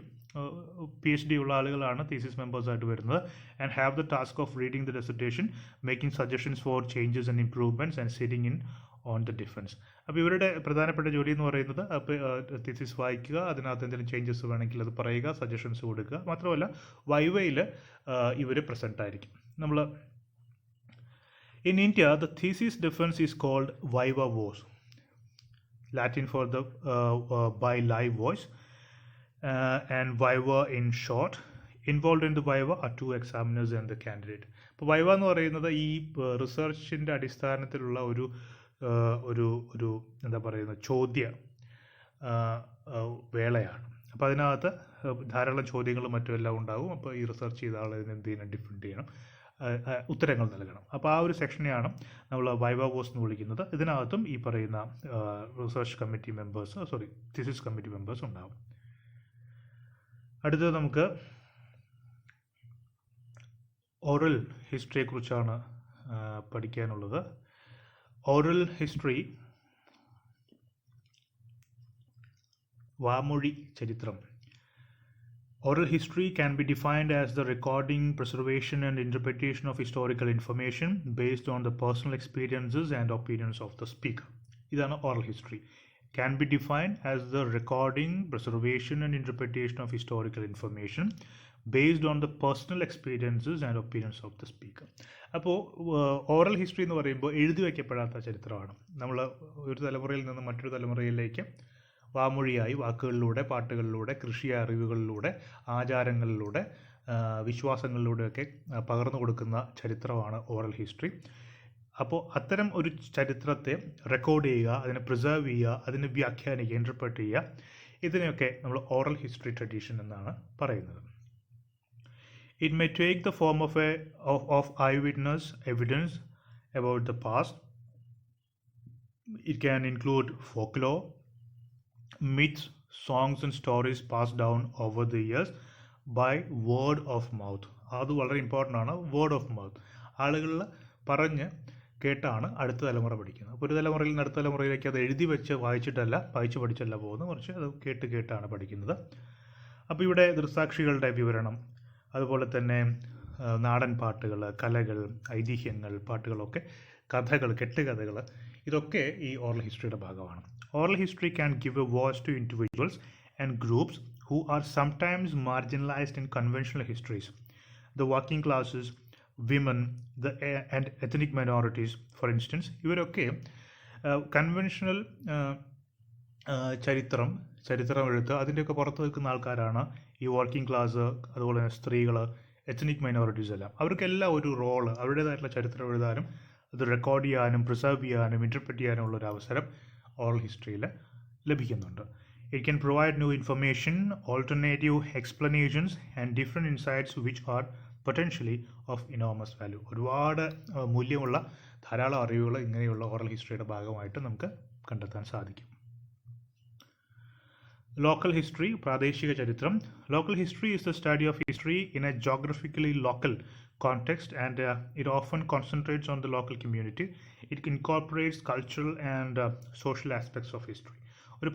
PhD ഉള്ള ആളുകളാണ് thesis members ആയിട്ട് വരുന്നത്. And have the task of reading the dissertation, making suggestions for changes and improvements and sitting in on the defense. അപ്പോൾ ഇവരുടെ പ്രധാനപ്പെട്ട ജോലി എന്ന് പറയുന്നത് തീസിസ് വായിക്കുക, അതിനകത്ത് എന്തെങ്കിലും ചേഞ്ചസ് വേണമെങ്കിൽ അത് പറയുക, സജഷൻസ് കൊടുക്കുക. മാത്രമല്ല വൈവയിൽ ഇവർ പ്രസൻ്റ് ആയിരിക്കും. നമ്മൾ in India the thesis defence is called viva voce, Latin for the by live voice, and viva in short. Involve in the viva are 2 examiners and the candidate. ഇപ്പോൾ viva എന്ന് പറയുന്നത് ഈ റിസർച്ചിൻ്റെ അടിസ്ഥാനത്തിലുള്ള ഒരു എന്താ പറയുന്നത് ചോദ്യ വേളയാണ്. അപ്പോൾ അതിനകത്ത് ധാരാളം ചോദ്യങ്ങളും മറ്റുമെല്ലാം ഉണ്ടാകും. അപ്പോൾ ഈ റിസർച്ച് ചെയ്ത ആൾ എന്ത് ചെയ്യണം, ഡിഫെൻഡ് ചെയ്യണം, ഉത്തരങ്ങൾ നൽകണം. അപ്പോൾ ആ ഒരു സെക്ഷനെയാണ് നമ്മൾ വൈവ വോസ് എന്ന് വിളിക്കുന്നത്. ഇതിനകത്തും ഈ പറയുന്ന തീസിസ് കമ്മിറ്റി മെമ്പേഴ്സ് ഉണ്ടാകും. അടുത്തത് നമുക്ക് ഓറൽ ഹിസ്റ്ററിയെക്കുറിച്ചാണ് പഠിക്കാനുള്ളത്. ഓറൽ ഹിസ്റ്ററി, വാമൊഴി ചരിത്രം. Oral history can be defined as the recording, preservation and interpretation of historical information based on the personal experiences and opinions of the speaker. ഇതാണ് oral history. Can be defined as the recording, preservation and interpretation of historical information based on the personal experiences and opinions of the speaker. അപ്പോൾ oral history എന്ന് പറയുമ്പോൾ എഴുതി വയ്ക്കപ്പെടാത്ത ചരിത്രമാണ്. നമ്മൾ ഒരു തലമുറയിൽ നിന്ന് മറ്റൊരു തലമുറയിലേക്ക് വാമൊഴിയായി വാക്കുകളിലൂടെ, പാട്ടുകളിലൂടെ, കൃഷി അറിവുകളിലൂടെ, ആചാരങ്ങളിലൂടെ, വിശ്വാസങ്ങളിലൂടെയൊക്കെ പകർന്നു കൊടുക്കുന്ന ചരിത്രമാണ് ഓറൽ ഹിസ്റ്ററി. അപ്പോൾ അത്തരം ഒരു ചരിത്രത്തെ റെക്കോർഡ് ചെയ്യുക, അതിനെ പ്രിസർവ് ചെയ്യുക, അതിനെ വ്യാഖ്യാനിക്കുക, ഇൻ്റർപ്രറ്റ് ചെയ്യുക, ഇതിനെയൊക്കെ നമ്മൾ ഓറൽ ഹിസ്റ്ററി ട്രഡീഷൻ എന്നാണ് പറയുന്നത്. It may take the form of eyewitness evidence about the past. It can include folklore, myths, songs and stories passed down over the years by word of mouth. അത് വളരെ important ആണ്. Word of mouth, ആളുകളിൽ പറഞ്ഞ് കേട്ടാണ് അടുത്ത തലമുറ പഠിക്കുന്നത്. അപ്പോൾ ഒരു തലമുറയിൽ നിന്ന് അടുത്ത തലമുറയിലേക്ക് അത് എഴുതി വെച്ച് വായിച്ചു പഠിച്ചല്ല പോകുന്നത്, മറിച്ച് അത് കേട്ടാണ് പഠിക്കുന്നത്. അപ്പോൾ ഇവിടെ ദൃക്സാക്ഷികളുടെ വിവരണം, അതുപോലെ തന്നെ നാടൻ പാട്ടുകൾ, കലകൾ, ഐതിഹ്യങ്ങൾ, പാട്ടുകളൊക്കെ, കഥകൾ, കെട്ടുകഥകൾ, ഇതൊക്കെ ഈ ഓറൽ ഹിസ്റ്ററിയുടെ ഭാഗമാണ്. Oral history can give a voice to individuals and groups who are sometimes marginalized in conventional histories. The working classes, women, and ethnic minorities, for instance, ഇവരൊക്കെ കൺവെൻഷണൽ ചരിത്രം എഴുത്ത് അതിൻ്റെയൊക്കെ പുറത്ത് നിൽക്കുന്ന ആൾക്കാരാണ്. ഈ വർക്കിംഗ് ക്ലാസ്, അതുപോലെ തന്നെ സ്ത്രീകൾ, എത്നിക് മൈനോറിറ്റീസ് എല്ലാം, അവർക്കെല്ലാം ഒരു റോള്, അവരുടേതായിട്ടുള്ള ചരിത്രം എഴുതാനും അത് റെക്കോർഡ് ചെയ്യാനും പ്രിസർവ് ചെയ്യാനും ഇൻ്റർപ്രറ്റ് ചെയ്യാനുമുള്ള ഒരു അവസരം ഓറൽ ഹിസ്റ്ററിയിൽ ലഭിക്കുന്നുണ്ട്. It can provide new information, alternative explanations and different insights which are potentially of enormous value. ഒരുപാട് മൂല്യമുള്ള ധാരാളം അറിവുകൾ ഇങ്ങനെയുള്ള ഓറൽ ഹിസ്റ്ററിയുടെ ഭാഗമായിട്ട് നമുക്ക് കണ്ടെത്താൻ സാധിക്കും. ലോക്കൽ ഹിസ്റ്ററി, പ്രാദേശിക ചരിത്രം. Local history is the study of history in a geographically local context, and it often concentrates on the local community. It incorporates cultural and social aspects of history. ഒരു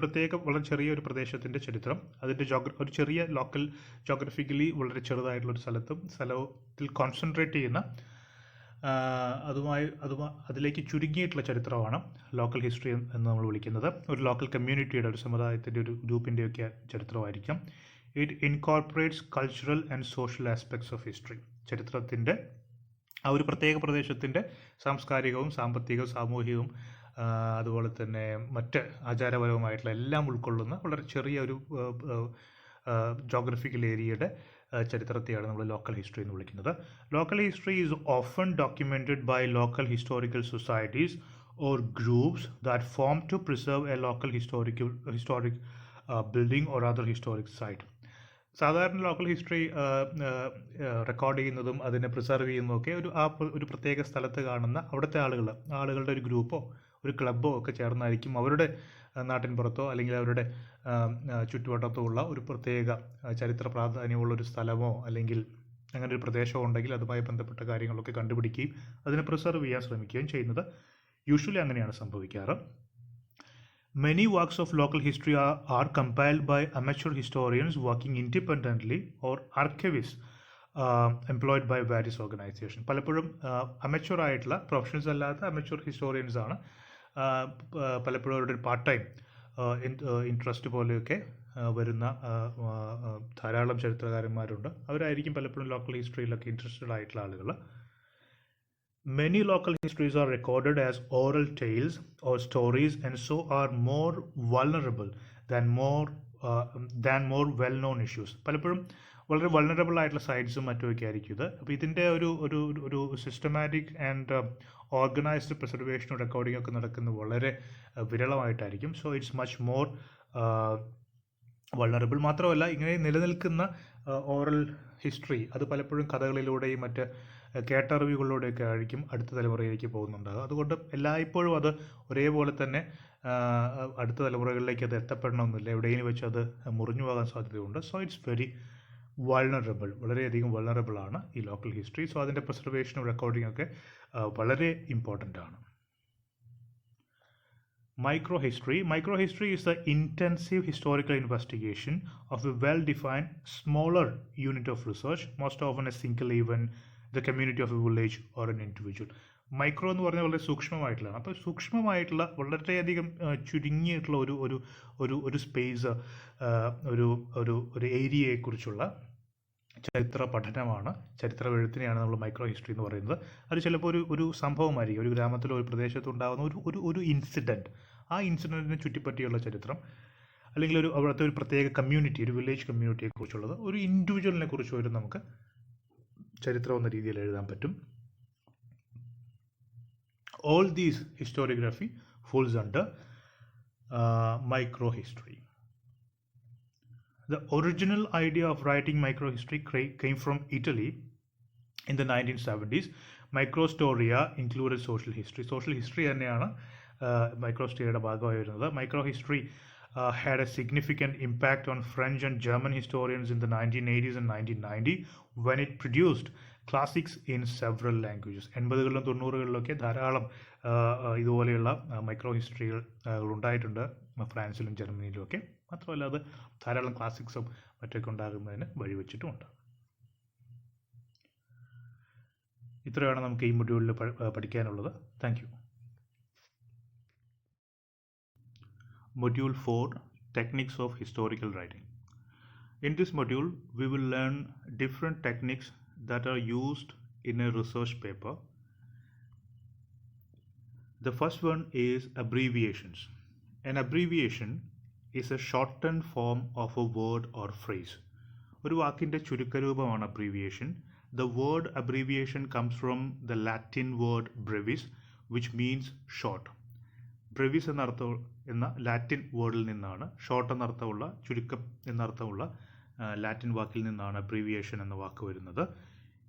വളരെ ചെറിയ ഒരു പ്രദേശത്തിൻ്റെ ചരിത്രം, അതിൻ്റെ ഒരു ചെറിയ ലോക്കൽ ജോഗ്രഫിക്കലി വളരെ ചെറുതായിട്ടുള്ള ഒരു സ്ഥലത്തിൽ കോൺസെൻട്രേറ്റ് ചെയ്യുന്ന അതിലേക്ക് ചുരുങ്ങിയിട്ടുള്ള ചരിത്രമാണ് ലോക്കൽ ഹിസ്റ്ററി എന്ന് നമ്മൾ വിളിക്കുന്നത്. ഒരു ലോക്കൽ കമ്മ്യൂണിറ്റിയുടെ, ഒരു സമുദായത്തിൻ്റെ, ഒരു ഗ്രൂപ്പിൻ്റെയൊക്കെ ചരിത്രമായിരിക്കും. It incorporates cultural and social aspects of history. ചരിത്രത്തിൻ്റെ ആ ഒരു പ്രത്യേക പ്രദേശത്തിൻ്റെ സാംസ്കാരികവും സാമ്പത്തികവും സാമൂഹികവും അതുപോലെ തന്നെ മറ്റ് ആചാരപരവുമായിട്ടുള്ള എല്ലാം ഉൾക്കൊള്ളുന്ന വളരെ ചെറിയ ഒരു ജോഗ്രഫിക്കൽ ഏരിയയുടെ ചരിത്രത്തെയാണ് നമ്മൾ ലോക്കൽ ഹിസ്റ്ററി എന്ന് വിളിക്കുന്നത്. Local history is often documented by local historical societies or groups that form to preserve a local historic building or other historic site. സാധാരണ ലോക്കൽ ഹിസ്റ്ററി റെക്കോർഡ് ചെയ്യുന്നതും അതിനെ പ്രിസർവ് ചെയ്യുന്നതും ഒക്കെ ഒരു പ്രത്യേക സ്ഥലത്ത് കാണുന്ന അവിടുത്തെ ആളുകളുടെ ഒരു ഗ്രൂപ്പോ ഒരു ക്ലബ്ബോ ഒക്കെ ചേർന്നായിരിക്കും അവരുടെ നാട്ടിൻപുറത്തോ അല്ലെങ്കിൽ അവരുടെ ചുറ്റുവട്ടത്തോ ഉള്ള ഒരു പ്രത്യേക ചരിത്ര പ്രാധാന്യമുള്ള ഒരു സ്ഥലമോ അല്ലെങ്കിൽ അങ്ങനെ ഒരു പ്രദേശമോ ഉണ്ടെങ്കിൽ അതുമായി ബന്ധപ്പെട്ട കാര്യങ്ങളൊക്കെ കണ്ടുപിടിക്കുകയും അതിനെ പ്രിസർവ് ചെയ്യാൻ ശ്രമിക്കുകയും ചെയ്യുന്നത് യൂഷ്വലി അങ്ങനെയാണ് സംഭവിക്കാറ്. Many works of local history are compiled by amateur historians working independently or archivists employed by various organizations. പലപ്പോഴും അമച്വർ ആയിട്ടുള്ള പ്രൊഫഷണൽസ് അല്ലാത്ത അമച്വർ ഹിസ്റ്റോറിയൻസ് ആണ്. പലപ്പോഴും അവരുടെ ഒരു പാർട്ട് ടൈം ഇൻട്രസ്റ്റ് പോലെയൊക്കെ വരുന്ന ധാരാളം ചരിത്രകാരന്മാരുണ്ട്. അവരായിരിക്കും പലപ്പോഴും ലോക്കൽ ഹിസ്റ്ററിയിലൊക്കെ ഇൻട്രസ്റ്റഡ് ആയിട്ടുള്ള ആളുകൾ. Many local histories are recorded as oral tales or stories and so are more vulnerable than more well-known issues. പലപ്പോഴും വളരെ വൾണറബിൾ ആയിട്ടുള്ള സൈറ്റ്സും മറ്റുമൊക്കെ ആയിരിക്കും ഇത്. അപ്പോൾ ഇതിൻ്റെ ഒരു സിസ്റ്റമാറ്റിക് ആൻഡ് ഓർഗനൈസ്ഡ് പ്രിസർവേഷനും റെക്കോർഡിംഗ് ഒക്കെ നടക്കുന്നത് വളരെ വിരളമായിട്ടായിരിക്കും. So it's much more vulnerable. മാത്രമല്ല ഇങ്ങനെ നിലനിൽക്കുന്ന ഓറൽ ഹിസ്റ്ററി അത് പലപ്പോഴും കഥകളിലൂടെയും മറ്റ് കേട്ടറിവുകളിലൂടെയൊക്കെ ആയിരിക്കും അടുത്ത തലമുറയിലേക്ക് പോകുന്നുണ്ടാകുക. അതുകൊണ്ട് എല്ലായ്പ്പോഴും അത് ഒരേപോലെ തന്നെ അടുത്ത തലമുറകളിലേക്ക് അത് എത്തപ്പെടണമെന്നില്ല. എവിടെയെങ്കിലും വെച്ച് അത് മുറിഞ്ഞു പോകാൻ സാധ്യതയുണ്ട്. സോ ഇറ്റ്സ് വെരി വളരെയധികം വൾണറബിൾ ആണ് ഈ ലോക്കൽ ഹിസ്റ്ററി. സോ അതിൻ്റെ പ്രിസർവേഷനും റെക്കോർഡിംഗ് ഒക്കെ വളരെ ഇമ്പോർട്ടൻ്റ് ആണ്. Microhistory. Microhistory is the intensive historical investigation of a well-defined, smaller unit of research, most often a single event, the community of a village or an individual. Micro എന്ന് പറഞ്ഞാൽ വളരെ സൂക്ഷ്മമായിട്ടുള്ളതാണ്. അപ്പോൾ സൂക്ഷ്മമായിട്ടുള്ള വളരെയധികം ചുരുങ്ങിയിട്ടുള്ള ഒരു സ്പേസ്, ഒരു ഏരിയയെക്കുറിച്ചുള്ള ചരിത്ര പഠനമാണ്, ചരിത്ര എഴുത്തിനെയാണ് നമ്മൾ മൈക്രോ ഹിസ്റ്ററി എന്ന് പറയുന്നത്. അത് ചിലപ്പോൾ ഒരു സംഭവമായിരിക്കും, ഒരു ഗ്രാമത്തിലോ ഒരു പ്രദേശത്തോ ഉണ്ടാകുന്ന ഒരു ഇൻസിഡൻറ്റ്, ആ ഇൻസിഡൻറ്റിനെ ചുറ്റിപ്പറ്റിയുള്ള ചരിത്രം, അല്ലെങ്കിൽ അവിടുത്തെ ഒരു പ്രത്യേക കമ്മ്യൂണിറ്റി, ഒരു വില്ലേജ് കമ്മ്യൂണിറ്റിയെക്കുറിച്ചുള്ളത്, ഒരു ഇൻഡിവിജ്വലിനെ കുറിച്ച് പോലും നമുക്ക് ചരിത്രം എന്ന രീതിയിൽ എഴുതാൻ പറ്റും. All these historiography falls under microhistory. The original idea of writing microhistory came from Italy in the 1970s. Microstoria included social history. Social history തന്നെയാണ് മൈക്രോസ്റ്റോറിയയുടെ ഭാഗമായി വരുന്നത്. Microhistory had a significant impact on French and German historians in the 1980s and 1990 when it produced classics in several languages. 80കളിലും 90കളിലൊക്കെ ധാരാളം ഇതുപോലെയുള്ള micro ഹിസ്റ്ററികൾ ഉണ്ടായിട്ടുണ്ട് ഫ്രാൻസിലും ജർമ്മനിയിലും ഒക്കെ. മാത്രമല്ല അത് ധാരാളം ക്ലാസിക്സും മറ്റൊക്കെ ഉണ്ടാകുന്നതിന് വഴിവെച്ചിട്ടുമുണ്ട്. ഇത്രയാണ് നമുക്ക് ഈ മൊഡ്യൂളിൽ പഠിക്കാനുള്ളത്. Thank you. Module 4, Techniques of Historical Writing. In this module, we will learn different techniques that are used in a research paper. The first one is abbreviations. An abbreviation is a shortened form of a word or phrase. ഒരു വാക്കിൻ്റെ ചുരുക്കരൂപമാണ് abbreviation. The word abbreviation comes from the Latin word brevis, which means short. Brevis എന്ന Latin വേർഡിൽ നിന്നാണ്, short എന്നർത്ഥമുള്ള, ചുരുക്കം എന്നർത്ഥമുള്ള Latin വാക്കിൽ നിന്നാണ് abbreviation എന്ന വാക്ക് വരുന്നത്.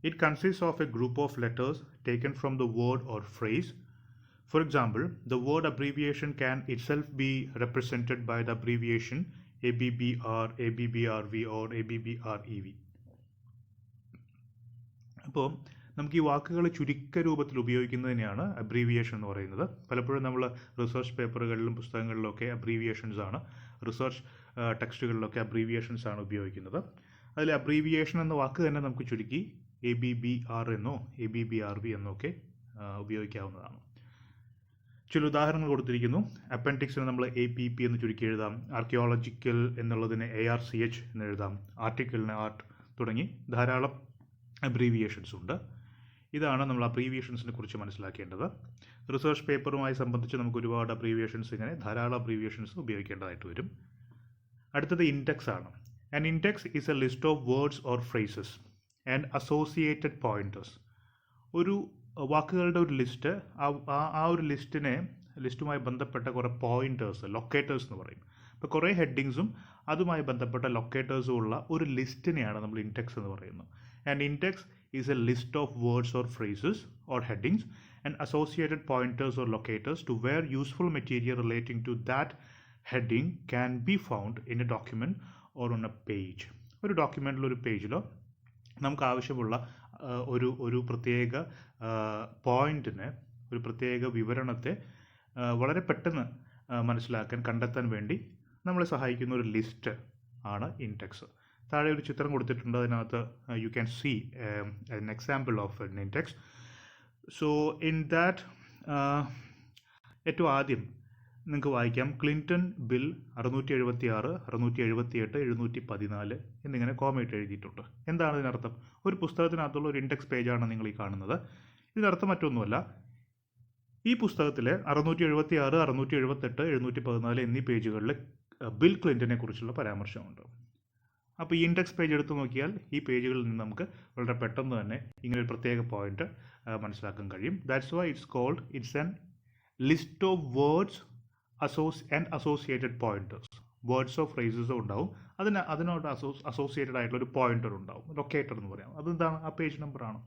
It consists of a group of letters taken from the word or phrase. For example, the word abbreviation can itself be represented by the abbreviation ABBR, ABBRV or ABBREV. അപ്പോൾ നമുക്ക് ഈ വാക്കുകൾ ചുരുക്ക രൂപത്തിൽ ഉപയോഗിക്കുന്നതിനെയാണ് abbreviation എന്ന് പറയുന്നത്. പലപ്പോഴും നമ്മൾ റിസർച്ച് പേപ്പറുകളിലും പുസ്തകങ്ങളിലൊക്കെ അബ്രീവിയേഷൻസ് ആണ്, റിസർച്ച് ടെക്സ്റ്റുകളിലൊക്കെ അബ്രീവിയേഷൻസ് ആണ് ഉപയോഗിക്കുന്നത്. അതിൽ അബ്രീവിയേഷൻ എന്ന വാക്ക് തന്നെ നമുക്ക് ചുരുക്കി ABBR എന്നോ ABBRV എന്നോ ഒക്കെ ഉപയോഗിക്കാവുന്നതാണ്. ചില ഉദാഹരണങ്ങൾ കൊടുത്തിരിക്കുന്നു. അപ്പൻഡിക്സിന് നമ്മൾ APP എന്ന് ചുരുക്കി എഴുതാം, ആർക്കിയോളജിക്കൽ എന്നുള്ളതിന് ARCH എന്ന് എഴുതാം, ആർട്ടിക്കിളിന് ആർട്ട്, തുടങ്ങി ധാരാളം അബ്രീവിയേഷൻസ് ഉണ്ട്. ഇതാണ് നമ്മൾ അബ്രീവിയേഷൻസിനെ കുറിച്ച് മനസ്സിലാക്കേണ്ടത്. റിസർച്ച് പേപ്പറുമായി സംബന്ധിച്ച് നമുക്ക് ഒരുപാട് അബ്രീവിയേഷൻസ്, ഇങ്ങനെ ധാരാളം അബ്രീവിയേഷൻസ് ഉപയോഗിക്കേണ്ടതായിട്ട് വരും. അടുത്തത് ഇൻഡെക്സ് ആണ്. An index is A list of words or phrases and associated pointers. ഒരു വാക്കുകളുടെ ഒരു ലിസ്റ്റ്, ആ ഒരു ലിസ്റ്റുമായി ബന്ധപ്പെട്ട കുറേ പോയിന്റേഴ്സ്, ലൊക്കേറ്റേഴ്സ് എന്ന് പറയും. അപ്പോൾ കുറേ ഹെഡിങ്സും അതുമായി ബന്ധപ്പെട്ട ലൊക്കേറ്റേഴ്സും ഉള്ള ഒരു ലിസ്റ്റിനെയാണ് നമ്മൾ ഇൻഡെക്സ് എന്ന് പറയുന്നത്. An index is a list of words or phrases or headings and associated pointers or locators to where useful material relating to that heading can be found in a document or on a page. ഒരു ഡോക്യുമെൻറ്റിലോ ഒരു പേജിലോ നമുക്ക് ആവശ്യമുള്ള ഒരു പ്രത്യേക പോയിന്റിനെ, ഒരു പ്രത്യേക വിവരണത്തെ വളരെ പെട്ടെന്ന് മനസ്സിലാക്കാൻ, കണ്ടെത്താൻ വേണ്ടി നമ്മളെ സഹായിക്കുന്ന ഒരു ലിസ്റ്റ് ആണ് ഇൻഡെക്സ്. താഴെ ഒരു ചിത്രം കൊടുത്തിട്ടുണ്ട്. അതിനകത്ത് you can see an example of an index. So in that ഏറ്റവും ആദ്യം നിങ്ങൾക്ക് വായിക്കാം, ക്ലിൻറ്റൺ ബിൽ 676, 678, 714 എന്നിങ്ങനെ കോമയിട്ട് എഴുതിയിട്ടുണ്ട്. എന്താണ് ഇതിനർത്ഥം? ഒരു പുസ്തകത്തിനകത്തുള്ള ഒരു ഇൻഡെക്സ് പേജാണ് നിങ്ങൾ ഈ കാണുന്നത്. ഇതിനർത്ഥം മറ്റൊന്നുമല്ല, ഈ പുസ്തകത്തിലെ 676, 678, 714 എന്നീ പേജുകളിൽ ബിൽ ക്ലിൻറ്റനെ കുറിച്ചുള്ള പരാമർശമുണ്ട്. അപ്പോൾ ഈ ഇൻഡെക്സ് പേജ് എടുത്ത് നോക്കിയാൽ ഈ പേജുകളിൽ നിന്ന് നമുക്ക് വളരെ പെട്ടെന്ന് തന്നെ ഇങ്ങനെ ഒരു പ്രത്യേക പോയിന്റ് മനസ്സിലാക്കാൻ കഴിയും. That's why it's an list of words and associated pointers. വേർഡ്സോ ഫ്രേസസോ ഉണ്ടാവും, അതിനോട് അസോസിയേറ്റഡ് ആയിട്ടുള്ള ഒരു പോയിന്റർ ഉണ്ടാവും, ലൊക്കേറ്റർ എന്ന് പറയാം. അതെന്താണ്? ആ പേജ് നമ്പറാണ്.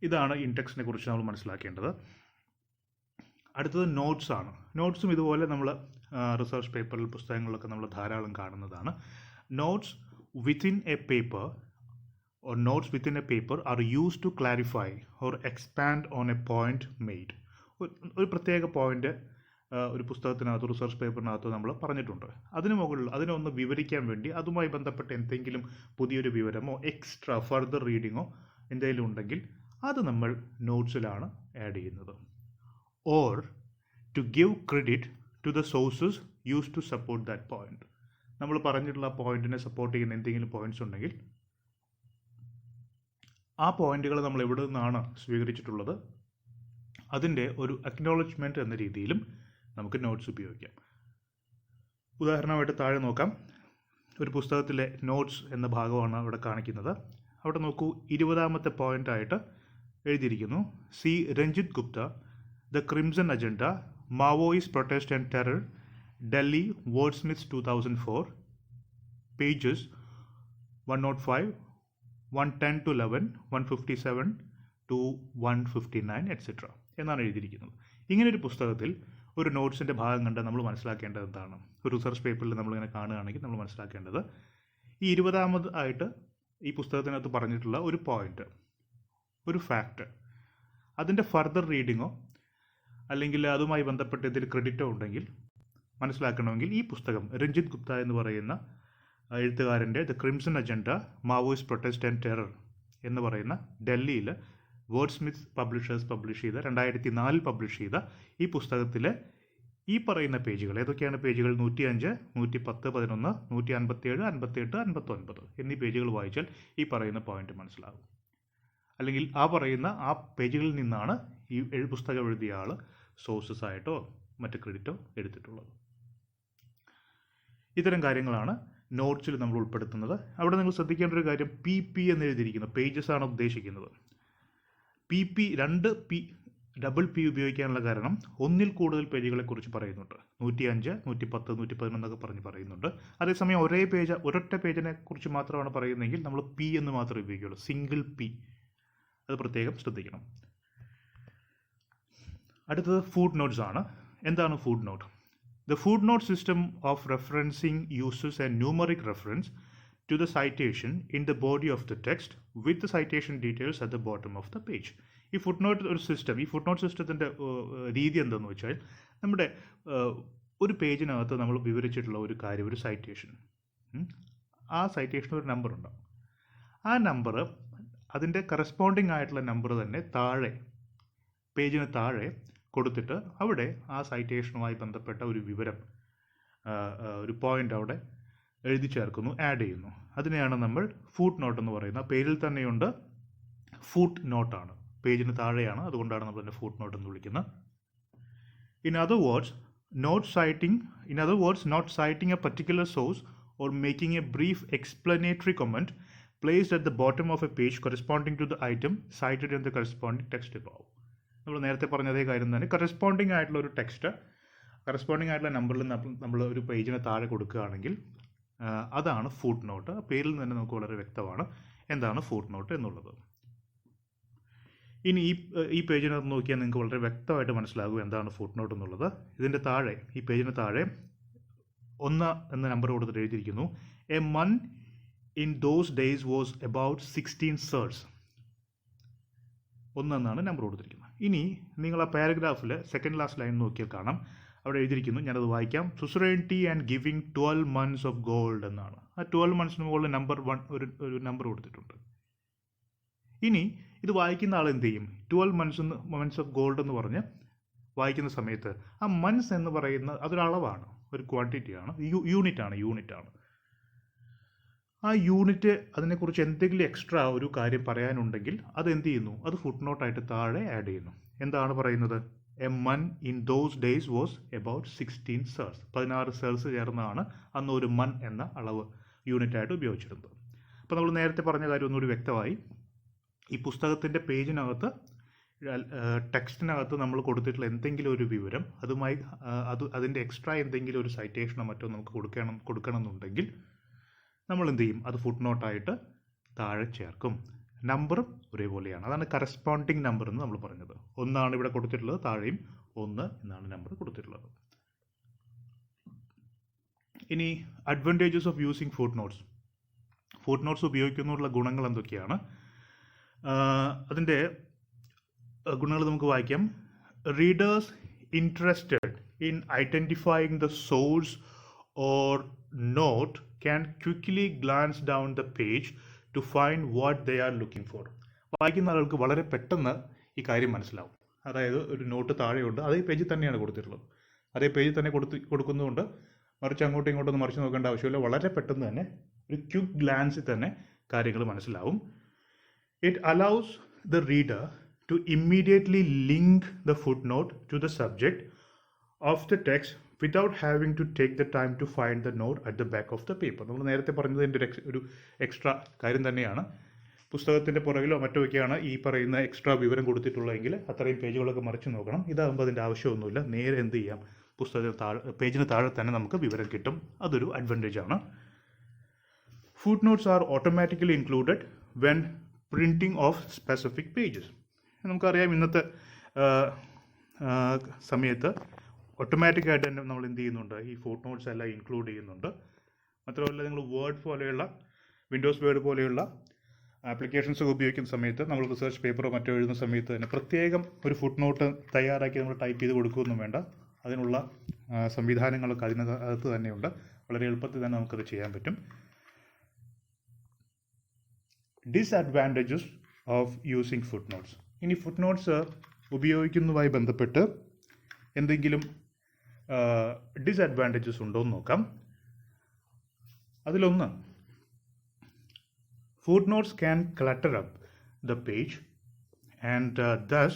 ഇതാണ് ഇൻഡെക്സിനെ കുറിച്ച് നമ്മൾ മനസ്സിലാക്കേണ്ടത്. അടുത്തത് നോട്ട്സ് ആണ്. നോട്ട്സും ഇതുപോലെ നമ്മൾ റിസർച്ച് പേപ്പറിൽ, പുസ്തകങ്ങളിലൊക്കെ നമ്മൾ ധാരാളം കാണുന്നതാണ്. Notes within a paper or notes within a paper are used to clarify or expand on a point made. ഒരു പ്രത്യേക പോയിന്റ് ഒരു പുസ്തകത്തിനകത്തോ റിസർച്ച് പേപ്പറിനകത്തോ നമ്മൾ പറഞ്ഞിട്ടുണ്ട്. അതിന് മുകളിൽ അതിനെ ഒന്ന് വിവരിക്കാൻ വേണ്ടി അതുമായി ബന്ധപ്പെട്ട് എന്തെങ്കിലും പുതിയൊരു വിവരമോ എക്സ്ട്രാ ഫർദർ റീഡിങ്ങോ എന്തെങ്കിലും ഉണ്ടെങ്കിൽ അത് നമ്മൾ നോട്ട്സിലാണ് ആഡ് ചെയ്യുന്നത്. Or to give credit to the sources use to support that point. നമ്മൾ പറഞ്ഞിട്ടുള്ള ആ പോയിന്റിനെ സപ്പോർട്ട് ചെയ്യുന്ന എന്തെങ്കിലും പോയിന്റ്സ് ഉണ്ടെങ്കിൽ ആ പോയിന്റുകൾ നമ്മൾ എവിടെ നിന്നാണ് സ്വീകരിച്ചിട്ടുള്ളത് അതിൻ്റെ ഒരു അക്നോളജ്മെൻറ്റ് എന്ന രീതിയിലും നമുക്ക് നോട്ട്സ് ഉപയോഗിക്കാം. ഉദാഹരണമായിട്ട് താഴെ നോക്കാം. ഒരു പുസ്തകത്തിലെ നോട്ട്സ് എന്ന ഭാഗമാണ് അവിടെ കാണിക്കുന്നത്. അവിടെ നോക്കൂ, 20ാമത്തെ പോയിൻ്റായിട്ട് എഴുതിയിരിക്കുന്നു, C Ranjit Gupta, the crimson agenda, Maoist protest and terror, Delhi wordsmiths 2004, pages 105, 110 to 11, 157 to 159 etc. എന്നാണ് എഴുതിയിരിക്കുന്നത്. ഇങ്ങനൊരു പുസ്തകത്തിൽ ഒരു നോട്ട്സിൻ്റെ ഭാഗം കണ്ട് നമ്മൾ മനസ്സിലാക്കേണ്ടത് എന്താണ്? ഒരു റിസർച്ച് പേപ്പറിൽ നമ്മളിങ്ങനെ കാണുകയാണെങ്കിൽ നമ്മൾ മനസ്സിലാക്കേണ്ടത് ഈ 20ാമത് ആയിട്ട് ഈ പുസ്തകത്തിനകത്ത് പറഞ്ഞിട്ടുള്ള ഒരു പോയിന്റ്, ഒരു ഫാക്റ്റ്, അതിൻ്റെ ഫർദർ റീഡിങ്ങോ അല്ലെങ്കിൽ അതുമായി ബന്ധപ്പെട്ട് എന്തെങ്കിലും ക്രെഡിറ്റോ ഉണ്ടെങ്കിൽ മനസ്സിലാക്കണമെങ്കിൽ ഈ പുസ്തകം രഞ്ജിത്ത് ഗുപ്ത എന്ന് പറയുന്ന എഴുത്തുകാരൻ്റെ the crimson agenda, Maoist protest and terror എന്ന് പറയുന്ന ഡൽഹിയിൽ വേർഡ്സ്മിത്സ് പബ്ലിഷേഴ്സ് പബ്ലിഷ് ചെയ്ത 2004 പബ്ലിഷ് ചെയ്ത ഈ പുസ്തകത്തിലെ ഈ പറയുന്ന പേജുകൾ ഏതൊക്കെയാണ്? പേജുകൾ 105, 110, 11, 157, 58, 59 എന്നീ പേജുകൾ വായിച്ചാൽ ഈ പറയുന്ന പോയിന്റ് മനസ്സിലാകും. അല്ലെങ്കിൽ ആ പേജുകളിൽ നിന്നാണ് ഈ പുസ്തകം എഴുതിയ ആൾ സോഴ്സസ് ആയിട്ടോ മറ്റ് ക്രെഡിറ്റോ എടുത്തിട്ടുള്ളത്. ഇത്തരം കാര്യങ്ങളാണ് നോട്ട്സിൽ നമ്മൾ ഉൾപ്പെടുത്തുന്നത്. അവിടെ നിങ്ങൾ ശ്രദ്ധിക്കേണ്ട ഒരു കാര്യം, PP എന്ന് എഴുതിയിരിക്കുന്നു, പേജസ് ആണ് ഉദ്ദേശിക്കുന്നത്. PP, 2 ഡബിൾ P ഉപയോഗിക്കാനുള്ള കാരണം ഒന്നിൽ കൂടുതൽ പേജുകളെ കുറിച്ച് പറയുന്നുണ്ട്. 105, 110, 111 എന്നൊക്കെ പറയുന്നുണ്ട്. അതേസമയം ഒരൊറ്റ പേജിനെ കുറിച്ച് മാത്രമാണ് പറയുന്നതെങ്കിൽ നമ്മൾ P എന്ന് മാത്രമേ ഉപയോഗിക്കുകയുള്ളൂ, സിംഗിൾ P. അത് പ്രത്യേകം ശ്രദ്ധിക്കണം. അടുത്തത് ഫുട് നോട്ട്സ് ആണ്. എന്താണ് footnote? The footnote system of referencing uses a numeric reference to the citation in the body of the text with the citation details at the bottom of the page. ഈ footnote സിസ്റ്റത്തിൻ്റെ രീതി എന്താണെന്ന് വെച്ചാൽ, നമ്മുടെ ഒരു പേജിനകത്ത് നമ്മൾ വിവരിച്ചിട്ടുള്ള ഒരു കാര്യം, ഒരു സൈറ്റേഷൻ, ആ സൈറ്റേഷന് ഒരു നമ്പർ ഉണ്ടാവും. ആ നമ്പർ അതിൻ്റെ കറസ്പോണ്ടിങ് ആയിട്ടുള്ള നമ്പർ തന്നെ താഴെ, പേജിന് താഴെ കൊടുത്തിട്ട് അവിടെ ആ സൈറ്റേഷനുമായി ബന്ധപ്പെട്ട ഒരു വിവരം, ഒരു പോയിന്റ് അവിടെ എഴുതി ചേർക്കുന്നു, ആഡ് ചെയ്യുന്നു. അതിനെയാണ് നമ്മൾ ഫുട് നോട്ട് എന്ന് പറയുന്നത്. പേജിൽ തന്നെയുണ്ട്, ഫുട് നോട്ടാണ്, പേജിന് താഴെയാണ്, അതുകൊണ്ടാണ് നമ്മൾ അതിനെ ഫുട് നോട്ട് എന്ന് വിളിക്കുന്നത്. In other words, not citing a particular source or making a brief explanatory comment placed at the bottom of a page corresponding to the item cited in the corresponding text above. നമ്മൾ നേരത്തെ പറഞ്ഞ അതേ കാര്യം തന്നെ, corresponding ആയിട്ടുള്ള ഒരു text, corresponding ആയിട്ടുള്ള നമ്പറിൽ നമ്മൾ ഒരു പേജിന് താഴെ കൊടുക്കുകയാണെങ്കിൽ അതാണ് ഫുട് നോട്ട്. പേരിൽ തന്നെ നമുക്ക് വളരെ വ്യക്തമാണ് എന്താണ് ഫുട് നോട്ട് എന്നുള്ളത്. ഇനി ഈ പേജിനകത്ത് നോക്കിയാൽ നിങ്ങൾക്ക് വളരെ വ്യക്തമായിട്ട് മനസ്സിലാകും എന്താണ് ഫുട് നോട്ട് എന്നുള്ളത്. ഇതിൻ്റെ താഴെ, ഈ പേജിന് താഴെ 1 എന്ന നമ്പർ കൊടുത്തിട്ട് എഴുതിയിരിക്കുന്നു, A month in those days was about 16 സേർസ്. 1 എന്നാണ് നമ്പർ കൊടുത്തിരിക്കുന്നത്. ഇനി നിങ്ങൾ ആ പാരഗ്രാഫിൽ സെക്കൻഡ് ലാസ്റ്റ് ലൈൻ നോക്കിയാൽ കാണാം, അവിടെ എഴുതിയിരിക്കുന്നു, ഞാനത് വായിക്കാം, suzerainty and giving 12 months of gold എന്നാണ്. ആ 12 monthsന് മുകളിൽ നമ്പർ 1 ഒരു നമ്പർ കൊടുത്തിട്ടുണ്ട്. ഇനി ഇത് വായിക്കുന്ന ആൾ എന്ത് ചെയ്യും? 12 months ഓഫ് ഗോൾഡ് എന്ന് പറഞ്ഞ് വായിക്കുന്ന സമയത്ത് ആ മന്ത്സ് എന്ന് പറയുന്ന അതൊരു അളവാണ്, ഒരു ക്വാണ്ടിറ്റിയാണ്, യൂണിറ്റാണ്. ആ യൂണിറ്റ്, അതിനെക്കുറിച്ച് എന്തെങ്കിലും എക്സ്ട്രാ ഒരു കാര്യം പറയാനുണ്ടെങ്കിൽ അത് എന്ത് ചെയ്യുന്നു? അത് ഫുട് നോട്ടായിട്ട് താഴെ ആഡ് ചെയ്യുന്നു. എന്താണ് പറയുന്നത്? A month in those days was about 16 സേർസ്. 16 സേർസ് ചേർന്നാണ് അന്ന് ഒരു മന്ത് എന്ന അളവ് യൂണിറ്റായിട്ട് ഉപയോഗിച്ചിരുന്നത്. അപ്പോൾ നമ്മൾ നേരത്തെ പറഞ്ഞ കാര്യം ഒന്നുകൂടി വ്യക്തമായി. ഈ പുസ്തകത്തിൻ്റെ പേജിനകത്ത്, ടെക്സ്റ്റിനകത്ത് നമ്മൾ കൊടുത്തിട്ടുള്ള എന്തെങ്കിലും ഒരു വിവരം, അതിൻ്റെ എക്സ്ട്രാ എന്തെങ്കിലും ഒരു സൈറ്റേഷനോ മറ്റോ നമുക്ക് കൊടുക്കണമെന്നുണ്ടെങ്കിൽ നമ്മൾ എന്ത് ചെയ്യും? അത് ഫുട് നോട്ടായിട്ട് താഴെ ചേർക്കും. നമ്പറും ഒരേപോലെയാണ്, അതാണ് കറസ്പോണ്ടിങ് നമ്പർ എന്ന് നമ്മൾ പറഞ്ഞത്. 1 ഇവിടെ കൊടുത്തിട്ടുള്ളത്, താഴെയും 1 എന്നാണ് നമ്പർ കൊടുത്തിട്ടുള്ളത്. ഇനി advantages of using footnotes. Footnotes ഉപയോഗിക്കുന്നതിനുള്ള ഗുണങ്ങൾ എന്തൊക്കെയാണ്? അതിൻ്റെ ഗുണങ്ങൾ നമുക്ക് വായിക്കാം. Readers interested in identifying the source or note can quickly glance down the page to find what they are looking for. വായിക്കുന്ന ആളുകൾക്ക് വളരെ പെട്ടെന്ന് ഈ കാര്യം മനസ്സിലാവും. അതായത് ഒരു നോട്ട് താഴെയുണ്ട്, അതേ പേജിൽ തന്നെയാണ് കൊടുത്തിട്ടുള്ളത്. അതേ പേജിൽ തന്നെ കൊടുക്കുന്നതുകൊണ്ട് മറിച്ച് അങ്ങോട്ടും ഇങ്ങോട്ടൊന്നും മറിച്ച് നോക്കേണ്ട ആവശ്യമില്ല. വളരെ പെട്ടെന്ന് തന്നെ ഒരു ക്വിക്ക് ഗ്ലാൻസിൽ തന്നെ കാര്യങ്ങൾ മനസ്സിലാവും. It allows the reader to immediately link the footnote to the subject of the text without having to take the time to find the note at the back of the paper. നമ്മൾ നേരത്തെ പറഞ്ഞതിൻ്റെ ഒരു extra കാര്യം തന്നെയാണ്. പുസ്തകത്തിൻ്റെ പുറകിലോ മറ്റോ ഒക്കെയാണ് ഈ പറയുന്ന എക്സ്ട്രാ വിവരം കൊടുത്തിട്ടുള്ളതെങ്കിൽ അത്രയും പേജുകളൊക്കെ മറിച്ച് നോക്കണം. ഇതാകുമ്പോൾ അതിൻ്റെ ആവശ്യമൊന്നുമില്ല. നേരെ എന്ത് ചെയ്യാം, പുസ്തകത്തിന് പേജിന് താഴെ തന്നെ നമുക്ക് വിവരം കിട്ടും. അതൊരു അഡ്വാൻറ്റേജ് ആണ്. Footnotes are automatically included when printing of specific pages. നമുക്കറിയാം ഇന്നത്തെ സമയത്ത് ഓട്ടോമാറ്റിക്കായിട്ട് തന്നെ നമ്മൾ എന്ത് ചെയ്യുന്നുണ്ട്, ഈ ഫുട് നോട്ട്സ് എല്ലാം ഇൻക്ലൂഡ് ചെയ്യുന്നുണ്ട്. മാത്രമല്ല നിങ്ങൾ വേർഡ് പോലെയുള്ള വിൻഡോസ് വേർഡ് പോലെയുള്ള ആപ്ലിക്കേഷൻസ് ഒക്കെ ഉപയോഗിക്കുന്ന സമയത്ത് നമ്മൾ റിസർച്ച് പേപ്പറോ മറ്റോ എഴുതുന്ന സമയത്ത് തന്നെ പ്രത്യേകം ഒരു ഫുട് നോട്ട് തയ്യാറാക്കി നമ്മൾ ടൈപ്പ് ചെയ്ത് കൊടുക്കുകയൊന്നും വേണ്ട. അതിനുള്ള സംവിധാനങ്ങളൊക്കെ അതിനകത്ത് തന്നെയുണ്ട്. വളരെ എളുപ്പത്തിൽ തന്നെ നമുക്കത് ചെയ്യാൻ പറ്റും. Disadvantages of using footnotes. ഇനി ഫുട് നോട്ട്സ് ഉപയോഗിക്കുന്നതുമായി ബന്ധപ്പെട്ട് എന്തെങ്കിലും ഡിസ്അഡ്വാൻറ്റേജസ് ഉണ്ടോ എന്ന് നോക്കാം. അതിലൊന്ന്, footnotes can clutter up the page and thus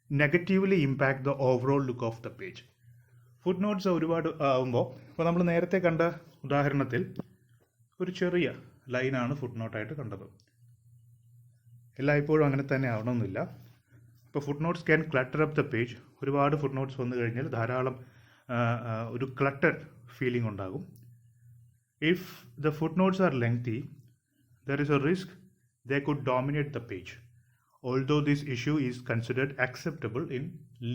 negatively impact the overall look of the page. Footnotes ഒരുപാട് ആകുമ്പോൾ, ഇപ്പോൾ നമ്മൾ നേരത്തെ കണ്ട ഉദാഹരണത്തിൽ ഒരു ചെറിയ ലൈനാണ് ഫുട്നോട്ടായിട്ട് കണ്ടത്. എല്ലായ്പ്പോഴും അങ്ങനെ തന്നെ ആവണമെന്നില്ല. ഇപ്പോൾ footnotes can clutter up the page. ഒരുപാട് ഫുട്നോട്ട്സ് വന്നു കഴിഞ്ഞാൽ ധാരാളം ഒരു ക്ലട്ടർ ഫീലിംഗ് ഉണ്ടാകും. If the footnotes are lengthy, there is a risk they could dominate the page, although this issue is considered acceptable in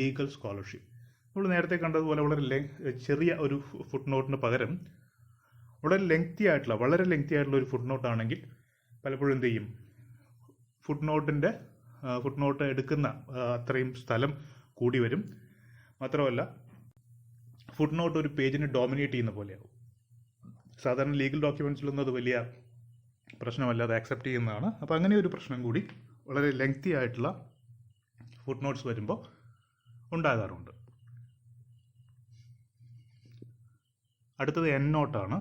legal scholarship. നമ്മൾ നേരത്തെ കണ്ടതുപോലെ വളരെ ചെറിയ ഒരു ഫുട് നോട്ടിന് പകരം വളരെ ലെങ്തി ആയിട്ടുള്ള ഒരു ഫുട് നോട്ട് ആണെങ്കിൽ പലപ്പോഴും എന്ത് ചെയ്യും, ഫുട് നോട്ട് എടുക്കുന്ന അത്രയും സ്ഥലം കൂടി വരും. മാത്രമല്ല ഫുട് നോട്ട് ഒരു പേജിനെ ഡോമിനേറ്റ് ചെയ്യുന്ന പോലെയാവും. സാധാരണ ലീഗൽ ഡോക്യുമെൻറ്റ്സിലൊന്നും അത് വലിയ പ്രശ്നമല്ലാതെ ആക്സെപ്റ്റ് ചെയ്യുന്നതാണ്. അപ്പോൾ അങ്ങനെ ഒരു പ്രശ്നം കൂടി വളരെ ലെങ്തി ആയിട്ടുള്ള ഫുട് നോട്ട്സ് വരുമ്പോൾ ഉണ്ടാകാറുണ്ട്. അടുത്തത് എൻഡ് നോട്ടാണ്.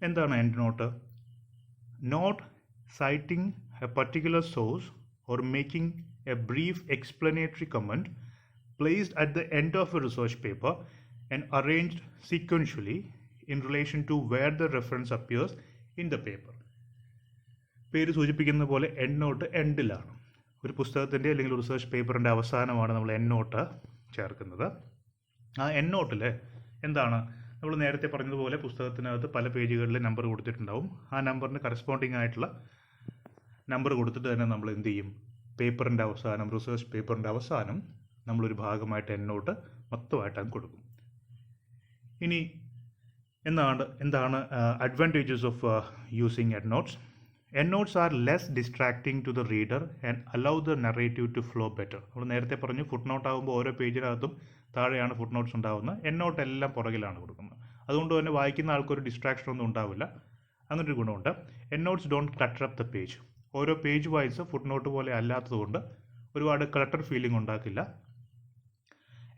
എന്താണ് endnote? Note citing a particular source or making a brief explanatory comment placed at the end of a research paper and arranged sequentially in relation to where the reference appears in the paper. പേര് സൂചിപ്പിക്കുന്ന പോലെ end not എൻഡിലാണ്. ഒരു പുസ്തകത്തിൻ്റെ അല്ലെങ്കിൽ research പേപ്പറിൻ്റെ അവസാനമാണ് നമ്മൾ end not ചേർക്കുന്നത്. ആ എൻഡ് നോട്ടിൽ എന്താണ്, നമ്മൾ നേരത്തെ പറഞ്ഞതുപോലെ പുസ്തകത്തിനകത്ത് പല പേജുകളിൽ നമ്പർ കൊടുത്തിട്ടുണ്ടാവും. ആ നമ്പറിന് കറസ്പോണ്ടിങ് ആയിട്ടുള്ള നമ്പർ കൊടുത്തിട്ട് തന്നെ നമ്മൾ എന്ത് ചെയ്യും, പേപ്പറിൻ്റെ അവസാനം, റിസർച്ച് പേപ്പറിൻ്റെ അവസാനം നമ്മളൊരു ഭാഗമായിട്ട് എൻഡ് നോട്ട് മൊത്തമായിട്ട് കൊടുക്കും. ഇനി എന്താണ് advantages of using endnotes? Endnotes are less distracting to the reader and allow the narrative to flow better. നമ്മൾ നേരത്തെ പറഞ്ഞു ഫുട് നോട്ട് ആകുമ്പോൾ ഓരോ പേജിനകത്തും താഴെയാണ് ഫുട് നോട്ട്സ് ഉണ്ടാകുന്നത്. എൻഡ് നോട്ട് എല്ലാം പുറകിലാണ് കൊടുക്കുന്നത്. അതുകൊണ്ട് തന്നെ വായിക്കുന്ന ആൾക്കൊരു ഡിസ്ട്രാക്ഷൻ ഒന്നും ഉണ്ടാവില്ല. അങ്ങനൊരു ഗുണമുണ്ട്. End notes don't clutter up the page. ഓരോ പേജ് വൈസ് ഫുട് നോട്ട് പോലെ അല്ലാത്തതുകൊണ്ട് ഒരുപാട് ക്ലട്ടർ ഫീലിംഗ് ഉണ്ടാക്കില്ല.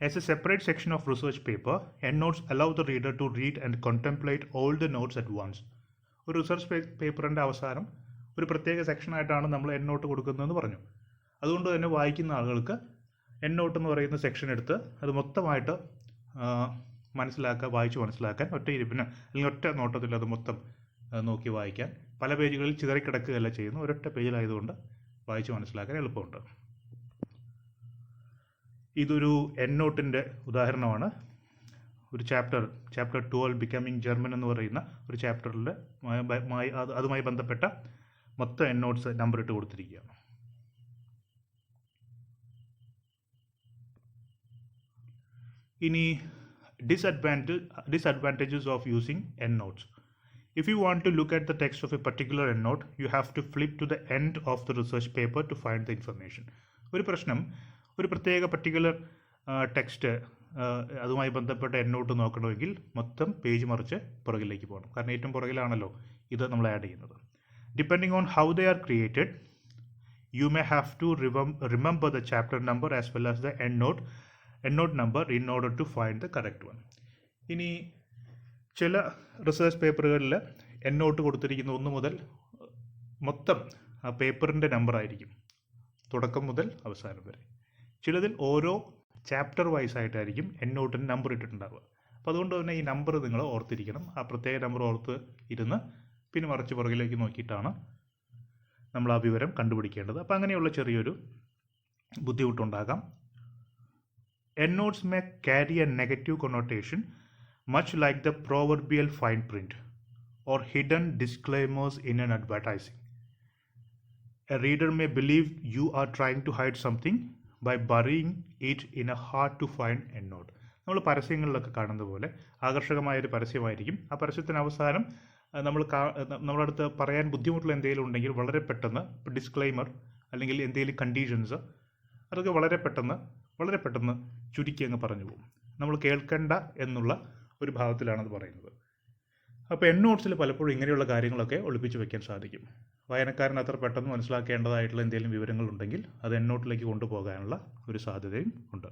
As a separate section of research paper, endnotes allow the reader to read and contemplate all the notes at once. ഒരു research പേപ്പറിൻ്റെ അവസാനം ഒരു പ്രത്യേക സെക്ഷനായിട്ടാണ് നമ്മൾ എൻഡ് നോട്ട് കൊടുക്കുന്നതെന്ന് പറഞ്ഞു. അതുകൊണ്ട് തന്നെ വായിക്കുന്ന ആളുകൾക്ക് എൻഡ് നോട്ട് എന്ന് പറയുന്ന സെക്ഷൻ എടുത്ത് അത് മൊത്തമായിട്ട് വായിച്ച് മനസ്സിലാക്കാൻ ഒറ്റ ഇരിപ്പിന് അല്ലെങ്കിൽ ഒറ്റ നോട്ടത്തിൽ അത് മൊത്തം നോക്കി വായിക്കാൻ, പല പേജുകളിൽ ചിതറിക്കിടക്കുകയല്ല ചെയ്യുന്നു, ഒരൊറ്റ പേജിലായതുകൊണ്ട് വായിച്ച് മനസ്സിലാക്കാൻ എളുപ്പമുണ്ട്. ഇതൊരു എൻഡ് നോട്ടിൻ്റെ ഉദാഹരണമാണ്. ഒരു ചാപ്റ്റർ 12 ബിക്കമിങ് ജർമ്മൻ എന്ന് പറയുന്ന ഒരു ചാപ്റ്ററിൽ അതുമായി ബന്ധപ്പെട്ട മൊത്തം എൻഡ് നോട്ട്സ് നമ്പർ ഇട്ട് കൊടുത്തിരിക്കുകയാണ്. ഇനി disadvantages of using end notes. If you want to look at the text of a particular endnote, you have to flip to the end of the research paper to find the information. ഒരു പ്രശ്നം, ഒരു പ്രത്യേക particular text അതുമായി ബന്ധപ്പെട്ട എൻനോട്ട് നോക്കണമെങ്കിൽ മൊത്തം page മറിച്ച് പുറകിലേക്ക് പോകണം. കാരണം ഏറ്റവും പുറകിലാണല്ലോ ഇത് നമ്മൾ ആഡ് ചെയ്യുന്നത്. Depending on how they are created, you may have to remember the chapter number as well as the endnote number in order to find the correct one. ഇനി ചില റിസർച്ച് പേപ്പറുകളിൽ എൻനോട്ട് കൊടുത്തിരിക്കുന്ന 1 മുതൽ മൊത്തം ആ പേപ്പറിൻ്റെ നമ്പർ ആയിരിക്കും, തുടക്കം മുതൽ അവസാനം വരെ. ചിലതിൽ ഓരോ ചാപ്റ്റർ വൈസ് ആയിട്ടായിരിക്കും എൻനോട്ടിന് നമ്പർ ഇട്ടിട്ടുണ്ടാവുക. അപ്പോൾ അതുകൊണ്ട് തന്നെ ഈ നമ്പർ നിങ്ങൾ ഓർത്തിരിക്കണം. ആ പ്രത്യേക നമ്പർ ഓർത്ത് ഇരുന്ന് പിന്നെ മറിച്ച് പുറകിലേക്ക് നോക്കിയിട്ടാണ് നമ്മൾ ആ വിവരം കണ്ടുപിടിക്കേണ്ടത്. അപ്പോൾ അങ്ങനെയുള്ള ചെറിയൊരു ബുദ്ധിമുട്ടുണ്ടാകാം. Endnotes may carry a negative connotation much like the proverbial fine print or hidden disclaimers in an advertising. A reader may believe you are trying to hide something by burying it in a hard to find endnote. നമ്മൾ പരസ്യങ്ങളിലൊക്കെ കാണുന്ന പോലെ ആകർഷകമായൊരു പരസ്യമായിരിക്കും. ആ പരസ്യത്തിന് അവസാനം നമ്മളടുത്ത് പറയാൻ ബുദ്ധിമുട്ടുള്ള എന്തെങ്കിലും ഉണ്ടെങ്കിൽ വളരെ പെട്ടെന്ന് ഡിസ്ക്ലൈമർ അല്ലെങ്കിൽ എന്തെങ്കിലും കണ്ടീഷൻസ് അതൊക്കെ വളരെ പെട്ടെന്ന് ചുരുക്കി അങ്ങ് പറഞ്ഞു പോകും. നമ്മൾ കേൾക്കേണ്ട എന്നുള്ള ഒരു ഭാവത്തിലാണത് പറയുന്നത്. അപ്പോൾ എൻനോട്ട്സിൽ പലപ്പോഴും ഇങ്ങനെയുള്ള കാര്യങ്ങളൊക്കെ ഒളിപ്പിച്ച് വെക്കാൻ സാധിക്കും. വായനക്കാരൻ അത്ര പെട്ടെന്ന് മനസ്സിലാക്കേണ്ടതായിട്ടുള്ള എന്തെങ്കിലും വിവരങ്ങളുണ്ടെങ്കിൽ അത് എൻനോട്ടിലേക്ക് കൊണ്ടുപോകാനുള്ള ഒരു സാധ്യതയും ഉണ്ട്.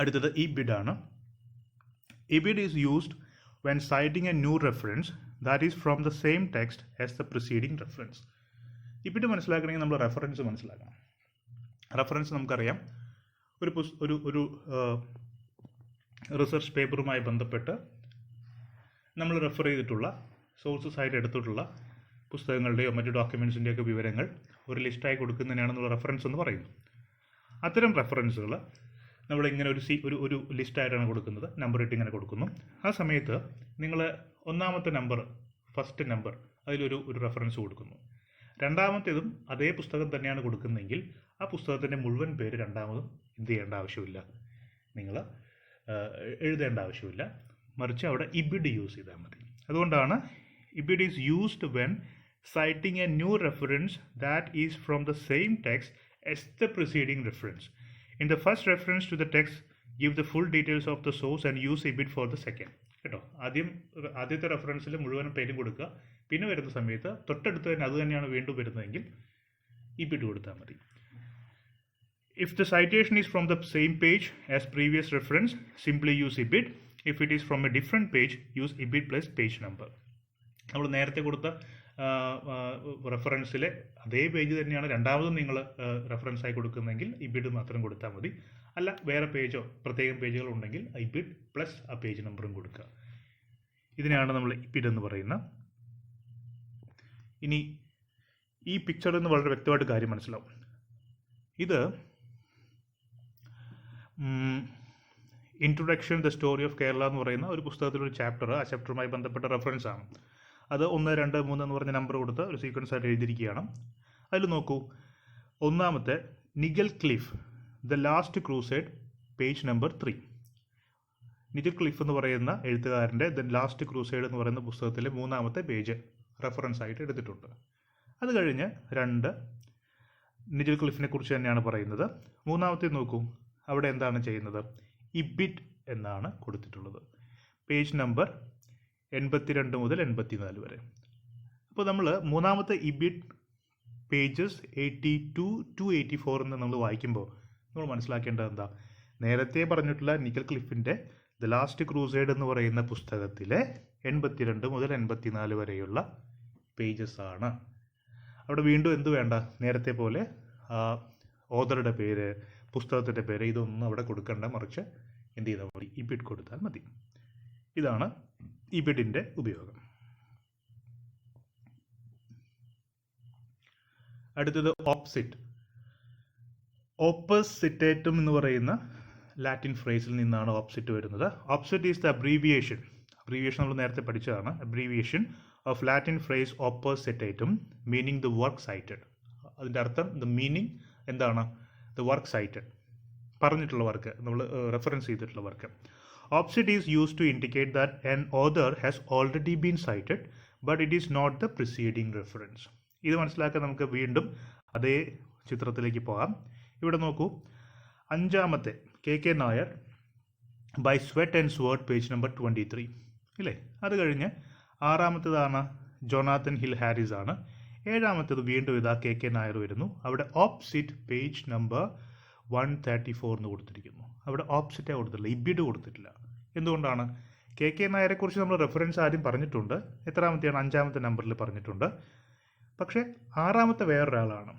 അടുത്തത് ഇബിഡ് ആണ്. Ibid is used when citing a new reference that is from the same text as the preceding reference. ഇബിഡ് മനസ്സിലാക്കണമെങ്കിൽ നമ്മൾ റെഫറൻസ് മനസ്സിലാക്കണം. റെഫറൻസ് നമുക്കറിയാം, ഒരു റിസർച്ച് പേപ്പറുമായി ബന്ധപ്പെട്ട് നമ്മൾ റെഫർ ചെയ്തിട്ടുള്ള സോഴ്സസ് ആയിട്ട് എടുത്തിട്ടുള്ള പുസ്തകങ്ങളുടെയോ മറ്റു ഡോക്യുമെൻറ്റ്സിൻ്റെയൊക്കെ വിവരങ്ങൾ ഒരു ലിസ്റ്റായി കൊടുക്കുന്നതിനാണ് നമ്മൾ റെഫറൻസ് എന്ന് പറയുന്നത്. അത്തരം റെഫറൻസുകൾ നമ്മളിങ്ങനെ ഒരു ലിസ്റ്റായിട്ടാണ് കൊടുക്കുന്നത്, നമ്പർ ഇട്ട് ഇങ്ങനെ കൊടുക്കുന്നു. ആ സമയത്ത് നിങ്ങൾ ഒന്നാമത്തെ നമ്പർ, ഫസ്റ്റ് നമ്പർ, അതിലൊരു റെഫറൻസ് കൊടുക്കുന്നു. രണ്ടാമത്തേതും അതേ പുസ്തകം തന്നെയാണ് കൊടുക്കുന്നതെങ്കിൽ ആ പുസ്തകത്തിൻ്റെ മുഴുവൻ പേര് രണ്ടാമതും എന്ത് ചെയ്യേണ്ട ആവശ്യമില്ല, നിങ്ങൾ എഴുതേണ്ട ആവശ്യമില്ല. മറിച്ച് അവിടെ ഇബിഡ് യൂസ് ചെയ്താൽ മതി. അതുകൊണ്ടാണ് ibid is used when citing a new reference that is from the same text as the preceding reference. In the first reference to the text give the full details of the source and use ibid for the second. കേട്ടോ, ആദ്യത്തെ റെഫറൻസിൽ മുഴുവൻ പേരും കൊടുക്കുക. പിന്നെ വരുന്ന സമയത്ത് തൊട്ടടുത്ത് തന്നെ അത് തന്നെയാണ് വീണ്ടും വരുന്നതെങ്കിൽ ഇബിഡ് കൊടുത്താൽ മതി. If the citation is from the same page as previous reference, simply use ibid. If it is from a different page, use ibid plus page number. നമ്മൾ നേരത്തെ കൊടുത്ത റെഫറൻസിലെ അതേ പേജ് തന്നെയാണ് രണ്ടാമതും നിങ്ങൾ റെഫറൻസായി കൊടുക്കുന്നതെങ്കിൽ ഇബിഡ് മാത്രം കൊടുത്താൽ മതി. അല്ല, വേറെ പേജോ പ്രത്യേകം പേജുകൾ ഉണ്ടെങ്കിൽ ഇബിഡ് പ്ലസ് ആ പേജ് നമ്പറും കൊടുക്കുക. ഇതിനെയാണ് നമ്മൾ ഇബിഡ് എന്ന് പറയുന്നത്. ഇനി ഈ പിക്ചറിൽ നിന്ന് വളരെ വ്യക്തമായിട്ട് കാര്യം മനസ്സിലാവും. ഇത് introduction the story of Kerala എന്ന് പറയുന്ന ഒരു പുസ്തകത്തിലൊരു ചാപ്റ്റർ, ആ ചാപ്റ്ററുമായി ബന്ധപ്പെട്ട റെഫറൻസ് ആണ്. അത് 1, 2, 3 എന്ന് പറഞ്ഞ നമ്പർ കൊടുത്ത് ഒരു സീക്വൻസ് ആയിട്ട് എഴുതിയിരിക്കുകയാണ്. അതിൽ നോക്കൂ, ഒന്നാമത്തെ Nigel cliff the last crusade, page number 3. Nigel cliff എന്ന് പറയുന്ന എഴുത്തുകാരൻ്റെ ദ ലാസ്റ്റ് ക്രൂസൈഡ് എന്ന് പറയുന്ന പുസ്തകത്തിലെ 3ാമത്തെ പേജ് റെഫറൻസ് ആയിട്ട് എടുത്തിട്ടുണ്ട്. അത് കഴിഞ്ഞ് 2 നിഗൽ ക്ലിഫിനെ കുറിച്ച് തന്നെയാണ് പറയുന്നത്. 3ാമത്തെ നോക്കൂ, അവിടെ എന്താണ് ചെയ്യുന്നത്? ഇബിഡ് എന്നാണ് കൊടുത്തിട്ടുള്ളത്. പേജ് നമ്പർ 82 മുതൽ 84 വരെ. അപ്പോൾ നമ്മൾ 3ാമത്തെ ഇബിഡ് പേജസ് 82 to 84 എന്ന് നമ്മൾ വായിക്കുമ്പോൾ നമ്മൾ മനസ്സിലാക്കേണ്ടത് എന്താ? നേരത്തെ പറഞ്ഞിട്ടുള്ള നിഗൽ ക്ലിഫിൻ്റെ ദ ലാസ്റ്റ് ക്രൂസൈഡ് എന്ന് പറയുന്ന പുസ്തകത്തിലെ 82 മുതൽ 84 വരെയുള്ള പേജസ് ആണ്. അവിടെ വീണ്ടും എന്ത് വേണ്ട, നേരത്തെ പോലെ ഓതറുടെ പേര്, പുസ്തകത്തിൻ്റെ പേര്, ഇതൊന്നും അവിടെ കൊടുക്കേണ്ട. മറിച്ച് എന്ത് ചെയ്താൽ മതി? ഇബിഡ് കൊടുത്താൽ മതി. ഇതാണ് ഇബിഡിൻ്റെ ഉപയോഗം. അടുത്തത് ഓപ്സിറ്റ്. ഓപ്പസ് സിറ്റേറ്റം എന്ന് പറയുന്ന ലാറ്റിൻ ഫ്രേസിൽ നിന്നാണ് ഓപ്സിറ്റ് വരുന്നത്. ഓപ്സിറ്റ് ഈസ് ദ അബ്രീവിയേഷൻ നമ്മൾ നേരത്തെ പഠിച്ചതാണ്. Abbreviation of Latin phrase opus citatum, meaning the work cited. അതിൻ്റെ അർത്ഥം, ദ മീനിങ് എന്താണ്? ദ വർക്ക് സൈറ്റഡ്, പറഞ്ഞിട്ടുള്ള വർക്ക്, നമ്മൾ റെഫറൻസ് ചെയ്തിട്ടുള്ള work. Opposite is used to indicate that an author has already been cited, but it is not the preceding reference. ഇത് മനസ്സിലാക്കാൻ നമുക്ക് വീണ്ടും അതേ ചിത്രത്തിലേക്ക് പോകാം. ഇവിടെ നോക്കൂ, അഞ്ചാമത്തെ K Nair by sweat and sword page number 23 ഇല്ലേ. അത് കഴിഞ്ഞ് ആറാമത്തേതാണ് ജോനാത്തൻ ഹിൽ ഹാരിസ് ആണ്. ഏഴാമത്തേത് വീണ്ടും ഇതാ കെ നായർ വരുന്നു. അവിടെ ഓപ്സിറ്റ് പേജ് നമ്പർ 134 എന്ന് കൊടുത്തിരിക്കുന്നു. അവിടെ ഓപ്സിറ്റേ കൊടുത്തിട്ടില്ല, ഇബിഡ് കൊടുത്തിട്ടില്ല. എന്തുകൊണ്ടാണ്? കെ നായരെ കുറിച്ച് നമ്മൾ റെഫറൻസ് ആദ്യം പറഞ്ഞിട്ടുണ്ട്. എത്രാമത്തെയാണ്? അഞ്ചാമത്തെ നമ്പറിൽ പറഞ്ഞിട്ടുണ്ട്. പക്ഷേ ആറാമത്തെ വേറൊരാളാണ്.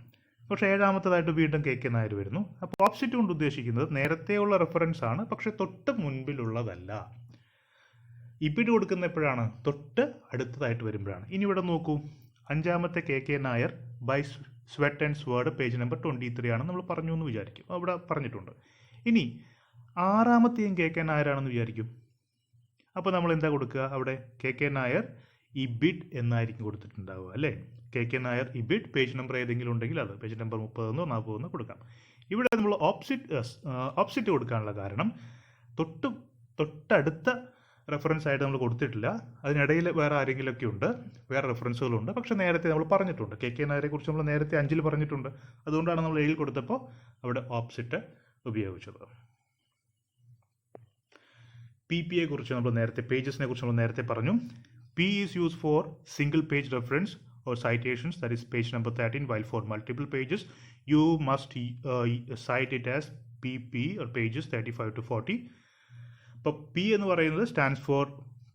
പക്ഷേ ഏഴാമത്തേതായിട്ട് വീണ്ടും കെ നായർ വരുന്നു. അപ്പോൾ ഓപ്സിറ്റ് കൊണ്ട് ഉദ്ദേശിക്കുന്നത് നേരത്തെയുള്ള റെഫറൻസ് ആണ്, പക്ഷെ തൊട്ട് മുൻപിലുള്ളതല്ല. ഇബിഡ് കൊടുക്കുന്ന എപ്പോഴാണ്? തൊട്ട് അടുത്തതായിട്ട് വരുമ്പോഴാണ്. ഇനി ഇവിടെ നോക്കൂ, അഞ്ചാമത്തെ K Nair by sweat and sword page number 23 ആണ് നമ്മൾ പറഞ്ഞു എന്ന് വിചാരിക്കും. അവിടെ പറഞ്ഞിട്ടുണ്ട്. ഇനി ആറാമത്തെയും കെ നായരാണെന്ന് വിചാരിക്കും. അപ്പോൾ നമ്മൾ എന്താ കൊടുക്കുക? അവിടെ കെ നായർ ഇബിഡ് എന്നായിരിക്കും കൊടുത്തിട്ടുണ്ടാവുക അല്ലേ. കെ നായർ ഇബിഡ് പേജ് നമ്പർ ഏതെങ്കിലും ഉണ്ടെങ്കിൽ അത് പേജ് നമ്പർ 30 40 കൊടുക്കാം. ഇവിടെ നമ്മൾ ഓപ്സിറ്റ് കൊടുക്കാനുള്ള കാരണം തൊട്ടടുത്ത റെഫറൻസ് ആയിട്ട് നമ്മൾ കൊടുത്തിട്ടില്ല. അതിനിടയിൽ വേറെ ആരെങ്കിലുമൊക്കെ ഉണ്ട്, വേറെ റെഫറൻസുകളുണ്ട്. പക്ഷേ നേരത്തെ നമ്മൾ പറഞ്ഞിട്ടുണ്ട്, കെ നായരെ കുറിച്ച് നമ്മൾ നേരത്തെ 5 പറഞ്ഞിട്ടുണ്ട്. അതുകൊണ്ടാണ് നമ്മൾ 7 കൊടുത്തപ്പോൾ അവിടെ ഓപ്സിറ്റ് ഉപയോഗിച്ചത്. PPയെ കുറിച്ച് നമ്മൾ നേരത്തെ, പേജസിനെ കുറിച്ച് നമ്മൾ നേരത്തെ പറഞ്ഞു. P is used for single page reference or citations, that is page number 13, while for multiple pages you must cite it as PP or pages 35 to 40. അപ്പോൾ P എന്ന് പറയുന്നത് stands for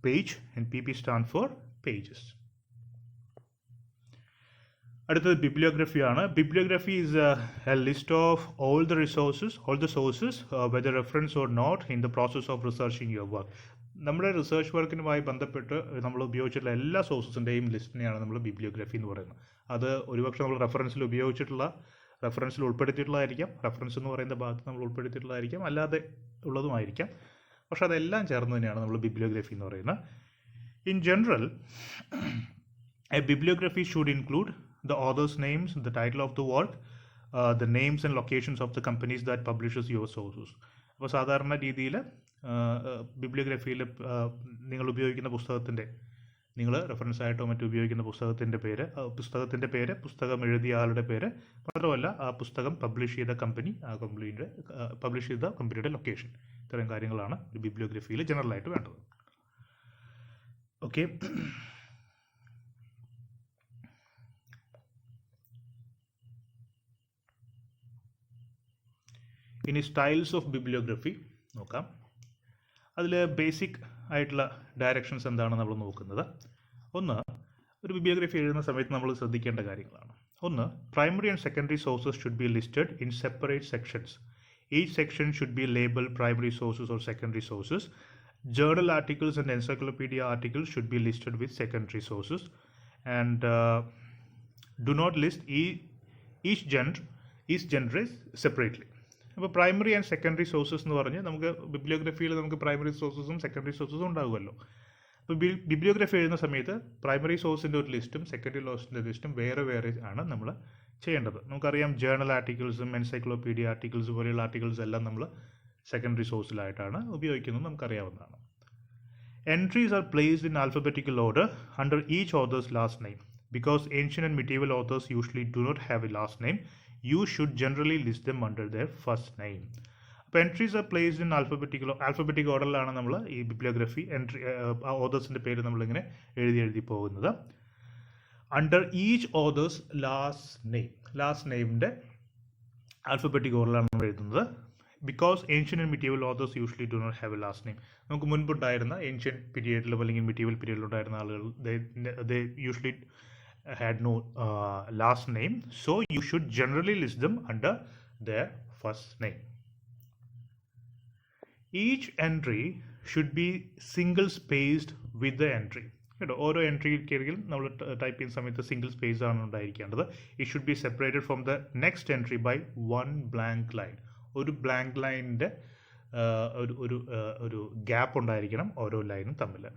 page and PP stands for pages. അടുത്തത് bibliography ആണ്. Bibliography is a list of all the sources whether reference or not in the process of researching your work. നമ്മുടെ research വർക്കിനുമായി ബന്ധപ്പെട്ട് നമ്മൾ ഉപയോഗിച്ചിട്ടുള്ള എല്ലാ സോഴ്സസിൻ്റെയും ലിസ്റ്റിനെയാണ് നമ്മൾ ബിബ്ലിയോഗ്രഫി എന്ന് പറയുന്നത്. അത് ഒരുപക്ഷെ നമ്മൾ റെഫറൻസിൽ ഉൾപ്പെടുത്തിയിട്ടുള്ളതായിരിക്കാം, റെഫറൻസ് എന്ന് പറയുന്ന ഭാഗത്ത് നമ്മൾ ഉൾപ്പെടുത്തിയിട്ടുള്ളതായിരിക്കാം, അല്ലാതെ ഉള്ളതുമായിരിക്കാം. പക്ഷെ അതെല്ലാം ചേർന്ന് തന്നെയാണ് നമ്മൾ ബിബ്ലിയോഗ്രഫി എന്ന് പറയുന്നത്. In general, A bibliography should include the author's names, the title of the work, the names and locations of the companies that publishes your sources. അപ്പോൾ സാധാരണ രീതിയിൽ ബിബ്ലിയോഗ്രഫിയിൽ നിങ്ങൾ ഉപയോഗിക്കുന്ന നിങ്ങൾ റെഫറൻസ് ആയിട്ടോ മറ്റോ ഉപയോഗിക്കുന്ന പുസ്തകത്തിൻ്റെ പേര്, പുസ്തകം എഴുതിയ ആളുടെ പേര്, മാത്രമല്ല ആ പുസ്തകം പബ്ലിഷ് ചെയ്ത കമ്പനിയുടെ ലൊക്കേഷൻ, ഇത്തരം കാര്യങ്ങളാണ് ഒരു ബിബ്ലിയോഗ്രഫിയിൽ ജനറലായിട്ട് വേണ്ടത്. ഓക്കെ, ഇനി സ്റ്റൈൽസ് ഓഫ് ബിബ്ലിയോഗ്രഫി നോക്കാം. അതിൽ ബേസിക് ആയിട്ടുള്ള ഡയറക്ഷൻസ് എന്താണ് നമ്മൾ നോക്കുന്നത്. ഒന്ന്, ഒരു ബിബ്ലിയോഗ്രഫി എഴുതുന്ന സമയത്ത് നമ്മൾ ശ്രദ്ധിക്കേണ്ട കാര്യങ്ങളാണ്. ഒന്ന്, primary and secondary sources should be listed in separate sections. Each section should be labelled primary sources or secondary sources. Journal articles and encyclopedia articles should be listed with secondary sources, and do not list each genre separately. അപ്പോൾ primary and secondary sources എന്ന് പറഞ്ഞ് നമുക്ക് ബിബ്ലിയോഗ്രഫിയിൽ നമുക്ക് primary സോഴ്സസും secondary സോഴ്സസും ഉണ്ടാകുമല്ലോ. അപ്പോൾ bibliography എഴുതുന്ന സമയത്ത് primary സോഴ്സിൻ്റെ ഒരു ലിസ്റ്റും സെക്കൻഡറി സോഴ്സിൻ്റെ ലിസ്റ്റും വേറെ ആണ് നമ്മൾ ചെയ്യേണ്ടത്. നമുക്കറിയാം, ജേർണൽ ആർട്ടിക്കിൾസും എൻസൈക്ലോപീഡിയ ആർട്ടിക്കിൾസ് പോലെയുള്ള ആർട്ടിക്കിൾസ് എല്ലാം നമ്മൾ സെക്കൻഡറി സോഴ്സിലായിട്ടാണ് ഉപയോഗിക്കുന്നത്, നമുക്കറിയാവുന്നതാണ്. Entries are placed in alphabetical order under each author's last name. Because ancient and medieval authors usually do not have a last name, you should generally list them under their first name. അപ്പോൾ entries are placed in alphabetic ഓർഡറിലാണ് നമ്മൾ ഈ bibliography ഓതേഴ്സിൻ്റെ പേര് നമ്മളിങ്ങനെ എഴുതി പോകുന്നത്. Under each author's last നെയിമിൻ്റെ ആൽഫബറ്റിക് ഓർഡറിലാണ് നമ്മൾ എഴുതുന്നത്. Because ancient and medieval authors usually do not have a last name. നമുക്ക് മുൻപുണ്ടായിരുന്ന ഏൻഷ്യൻ പീരിയഡിലോ അല്ലെങ്കിൽ മിറ്റീവൽ പീരിയഡിലുണ്ടായിരുന്ന ആളുകൾ they usually had no last name, so you should generally list them under their first name. Each entry should be single spaced with the entry. ഓരോ എൻട്രിക്കെങ്കിലും നമ്മൾ type ചെയ്യുന്ന സമയത്ത് സിംഗിൾ സ്പേസ് ആണ് ഉണ്ടായിരിക്കേണ്ടത്. It should be separated from the next entry by 1 blank line. ഒരു blank ലൈനിൻ്റെ ഒരു gap ഉണ്ടായിരിക്കണം ഓരോ ലൈനും തമ്മിൽ.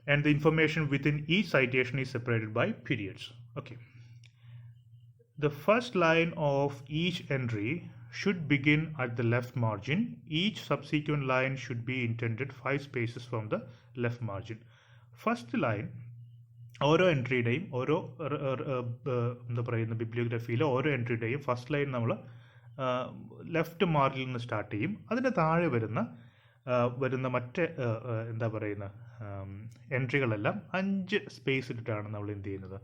And the information within each citation is separated by periods. Okay. The first line of each entry should begin at the left margin. Each subsequent line should be indented 5 spaces from the left margin. First line ഓരോ എൻട്രിയുടെയും ഓരോ എന്താ പറയുന്ന ബിബ്ലിയോഗ്രഫിയിലെ ഓരോ എൻട്രിയുടെയും first line നമ്മൾ left മാർജിനിൽ നിന്ന് start ചെയ്യും. അതിൻ്റെ താഴെ വരുന്ന മറ്റ് എന്താ പറയുന്ന എൻട്രികളെല്ലാം 5 സ്പേസ് ഇട്ടിട്ടാണ് നമ്മൾ എന്ത് ചെയ്യുന്നത്,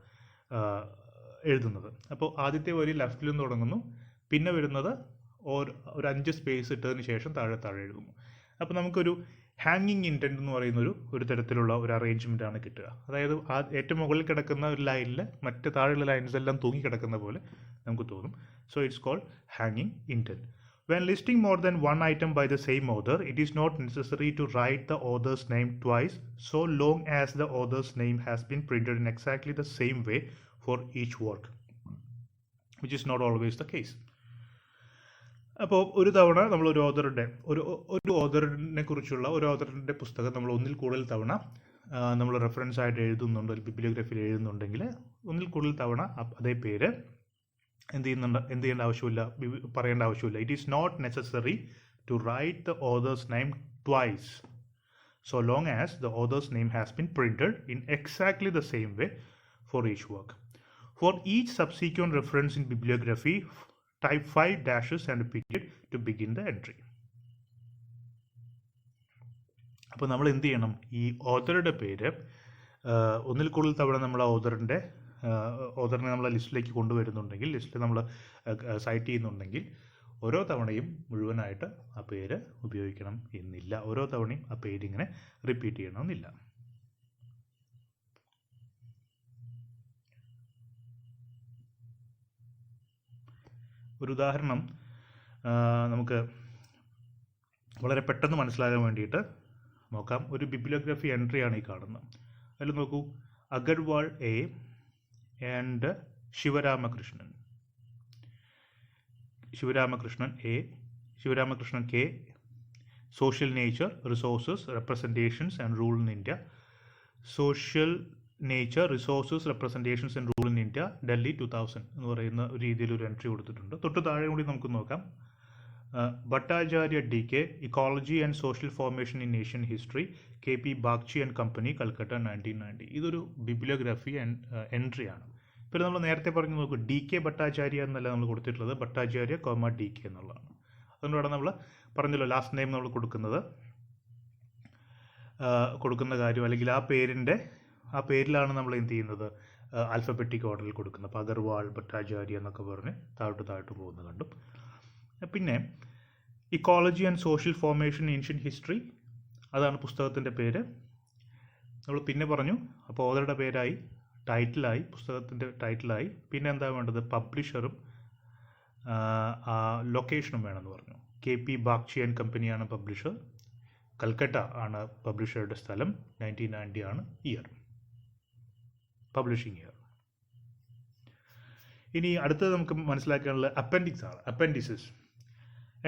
എഴുതുന്നത്. അപ്പോൾ ആദ്യത്തെ വരി ലെഫ്റ്റിൽ നിന്ന് തുടങ്ങുന്നു, പിന്നെ വരുന്നത് ഒരു 5 സ്പേസ് ഇട്ടതിന് ശേഷം താഴെ എഴുതുന്നു. അപ്പോൾ നമുക്കൊരു ഹാങ്ങിങ് ഇൻറ്റൻറ്റ് എന്ന് പറയുന്ന ഒരു തരത്തിലുള്ള ഒരു അറേഞ്ച്മെൻ്റ് ആണ് കിട്ടുക. അതായത് ഏറ്റവും മുകളിൽ കിടക്കുന്ന ഒരു ലൈനിൽ മറ്റ് താഴെയുള്ള ലൈൻസ് എല്ലാം തൂങ്ങി കിടക്കുന്ന പോലെ നമുക്ക് തോന്നും. സോ ഇറ്റ്സ് കോൾഡ് ഹാങ്ങിങ് intent. When listing more than one item by the same author, it is not necessary to write the author's name twice, so long as the author's name has been printed in exactly the same way for each work, which is not always the case. അപ്പോൾ ഒരു തവണ നമ്മൾ ഒരു ഓഥറിനെ കുറിച്ചുള്ള ഒരു ഓഥറിൻ്റെ പുസ്തകം നമ്മൾ ഒന്നിൽ കൂടുതൽ തവണ നമ്മൾ റെഫറൻസ് ആയിട്ട് എഴുതുന്നുണ്ട്, ബിബ്ലിയോഗ്രഫിയിൽ എഴുതുന്നുണ്ടെങ്കിൽ ഒന്നിൽ കൂടുതൽ തവണ അതേ പേര് പറയേണ്ട ആവശ്യമില്ല. It is not necessary to write the author's name twice, so long as the author's name has been printed in exactly the same way for each work. For each subsequent reference in bibliography, type 5 dashes and a period to begin the entry. അപ്പോൾ നമ്മൾ എന്ത് ചെയ്യണം, ഈ ഓഥറുടെ പേര് ഒന്നിൽ കൂടുതൽ തവണ നമ്മൾ ഓഥറിനെ നമ്മൾ ലിസ്റ്റിലേക്ക് കൊണ്ടുവരുന്നുണ്ടെങ്കിൽ, ലിസ്റ്റിൽ നമ്മൾ സൈറ്റ് ചെയ്യുന്നുണ്ടെങ്കിൽ ഓരോ തവണയും മുഴുവനായിട്ട് ആ പേര് ഉപയോഗിക്കണം എന്നില്ല. ഓരോ തവണയും ആ പേരിങ്ങനെ റിപ്പീറ്റ് ചെയ്യണമെന്നില്ല. ഒരു ഉദാഹരണം നമുക്ക് വളരെ പെട്ടെന്ന് മനസ്സിലാകാൻ വേണ്ടിയിട്ട് നോക്കാം. ഒരു ബിബ്ലിയോഗ്രഫി എൻട്രിയാണ് ഈ കാണുന്നത്. അതിൽ നോക്കൂ, Agarwal A and Sivaramakrishnan K, social nature, resources, representations and rule in India. Social nature, resources, representations and rule in India, Delhi 2000 എന്ന് പറയുന്ന ഒരു രീതിയിൽ ഒരു എൻട്രി കൊടുത്തിട്ടുണ്ട്. തൊട്ട് താഴെ കൂടി നമുക്ക് നോക്കാം. Bhattacharya DK, ecology and social formation in Asian history, KP Bagchi and company, Calcutta 1990. ഇതൊരു ബിബ്ലിയോഗ്രഫി എൻട്രിയാണ്. ഇപ്പോൾ നമ്മൾ നേരത്തെ പറഞ്ഞു നോക്കൂ, DK ഭട്ടാചാര്യ എന്നല്ല നമ്മൾ കൊടുത്തിട്ടുള്ളത്, ഭട്ടാചാര്യ DK എന്നുള്ളതാണ്. അതുകൊണ്ടാണ് നമ്മൾ പറഞ്ഞല്ലോ ലാസ്റ്റ് നെയിം നമ്മൾ കൊടുക്കുന്ന കാര്യം, അല്ലെങ്കിൽ ആ പേരിലാണ് നമ്മൾ എന്ത് ചെയ്യുന്നത്, ആൽഫബറ്റിക് ഓർഡറിൽ കൊടുക്കുന്നത്. അപ്പോൾ അഗർവാൾ, ഭട്ടാചാര്യ എന്നൊക്കെ പറഞ്ഞ് താഴോട്ട് പോകുന്നത് കണ്ടു. പിന്നെ ecology and social formation ancient history, അതാണ് പുസ്തകത്തിൻ്റെ പേര്. നമ്മൾ പിന്നെ പറഞ്ഞു. അപ്പോൾ ഓഥറുടെ പേരായി, ടൈറ്റിലായി, പുസ്തകത്തിൻ്റെ ടൈറ്റിലായി. പിന്നെ എന്താ വേണ്ടത്, പബ്ലിഷറും ലൊക്കേഷനും വേണമെന്ന് പറഞ്ഞു. KP ബാഗ്ചി ആൻഡ് കമ്പനിയാണ് പബ്ലിഷർ, കൽക്കട്ട ആണ് പബ്ലിഷറുടെ സ്ഥലം, 1990 ആണ് ഇയർ, പബ്ലിഷിംഗ് ഇയർ. ഇനി അടുത്തത് നമുക്ക് മനസ്സിലാക്കാനുള്ള അപ്പൻഡിക്സ് ആണ്. അപ്പൻഡിസസ്.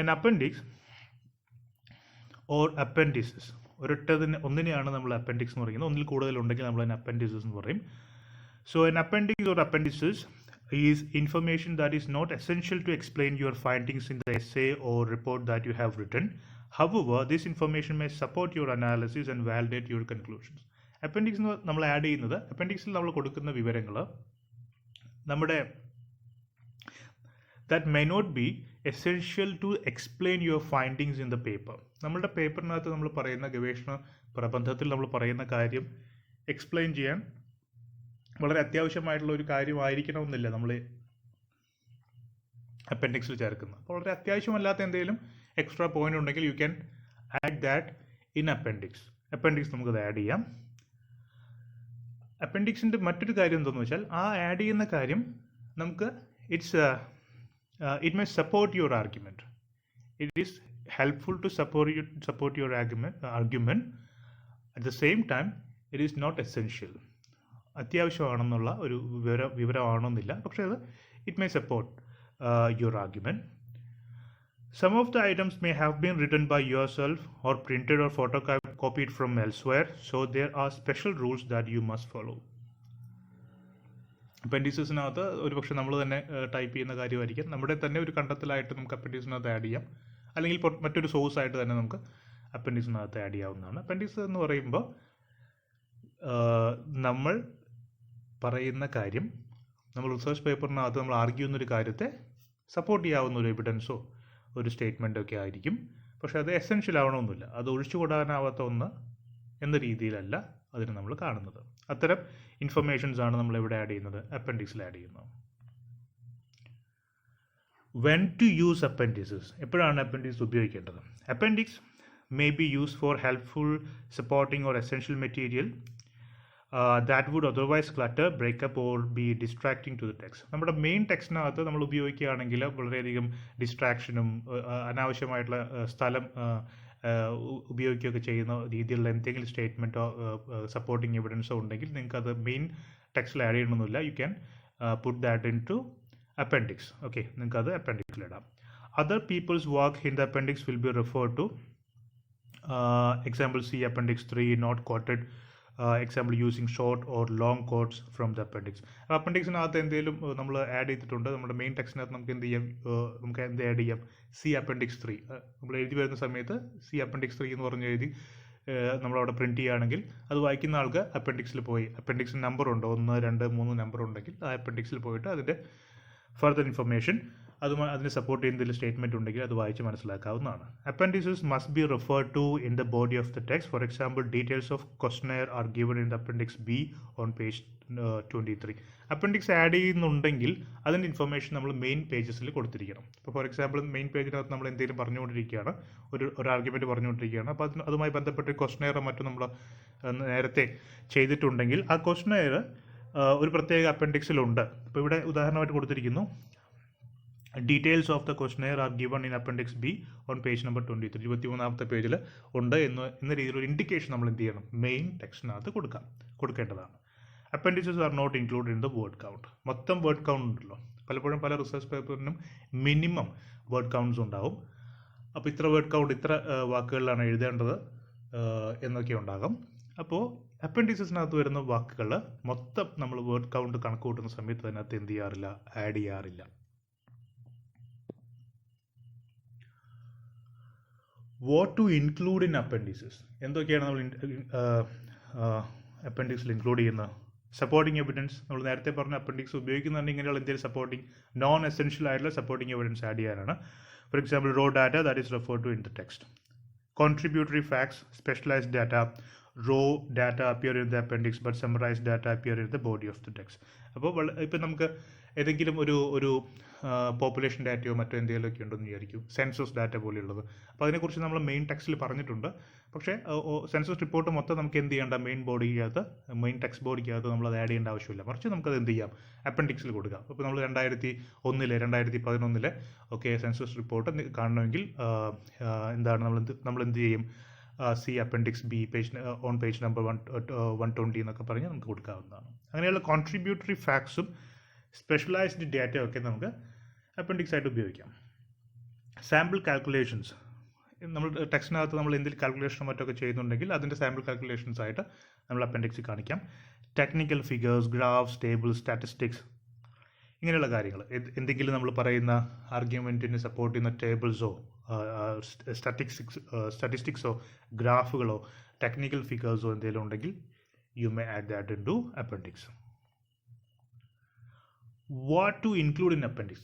An appendix or appendices, ഒന്നിനെയാണ് നമ്മൾ അപ്പൻഡിക്സ് എന്ന് പറയുന്നത്. ഒന്നിൽ കൂടുതലുണ്ടെങ്കിൽ നമ്മൾ അതിന് അപ്പൻഡിസസ് എന്ന് പറയും. So an appendix or appendices is information that is not essential to explain your findings in the essay or report that you have written. However, this information may support your analysis and validate your conclusions. Appendix നമ്മൾ add ചെയ്യുന്നത്, അപ്പൻഡിക്സിൽ നമ്മൾ കൊടുക്കുന്ന വിവരങ്ങൾ that may not be essential to explain your findings in the paper. നമ്മളുടെ പേപ്പറിനകത്ത് നമ്മൾ പറയുന്ന ഗവേഷണ പ്രബന്ധത്തിൽ നമ്മൾ പറയുന്ന കാര്യം എക്സ്പ്ലെയിൻ ചെയ്യാൻ വളരെ അത്യാവശ്യമായിട്ടുള്ള ഒരു കാര്യമായിരിക്കണമെന്നില്ല നമ്മൾ അപ്പൻഡിക്സിൽ ചേർക്കുന്നത്. അപ്പോൾ വളരെ അത്യാവശ്യമല്ലാത്ത എന്തെങ്കിലും എക്സ്ട്രാ പോയിന്റ് ഉണ്ടെങ്കിൽ you can add that in appendix നമുക്കത് ആഡ് ചെയ്യാം. അപ്പൻഡിക്സിൻ്റെ മറ്റൊരു കാര്യം എന്താണെന്ന് വെച്ചാൽ, ആ ആഡ് ചെയ്യുന്ന കാര്യം നമുക്ക് it may support your argument. It is helpful to support your argument. At the same time, it is not essential. അത്യാവശ്യമാണെന്നുള്ള ഒരു വിവരമാണെന്നില്ല, പക്ഷേ അത് it may support your argument. Some of the items may have been written by yourself or printed or photocopied from elsewhere, so there are special rules that you must follow. അപ്പൻഡിക്സസിനകത്ത് ഒരുപക്ഷെ നമ്മൾ തന്നെ type ചെയ്യുന്ന കാര്യമായിരിക്കും. നമ്മുടെ തന്നെ ഒരു കണ്ടെത്തലായിട്ട് നമുക്ക് അപ്പൻഡിക്സിനകത്ത് add ചെയ്യാം, അല്ലെങ്കിൽ മറ്റൊരു സോഴ്സ് ആയിട്ട് തന്നെ നമുക്ക് അപ്പൻഡിക്സിനകത്ത് ആഡ് ചെയ്യാവുന്നതാണ്. അപ്പൻഡിക്സ് എന്ന് പറയുമ്പോൾ നമ്മൾ പറയുന്ന കാര്യം, നമ്മൾ റിസർച്ച് പേപ്പറിനകത്ത് നമ്മൾ ആർഗ്യൂ ചെയ്യുന്നൊരു കാര്യത്തെ സപ്പോർട്ട് ചെയ്യാവുന്ന ഒരു എവിഡൻസോ ഒരു സ്റ്റേറ്റ്മെൻറ്റോ ഒക്കെ ആയിരിക്കും. പക്ഷേ അത് എസെൻഷ്യൽ ആവണമെന്നില്ല, അത് ഒഴിച്ചുകൂടാനാവാത്ത ഒന്ന് എന്ന രീതിയിലല്ല അതിന് നമ്മൾ കാണുന്നത്. അത്തരം ഇൻഫർമേഷൻസ് ആണ് നമ്മൾ ഇവിടെ ആഡ് ചെയ്യുന്നത്, അപ്പൻഡിക്സിൽ ആഡ് ചെയ്യുന്നത്. വെൻ ടു യൂസ് അപ്പൻഡിക്സസ്, എപ്പോഴാണ് അപ്പൻഡിക്സ് ഉപയോഗിക്കേണ്ടത്? Appendix may be use for helpful supporting or essential material that would otherwise clutter, break up or be distracting to the text. നമ്മുടെ മെയിൻ ടെക്സ്റ്റിനകത്ത് നമ്മൾ ഉപയോഗിക്കുകയാണെങ്കിൽ വളരെയധികം ഡിസ്ട്രാക്ഷനും അനാവശ്യമായിട്ടുള്ള സ്ഥലം ഉപയോഗിക്കുകയൊക്കെ ചെയ്യുന്ന രീതിയിലുള്ള എന്തെങ്കിലും സ്റ്റേറ്റ്മെൻറ്റോ സപ്പോർട്ടിങ് എവിഡൻസോ ഉണ്ടെങ്കിൽ നിങ്ങൾക്ക് അത് മെയിൻ ടെക്സ്റ്റിൽ ആഡ് ചെയ്യണമെന്നില്ല. You can put that in to appendix. Okay, നിങ്ങൾക്ക് അത് അപ്പൻഡിക്സിലിടാം. Other people's work in the appendix will be referred to. Example C appendix 3 not quoted. Example using short or long quotes from the appendix. അപ്പൻഡിക്സിനകത്ത് എന്തെങ്കിലും നമ്മൾ add ചെയ്തിട്ടുണ്ട്, നമ്മുടെ main ടെക്സ്റ്റിനകത്ത് നമുക്ക് എന്ത് ചെയ്യാം, നമുക്ക് എന്ത് ആഡ് ചെയ്യാം, സി അപ്പൻഡിക്സ് 3 നമ്മൾ എഴുതി വരുന്ന സമയത്ത് സി അപ്പൻഡിക്സ് 3 എന്ന് പറഞ്ഞ് എഴുതി നമ്മളവിടെ പ്രിൻറ്റ് ചെയ്യുകയാണെങ്കിൽ അത് വായിക്കുന്ന ആൾക്ക് അപ്പൻഡിക്സിൽ പോയി, അപ്പൻഡിക്സിന് നമ്പർ ഉണ്ടോ 1, 2, 3 നമ്പർ ഉണ്ടെങ്കിൽ ആ അപ്പൻഡിക്സിൽ പോയിട്ട് അതിൻ്റെ ഫർദർ ഇൻഫർമേഷൻ അതിനെ സപ്പോർട്ട് ചെയ്യുന്ന സ്റ്റേറ്റ്മെൻറ്റ് ഉണ്ടെങ്കിൽ അത് വായിച്ച് മനസ്സിലാക്കാവുന്നതാണ്. Appendices must be referred to in the body of the text. For example details of questionnaire are given in the appendix B on page 23. Appendix add ചെയ്യുന്നുണ്ടെങ്കിൽ അതിൻ്റെ ഇൻഫർമേഷൻ നമ്മൾ main പേജസിൽ കൊടുത്തിരിക്കണം. ഇപ്പോൾ ഫോർ എക്സാമ്പിൾ മെയിൻ പേജിനകത്ത് നമ്മൾ എന്തെങ്കിലും പറഞ്ഞുകൊണ്ടിരിക്കുകയാണ്, ഒരു argument പറഞ്ഞുകൊണ്ടിരിക്കുകയാണ്, അപ്പോൾ അതുമായി ബന്ധപ്പെട്ട് ക്വസ്റ്റനെയറോ മറ്റും നമ്മൾ നേരത്തെ ചെയ്തിട്ടുണ്ടെങ്കിൽ ആ ക്വസ്റ്റനെയർ ഒരു പ്രത്യേക അപ്പൻഡിക്സിലുണ്ട്. ഇപ്പോൾ ഇവിടെ ഉദാഹരണമായിട്ട് കൊടുത്തിരിക്കുന്നു, details of the questionnaire are given in appendix B on page number 23. 23ാമത്തെ പേജിൽ ഉണ്ട് എന്ന രീതിയിലൊരു ഇൻഡിക്കേഷൻ നമ്മൾ എന്ത് ചെയ്യണം, മെയിൻ ടെക്സ്റ്റിനകത്ത് കൊടുക്കേണ്ടതാണ്. Appendices are not included in the word count. മൊത്തം വേർഡ് കൗണ്ട് ഉണ്ടല്ലോ, പലപ്പോഴും പല റിസർച്ച് പേപ്പറിനും മിനിമം വേർഡ് കൗണ്ട്സ് ഉണ്ടാകും. അപ്പോൾ ഇത്ര വേർഡ് കൗണ്ട്, ഇത്ര വാക്കുകളിലാണ് എഴുതേണ്ടത് എന്നൊക്കെ ഉണ്ടാകും. അപ്പോൾ അപ്പൻഡിക്സസിനകത്ത് വരുന്ന വാക്കുകൾ മൊത്തം നമ്മൾ വേർഡ് കൗണ്ട് കണക്ക് കൂട്ടുന്ന സമയത്ത് അതിനകത്ത് എന്ത് ചെയ്യാറില്ല, ആഡ് ചെയ്യാറില്ല. What to include in appendices, എന്തൊക്കെയാണ് നമ്മൾ അപ്പൻഡിക്സിൽ ഇൻക്ലൂഡ് ചെയ്യുന്നത്? സപ്പോർട്ടിംഗ് എവിഡൻസ്, നമ്മൾ നേരത്തെ പറഞ്ഞ അപ്പൻഡിക്സ് ഉപയോഗിക്കുന്നുണ്ടെങ്കിൽ ഇങ്ങനെയുള്ള എന്തെങ്കിലും സപ്പോർട്ടിംഗ് നോൺ എസെൻഷ്യൽ ആയിട്ടുള്ള സപ്പോർട്ടിംഗ് എവിഡൻസ് ആഡ് ചെയ്യാനാണ്. For example raw data that is referred to in the text. Contributory facts, specialised data, raw data appear in the appendix but summarised data appear in the body of the text. അപ്പോൾ ഇപ്പം നമുക്ക് ഏതെങ്കിലും ഒരു population ഡാറ്റയോ മറ്റോ എന്തെങ്കിലുമൊക്കെ ഉണ്ടെന്ന് വിചാരിക്കും, census data പോലെയുള്ളത്. അപ്പോൾ അതിനെക്കുറിച്ച് നമ്മൾ മെയിൻ ടെക്സ്റ്റിൽ പറഞ്ഞിട്ടുണ്ട്. പക്ഷേ സെൻസസ് റിപ്പോർട്ട് മൊത്തം നമുക്ക് എന്ത് ചെയ്യേണ്ട, മെയിൻ ടെക്സ്റ്റ് ബോഡിക്കകത്ത് നമ്മൾ അത് ആഡ് ചെയ്യേണ്ട ആവശ്യമില്ല. മറിച്ച് നമുക്കത് എന്ത് ചെയ്യാം, അപ്പൻഡിക്സിൽ കൊടുക്കാം. അപ്പോൾ നമ്മൾ 2001, 2011 ഒക്കെ സെൻസസ് റിപ്പോർട്ട് കാണണമെങ്കിൽ എന്താണ് നമ്മൾ എന്ത് ചെയ്യും, C appendix B on page number 120 എന്നൊക്കെ പറഞ്ഞ് നമുക്ക് കൊടുക്കാവുന്നതാണ്. അങ്ങനെയുള്ള കോൺട്രിബ്യൂട്ടറി ഫാക്ട്സും സ്പെഷ്യലൈസ്ഡ് ഡാറ്റയും ഒക്കെ നമുക്ക് അപ്പൻഡിക്സ് ആയിട്ട് ഉപയോഗിക്കാം. സാമ്പിൾ കാൽക്കുലേഷൻസ്, നമ്മൾ ടെക്സ്റ്റിനകത്ത് നമ്മൾ എന്തെങ്കിലും കാൽക്കുലേഷനോ മറ്റൊക്കെ ചെയ്യുന്നുണ്ടെങ്കിൽ അതിൻ്റെ സാമ്പിൾ കാൽക്കുലേഷൻസ് ആയിട്ട് നമ്മൾ അപ്പൻഡിക്സിൽ കാണിക്കാം. Technical figures, graphs, tables, statistics, ഇങ്ങനെയുള്ള കാര്യങ്ങൾ എന്തെങ്കിലും നമ്മൾ പറയുന്ന ആർഗ്യുമെൻറ്റിന് സപ്പോർട്ട് ചെയ്യുന്ന ടേബിൾസോ സ്റ്റാറ്റിസ്റ്റിക്സോ ഗ്രാഫുകളോ ടെക്നിക്കൽ ഫിഗേഴ്സോ എന്തെങ്കിലും ഉണ്ടെങ്കിൽ you may add that in to appendix. What to include in appendix?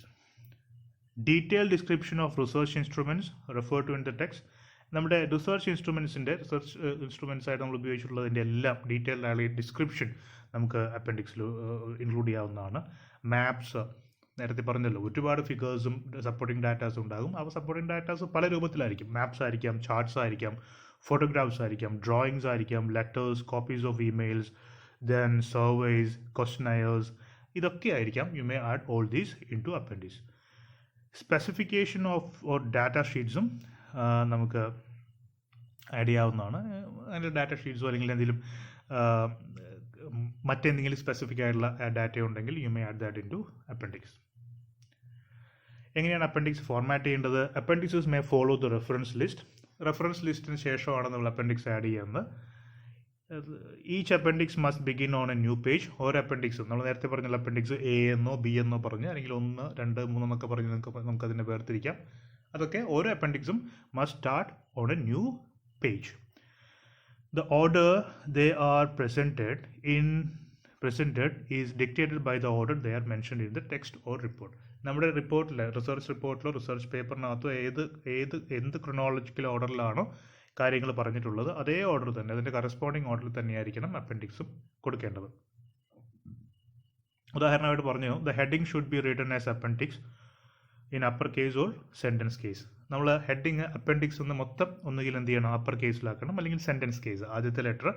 Detailed description of research instruments referred to in the text. നമ്മുടെ റിസർച്ച് ഇൻസ്ട്രുമെൻറ്റ്സ് ആയിട്ട് നമ്മൾ ഉപയോഗിച്ചിട്ടുള്ളതിൻ്റെ എല്ലാം ഡീറ്റെയിൽഡ് ആയ ഡിസ്ക്രിപ്ഷൻ നമുക്ക് അപ്പൻഡിക്സിൽ ഇൻക്ലൂഡ് ചെയ്യാവുന്നതാണ്. മാപ്സ്, നേരത്തെ പറഞ്ഞല്ലോ, ഒരുപാട് ഫിഗേഴ്സും സപ്പോർട്ടിംഗ് ഡാറ്റാസും ഉണ്ടാകും. അപ്പോൾ സപ്പോർട്ടിംഗ് ഡാറ്റാസ് പല രൂപത്തിലായിരിക്കും. മാപ്സ് ആയിരിക്കാം, ചാർട്ട്സ് ആയിരിക്കാം, ഫോട്ടോഗ്രാഫ്സ് ആയിരിക്കാം, ഡ്രോയിങ്സ് ആയിരിക്കാം, letters, copies of emails, then surveys, questionnaires, ഇതൊക്കെ ആയിരിക്കാം. You may add all these in to appendix. Specification of data ഷീറ്റ്സും നമുക്ക് ആഡ് ചെയ്യാവുന്നതാണ്. അതിൻ്റെ ഡാറ്റ ഷീറ്റ്സോ അല്ലെങ്കിൽ എന്തെങ്കിലും മറ്റെന്തെങ്കിലും സ്പെസിഫിക് ആയിട്ടുള്ള ഡാറ്റ ഉണ്ടെങ്കിൽ you may add that in to appendix. എങ്ങനെയാണ് അപ്പൻഡിക്സ് ഫോർമാറ്റ് ചെയ്യേണ്ടത്? Appendices may follow the reference list. Reference ലിസ്റ്റിന് ശേഷമാണ് നമ്മൾ അപ്പൻഡിക്സ് ആഡ് ചെയ്യുന്നത്. Each appendix must begin on a new page. ഓരോ അപ്പൻഡിക്സും നമ്മൾ നേരത്തെ പറഞ്ഞ അപ്പൻഡിക്സ് എ എന്നോ ബി എന്നോ പറഞ്ഞ് അല്ലെങ്കിൽ 1, 2, 3 എന്നൊക്കെ പറഞ്ഞ് നമുക്കതിനെ വേർതിരിക്കാം. അതൊക്കെ ഓരോ അപ്പൻഡിക്സും must start on a new page. The order they are presented is dictated by the order they are mentioned in the text or report. നമ്മുടെ റിപ്പോർട്ടിൽ, റിസർച്ച് റിപ്പോർട്ടിലോ റിസർച്ച് പേപ്പറിനകത്തോ എന്ത് ക്രൊണോളജിക്കൽ ഓർഡറിലാണോ കാര്യങ്ങൾ പറഞ്ഞിട്ടുള്ളത് അതേ ഓർഡർ തന്നെ, അതിൻ്റെ കറസ്പോണ്ടിങ് ഓർഡറിൽ തന്നെയായിരിക്കണം അപ്പൻഡിക്സും കൊടുക്കേണ്ടത്. ഉദാഹരണമായിട്ട് പറഞ്ഞു, the heading should be written as appendix in upper case or sentence case. നമ്മൾ ഹെഡിങ് അപ്പൻഡിക്സ് മൊത്തം ഒന്നുകിൽ എന്ത് ചെയ്യണം, അപ്പർ കേസിലാക്കണം, അല്ലെങ്കിൽ സെൻറ്റൻസ് കേസ് ആദ്യത്തെ ലെറ്റർ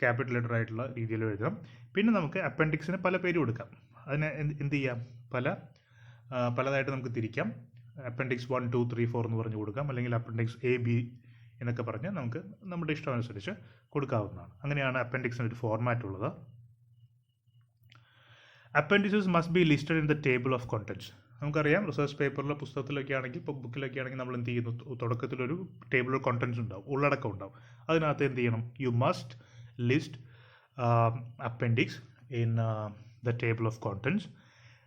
ക്യാപിറ്റൽ ലെറ്റർ ആയിട്ടുള്ള രീതിയിൽ എഴുതണം. പിന്നെ നമുക്ക് അപ്പൻഡിക്സിന് പല പേര് കൊടുക്കാം. അതിനെ എന്ത് ചെയ്യാം, പലതായിട്ട് നമുക്ക് തിരിക്കാം. അപ്പൻഡിക്സ് 1, 2, 3, 4 എന്ന് പറഞ്ഞ് കൊടുക്കാം, അല്ലെങ്കിൽ അപ്പൻഡിക്സ് എ ബി എന്നൊക്കെ പറഞ്ഞ് നമുക്ക് നമ്മുടെ ഇഷ്ടമനുസരിച്ച് കൊടുക്കാവുന്നതാണ്. അങ്ങനെയാണ് അപ്പൻഡിക്സിന് ഒരു ഫോർമാറ്റ് ഉള്ളത്. Appendices must be listed in the table of contents. നമുക്കറിയാം, റിസർച്ച് പേപ്പറിലോ പുസ്തകത്തിലൊക്കെ ആണെങ്കിൽ, ഇപ്പോൾ ബുക്കിലൊക്കെ ആണെങ്കിൽ നമ്മൾ എന്ത് ചെയ്യുന്നു, തുടക്കത്തിലൊരു ടേബിൾ ഓഫ് കോണ്ടൻറ്റ്സ് ഉണ്ടാവും, ഉള്ളടക്കം ഉണ്ടാവും. അതിനകത്ത് എന്ത് ചെയ്യണം, you must list appendix in the table of contents.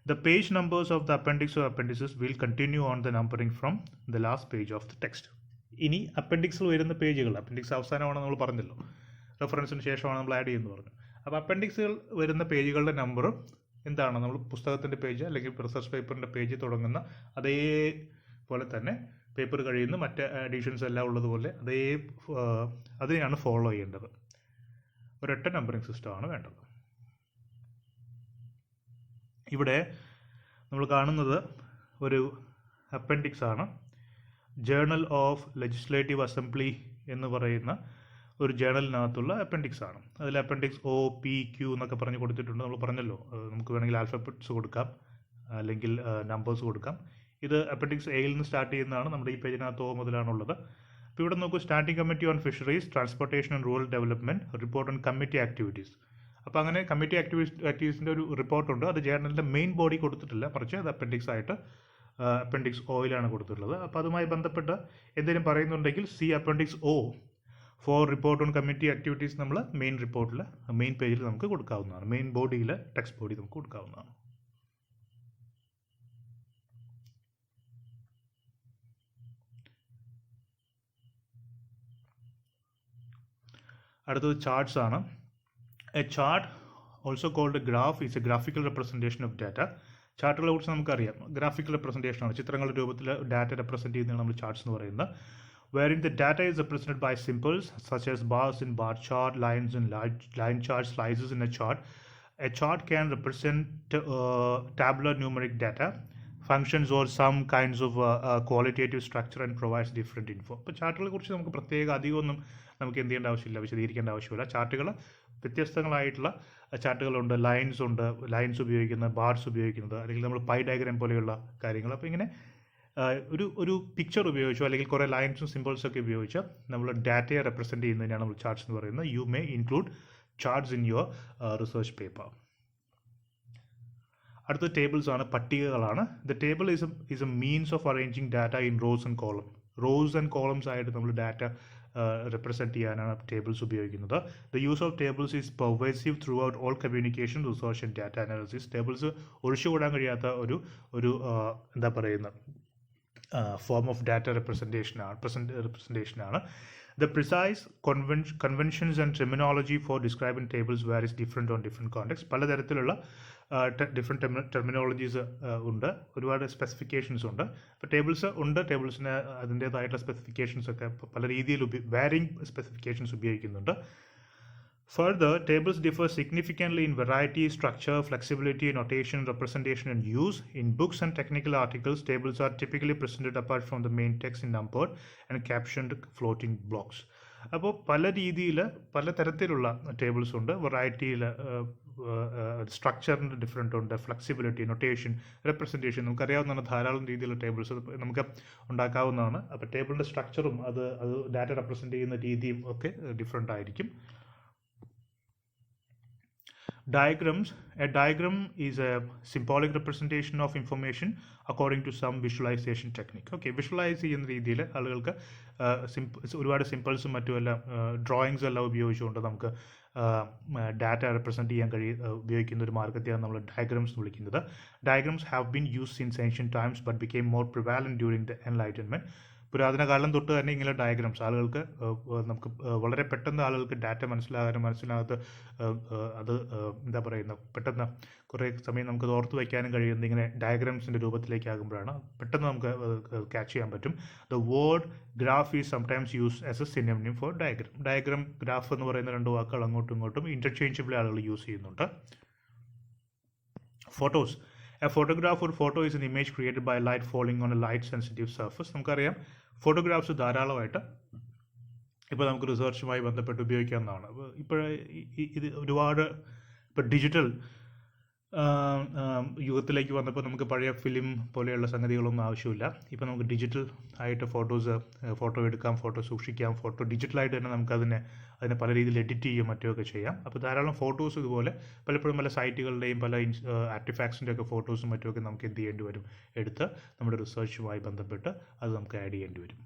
The page numbers of the appendix or appendices will continue on the numbering from the last page of the text. ഇനി അപ്പൻഡിക്സിൽ വരുന്ന പേജുകൾ, appendix അവസാനമാണെന്ന് നമ്മൾ പറഞ്ഞല്ലോ, റെഫറൻസിന് ശേഷമാണ് നമ്മൾ ആഡ് ചെയ്യുന്നത് പറഞ്ഞു. അപ്പോൾ അപ്പൻഡിക്സുകൾ വരുന്ന പേജുകളുടെ നമ്പർ എന്താണ്, നമ്മൾ പുസ്തകത്തിൻ്റെ പേജ് അല്ലെങ്കിൽ റിസർച്ച് പേപ്പറിൻ്റെ പേജ് തുടങ്ങുന്ന അതേപോലെ തന്നെ പേപ്പർ കഴിയുന്ന മറ്റ് അഡീഷൻസ് എല്ലാം ഉള്ളതുപോലെ അതിനെയാണ് ഫോളോ ചെയ്യേണ്ടത്. ഒരൊറ്റ നമ്പറിംഗ് സിസ്റ്റമാണ് വേണ്ടത്. ഇവിടെ നമ്മൾ കാണുന്നത് ഒരു അപ്പൻഡിക്സ് ആണ്. ജേർണൽ ഓഫ് ലെജിസ്ലേറ്റീവ് അസംബ്ലി എന്ന് പറയുന്ന ഒരു ജേർണലിനകത്തുള്ള അപ്പൻഡിക്സ് ആണ്. അതിൽ അപ്പൻഡിക്സ് ഒ, പി, ക്യൂ എന്നൊക്കെ പറഞ്ഞ് കൊടുത്തിട്ടുണ്ട്. നമ്മൾ പറഞ്ഞല്ലോ, നമുക്ക് വേണമെങ്കിൽ ആൽഫബറ്റ്സ് കൊടുക്കാം, അല്ലെങ്കിൽ നമ്പേഴ്സ് കൊടുക്കാം. ഇത് അപ്പൻഡിക്സ് എയിൽ നിന്ന് സ്റ്റാർട്ട് ചെയ്യുന്നതാണ്. നമ്മുടെ ഈ പേജിനകത്ത് ഒ മുതലാണുള്ളത്. അപ്പോൾ ഇവിടെ നോക്കൂ, standing committee on fisheries, transportation and rural development, report on committee activities. അപ്പോൾ അങ്ങനെ കമ്മിറ്റി ആക്ടിവിറ്റീസിൻ്റെ ഒരു റിപ്പോർട്ടുണ്ട്. അത് ജേർണലിൻ്റെ മെയിൻ ബോഡി കൊടുത്തിട്ടില്ല, മറിച്ച് അത് അപ്പൻഡിക്സ് ആയിട്ട് അപ്പൻഡിക്സ് ഒയിലാണ് കൊടുത്തിട്ടുള്ളത്. അപ്പോൾ അതുമായി ബന്ധപ്പെട്ട് എന്തെങ്കിലും പറയുന്നുണ്ടെങ്കിൽ see appendix O for report on committee activities നമ്മൾ മെയിൻ റിപ്പോർട്ടിൽ, മെയിൻ പേജിൽ നമുക്ക് കൊടുക്കാവുന്നതാണ്. മെയിൻ ബോഡിയിൽ, ടെക്സ്റ്റ് ബോഡി നമുക്ക് കൊടുക്കാവുന്നതാണ്. അടുത്തത് ചാർട്ട്സ് ആണ്. A chart, also called a graph, is a graphical representation of data. ചാർട്ടുകളെ കുറിച്ച് നമുക്കറിയാം, ഗ്രാഫിക്കൽ റെപ്രസെൻറ്റേഷൻ ആണ്, ചിത്രങ്ങളുടെ രൂപത്തിൽ ഡാറ്റ റെപ്രസെൻറ്റ് ചെയ്യുന്നതാണ് നമ്മൾ ചാർട്ട്സ് എന്ന് പറയുന്നത്. Wherein the data is represented by symbols such as bars in bar chart, lines in line chart, slices in a chart. A chart can represent tabular numeric data, functions or some kinds of qualitative structure and provides different info. അപ്പോൾ ചാർട്ടുകളെ കുറിച്ച് നമുക്ക് പ്രത്യേക അധികമൊന്നും നമുക്ക് എന്ത് ചെയ്യേണ്ട ആവശ്യമില്ല, വിശദീകരിക്കേണ്ട ആവശ്യമില്ല. ചാർട്ടുകൾ വ്യത്യസ്തങ്ങളായിട്ടുള്ള ചാർട്ടുകളുണ്ട്, ലൈൻസ് ഉപയോഗിക്കുന്നത്, ബാർസ് ഉപയോഗിക്കുന്നത്, അല്ലെങ്കിൽ നമ്മൾ പൈ ഡയഗ്രാം പോലെയുള്ള കാര്യങ്ങൾ. അപ്പോൾ ഇങ്ങനെ ഒരു പിക്ചർ ഉപയോഗിച്ചോ അല്ലെങ്കിൽ കുറേ ലൈൻസും സിമ്പിൾസും ഒക്കെ ഉപയോഗിച്ച് നമ്മൾ ഡാറ്റയെ റെപ്രസെൻറ്റ് ചെയ്യുന്നതിനാണ് നമ്മൾ ചാർട്ട്സ് എന്ന് പറയുന്നത്. You may include charts in your research paper. അടുത്ത ടേബിൾസ് ആണ്, പട്ടികകളാണ്. The table is a means of arranging data in rows and columns ആയിട്ട് നമ്മൾ ഡാറ്റ റെപ്രസെൻറ്റ് ചെയ്യാനാണ് ടേബിൾസ് ഉപയോഗിക്കുന്നത്. The use of tables is pervasive throughout all communication, research and data analysis. Tables ഒഴിച്ചുകൂടാൻ കഴിയാത്ത ഒരു എന്താ പറയുന്നത് form of data representation ആണ്. The precise conventions and terminology for describing tables varies different on different contexts. പലതരത്തിലുള്ള different terminologies ഉണ്ട്, ഒരുപാട് specifications ഉണ്ട്. ഇപ്പോൾ ടേബിൾസിന് അതിൻ്റേതായിട്ടുള്ള സ്പെസിഫിക്കേഷൻസ് ഒക്കെ പല രീതിയിൽ വാരിങ് സ്പെസിഫിക്കേഷൻസ് ഉപയോഗിക്കുന്നുണ്ട്. Further, tables differ significantly in variety, structure, flexibility, notation, representation, and use. In books and technical articles, tables are typically presented apart from the main text in numbered and captioned floating blocks. അപ്പോൾ പല തരത്തിലുള്ള tables ഉണ്ട്. വെറൈറ്റിയിൽ സ്ട്രക്ചറിൻ്റെ different ഉണ്ട്, flexibility, notation, representation, നമുക്കറിയാവുന്നതാണ്. ധാരാളം രീതിയിലുള്ള tables നമുക്ക് ഉണ്ടാക്കാവുന്നതാണ്. അപ്പോൾ ടേബിളിൻ്റെ സ്ട്രക്ചറും അത് ഡാറ്റ റെപ്രസെൻറ്റ് ചെയ്യുന്ന രീതിയും ഒക്കെ ഡിഫറെൻ്റ് ആയിരിക്കും. A diagram is a symbolic representation of information according to some visualization technique. Okay, visualize ചെയ്യുന്ന രീതിയിൽ ആളുകൾക്ക് ഒരുപാട് സിമ്പിൾസും മറ്റുമെല്ലാം ഡ്രോയിങ്സ് എല്ലാം ഉപയോഗിച്ചുകൊണ്ട് നമുക്ക് ഡാറ്റ റെപ്രസെൻറ്റ് ചെയ്യാൻ ഉപയോഗിക്കുന്ന ഒരു മാർഗത്തെയാണ് നമ്മൾ ഡയഗ്രംസ് എന്ന് വിളിക്കുന്നത്. Diagrams have been use since ancient times but became more prevalent during the Enlightenment. പുരാതന കാലം തൊട്ട് തന്നെ ഇങ്ങനെ ഡയഗ്രംസ് ആളുകൾക്ക് നമുക്ക് വളരെ പെട്ടെന്ന് ആളുകൾക്ക് ഡാറ്റ മനസ്സിലാകാനും മനസ്സിനകത്ത് അത് എന്താ പറയുന്നത് പെട്ടെന്ന് കുറേ സമയം നമുക്ക് ഓർത്ത് വയ്ക്കാനും കഴിയുന്നത് ഇങ്ങനെ ഡയഗ്രംസിൻ്റെ രൂപത്തിലേക്കാകുമ്പോഴാണ്. പെട്ടെന്ന് നമുക്ക് ക്യാച്ച് ചെയ്യാൻ പറ്റും. The word graph is sometimes use as A synonym for diagram. Diagram graph എന്ന് പറയുന്ന രണ്ട് വാക്കുകൾ അങ്ങോട്ടും ഇങ്ങോട്ടും ഇൻ്റർചേഞ്ചബിളി ആളുകൾ യൂസ് ചെയ്യുന്നുണ്ട്. Photos. A photograph or photo is an image created by light falling on a light sensitive surface. നമുക്കറിയാം photographs ധാരാളമായിട്ട് ഇപ്പോൾ നമുക്ക് റിസർച്ചുമായി ബന്ധപ്പെട്ട് ഉപയോഗിക്കാവുന്നതാണ്. ഇപ്പോൾ ഇത് ഒരുപാട് ഇപ്പോൾ ഡിജിറ്റൽ യുഗത്തിലേക്ക് വന്നപ്പോൾ നമുക്ക് പഴയ ഫിലിം പോലെയുള്ള സംഗതികളൊന്നും ആവശ്യമില്ല. ഇപ്പോൾ നമുക്ക് ഡിജിറ്റൽ ആയിട്ട് ഫോട്ടോ എടുക്കാം, ഫോട്ടോ സൂക്ഷിക്കാം, ഫോട്ടോ ഡിജിറ്റലായിട്ട് തന്നെ നമുക്ക് അതിനെ പല രീതിയിൽ എഡിറ്റ് ചെയ്യുകയും മറ്റുമൊക്കെ ചെയ്യാം. അപ്പോൾ ധാരാളം ഫോട്ടോസ് ഇതുപോലെ പലപ്പോഴും പല സൈറ്റുകളുടെയും പല ആർട്ടിഫാക്ട്സിൻ്റെ ഒക്കെ ഫോട്ടോസും മറ്റുമൊക്കെ നമുക്ക് എന്ത് ചെയ്യേണ്ടി വരും, എടുത്ത് നമ്മുടെ റിസർച്ചുമായി ബന്ധപ്പെട്ട് അത് നമുക്ക് ആഡ് ചെയ്യേണ്ടി വരും.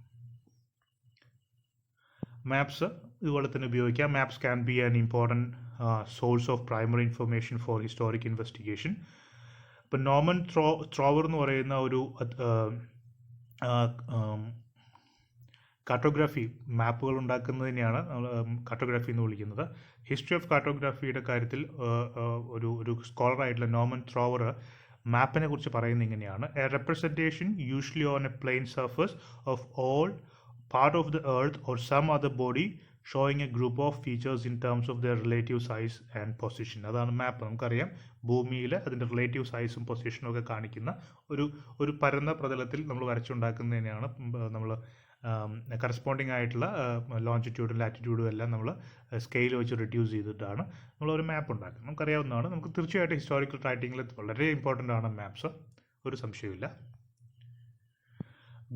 മാപ്സ് ഇതുപോലെ തന്നെ ഉപയോഗിക്കാം. Maps can be an important source of primary information for historic investigation. ഇപ്പം നോർമൻ ത്രോവർ എന്ന് പറയുന്ന ഒരു കാർട്ടോഗ്രാഫി മാപ്പുകൾ ഉണ്ടാക്കുന്നതിനെയാണ് കാർട്ടോഗ്രാഫി എന്ന് വിളിക്കുന്നത്. ഹിസ്റ്ററി ഓഫ് കാർട്ടോഗ്രാഫിയുടെ കാര്യത്തിൽ ഒരു സ്കോളറായിട്ടുള്ള നോർമൻ ത്രോവർ മാപ്പിനെ കുറിച്ച് പറയുന്നത് ഇങ്ങനെയാണ്: a representation usually on a plain surface of all part of the earth or some other body showing a group of features in terms of their relative size and position. അതാണ് മാപ്പ്. നമുക്കറിയാം ഭൂമിയിൽ അതിൻ്റെ relative സൈസും പൊസിഷനും ഒക്കെ കാണിക്കുന്ന ഒരു പരന്ന പ്രതലത്തിൽ നമ്മൾ വരച്ചുണ്ടാക്കുന്നതിനെയാണ് നമ്മൾ കറസ്പോണ്ടിങ് ആയിട്ടുള്ള ലോഞ്ചിറ്റ്യൂഡും ലാറ്റിറ്റ്യൂഡും എല്ലാം നമ്മൾ സ്കെയിൽ വെച്ച് റെഡ്യൂസ് ചെയ്തിട്ടാണ് നമ്മളൊരു മാപ്പ് ഉണ്ടാക്കുന്നത്. നമുക്കറിയാവുന്നതാണ്. നമുക്ക് തീർച്ചയായിട്ടും ഹിസ്റ്റോറിക്കൽ റൈറ്റിങ്ങിൽ വളരെ ഇമ്പോർട്ടൻ്റ് ആണ് മാപ്സ്, ഒരു സംശയമില്ല.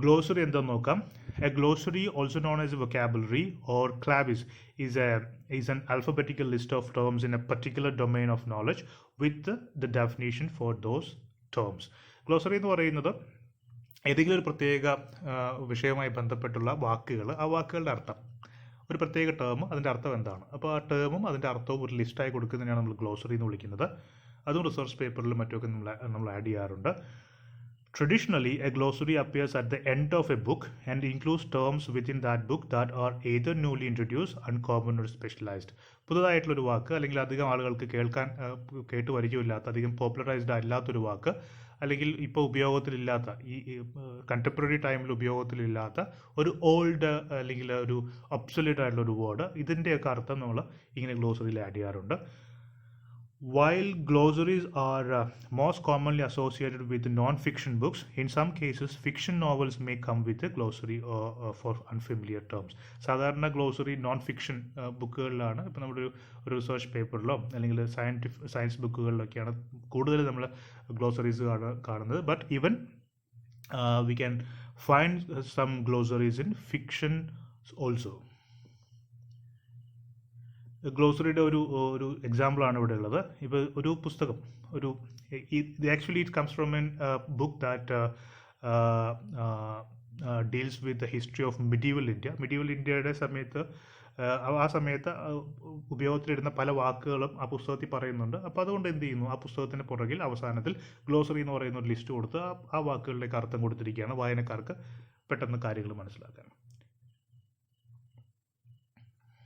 ഗ്ലോസറി എന്താണെന്ന് നോക്കാം. A glossary, also known as a vocabulary or clavis, is an alphabetical list of terms in a particular domain of knowledge with the definition for those terms. Glossary എന്ന് പറയുന്നത് ഏതെങ്കിലും ഒരു പ്രത്യേക വിഷയവുമായി ബന്ധപ്പെട്ടുള്ള വാക്കുകൾ, ആ വാക്കുകളുടെ അർത്ഥം, ഒരു പ്രത്യേക ടേം, അതിൻ്റെ അർത്ഥം എന്താണ്, അപ്പോൾ ആ ടേമും അതിൻ്റെ അർത്ഥവും ഒരു ലിസ്റ്റായി കൊടുക്കുന്നതിനാണ് നമ്മൾ ഗ്ലോസറി എന്ന് വിളിക്കുന്നത്. അതും റിസർച്ച് പേപ്പറിലും മറ്റുമൊക്കെ നമ്മൾ ആഡ് ചെയ്യാറുണ്ട്. Traditionally, a glossary appears at the end of a book and includes terms within that book that are either newly introduced, uncommon or specialized. പുതുതായിട്ടുള്ളൊരു വാക്ക്, അല്ലെങ്കിൽ അധികം ആളുകൾക്ക് കേട്ട് പരിചയമില്ലാത്ത, അധികം പോപ്പുലറൈസ്ഡ് അല്ലാത്തൊരു വാക്ക്, അല്ലെങ്കിൽ ഇപ്പോൾ ഉപയോഗത്തിലില്ലാത്ത, ഈ കണ്ടംപററി ടൈമിൽ ഉപയോഗത്തിലില്ലാത്ത ഒരു ഓൾഡ് അല്ലെങ്കിൽ ഒരു ഒബ്സൊല്യൂട്ട് ആയിട്ടുള്ള ഒരു വേർഡ്, ഇതിൻ്റെയൊക്കെ അർത്ഥം നമ്മൾ ഇങ്ങനെ ഗ്ലോസറിയിൽ ആഡ് ചെയ്യാറുണ്ട്. While glossaries are most commonly associated with non-fiction books, in some cases fiction novels may come with a glossary for unfamiliar terms. സാധാരണ ഗ്ലോസറി നോൺ ഫിക്ഷൻ ബുക്കുകളിലാണ്. ഇപ്പോൾ നമ്മുടെ ഒരു റിസർച്ച് പേപ്പറിലോ അല്ലെങ്കിൽ സയൻസ് ബുക്കുകളിലൊക്കെയാണ് കൂടുതൽ നമ്മൾ ഗ്ലോസറീസ് കാണുന്നത്. But even we can find some glossaries in fiction also. ഗ്ലോസറിയുടെ ഒരു എക്സാമ്പിളാണ് ഇവിടെ ഉള്ളത്. ഇപ്പോൾ ഒരു പുസ്തകം, actually it comes from an book that deals with the history of medieval India. Medieval ഇന്ത്യയുടെ സമയത്ത് ആ സമയത്ത് ഉപയോഗത്തിലിരുന്ന പല വാക്കുകളും ആ പുസ്തകത്തിൽ പറയുന്നുണ്ട്. അപ്പോൾ അതുകൊണ്ട് എന്ത് ചെയ്യുന്നു, ആ പുസ്തകത്തിൻ്റെ പുറകിൽ അവസാനത്തിൽ ഗ്ലോസറി എന്ന് പറയുന്ന ഒരു ലിസ്റ്റ് കൊടുത്ത് ആ വാക്കുകളിലേക്ക് അർത്ഥം കൊടുത്തിരിക്കുകയാണ്, വായനക്കാർക്ക് പെട്ടെന്ന് കാര്യങ്ങൾ മനസ്സിലാക്കാൻ.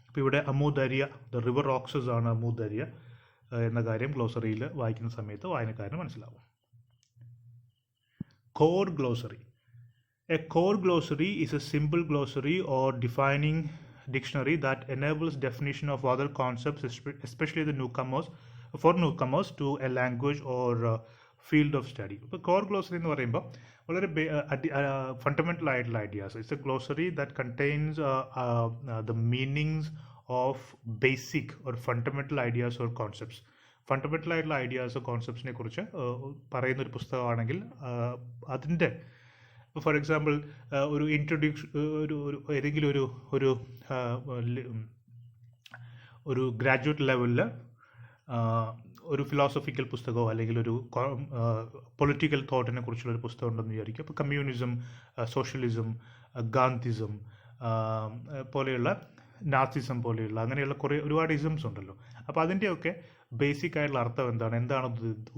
ഇപ്പോൾ ഇവിടെ അമൂദര്യ, ദ റിവർ റോക്സസ് ആണ് അമൂദര്യ എന്ന കാര്യം ഗ്ലോസറിയിൽ വായിക്കുന്ന സമയത്ത് വായനക്കാരന് മനസ്സിലാവും. Core glossary. A core glossary is A simple glossary or defining dictionary that enables definition of other concepts, especially the newcomers to a language or field of study. ഇപ്പോൾ കോർ ഗ്ലോസറി എന്ന് പറയുമ്പോൾ വളരെ ഫണ്ടമെൻ്റൽ ആയിട്ടുള്ള ideas. It's A glossary that contains the meanings of basic or fundamental ideas or concepts. Fundamental ആയിട്ടുള്ള ideas കോൺസെപ്റ്റ്സിനെ കുറിച്ച് പറയുന്നൊരു പുസ്തകമാണെങ്കിൽ അതിൻ്റെ, for example ഒരു ഇൻട്രൊഡ്യൂഷൻ, ഏതെങ്കിലും ഒരു ഗ്രാജുവേറ്റ് ലെവലിൽ ഒരു ഫിലോസഫിക്കൽ പുസ്തകമോ അല്ലെങ്കിൽ ഒരു പൊളിറ്റിക്കൽ തോട്ടിനെ കുറിച്ചുള്ള ഒരു പുസ്തകം ഉണ്ടെന്ന് വിചാരിക്കും. അപ്പോൾ കമ്മ്യൂണിസം, സോഷ്യലിസം, ഗാന്ധിസം പോലെയുള്ള, നാസിസം പോലെയുള്ള അങ്ങനെയുള്ള ഒരുപാട് ഇസംസ് ഉണ്ടല്ലോ. അപ്പോൾ അതിൻ്റെയൊക്കെ ബേസിക് ആയിട്ടുള്ള അർത്ഥം എന്താണ്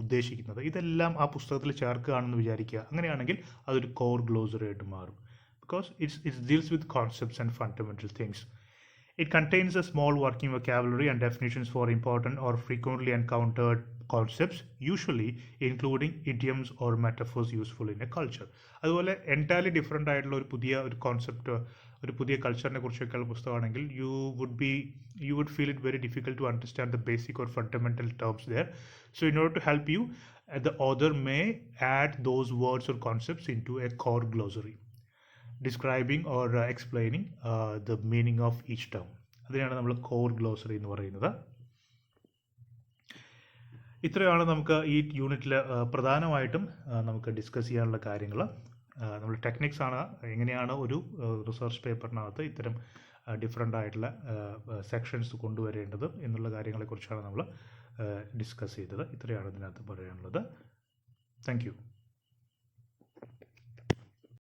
ഉദ്ദേശിക്കുന്നത്, ഇതെല്ലാം ആ പുസ്തകത്തിൽ ചേർക്കുകയാണെന്ന് വിചാരിക്കുക. അങ്ങനെയാണെങ്കിൽ അതൊരു കോർ ഗ്ലോസറി ആയിട്ട് മാറും. Because it's deals with concepts and fundamental things. It contains a small working vocabulary and definitions for important or frequently encountered concepts, usually including idioms or metaphors useful in a culture. അതുപോലെ entirely different ആയിട്ടുള്ള ഒരു concept, ഒരു പുതിയ കൾച്ചറിനെ കുറിച്ചൊക്കെയുള്ള പുസ്തകമാണെങ്കിൽ you would feel it very difficult to understand the basic or fundamental terms there. So in order to help you, the author may add those words or concepts into a core glossary, describing or explaining the meaning of each term. അതിനാണ് നമ്മൾ core glossary എന്ന് പറയുന്നത്. ഇത്രയാണ് നമുക്ക് ഈ യൂണിറ്റിൽ പ്രധാനമായിട്ടും നമുക്ക് ഡിസ്കസ് ചെയ്യാനുള്ള കാര്യങ്ങൾ. നമ്മൾ ടെക്നിക്സ് ആണ്, എങ്ങനെയാണ് ഒരു റിസർച്ച് പേപ്പറിനകത്ത് ഇത്തരം ഡിഫറെൻ്റ് ആയിട്ടുള്ള സെക്ഷൻസ് കൊണ്ടുവരേണ്ടത് എന്നുള്ള കാര്യങ്ങളെക്കുറിച്ചാണ് നമ്മൾ ഡിസ്കസ് ചെയ്തത്. ഇത്രയാണ് ഇതിനകത്ത് പറയാനുള്ളത്. Thank you.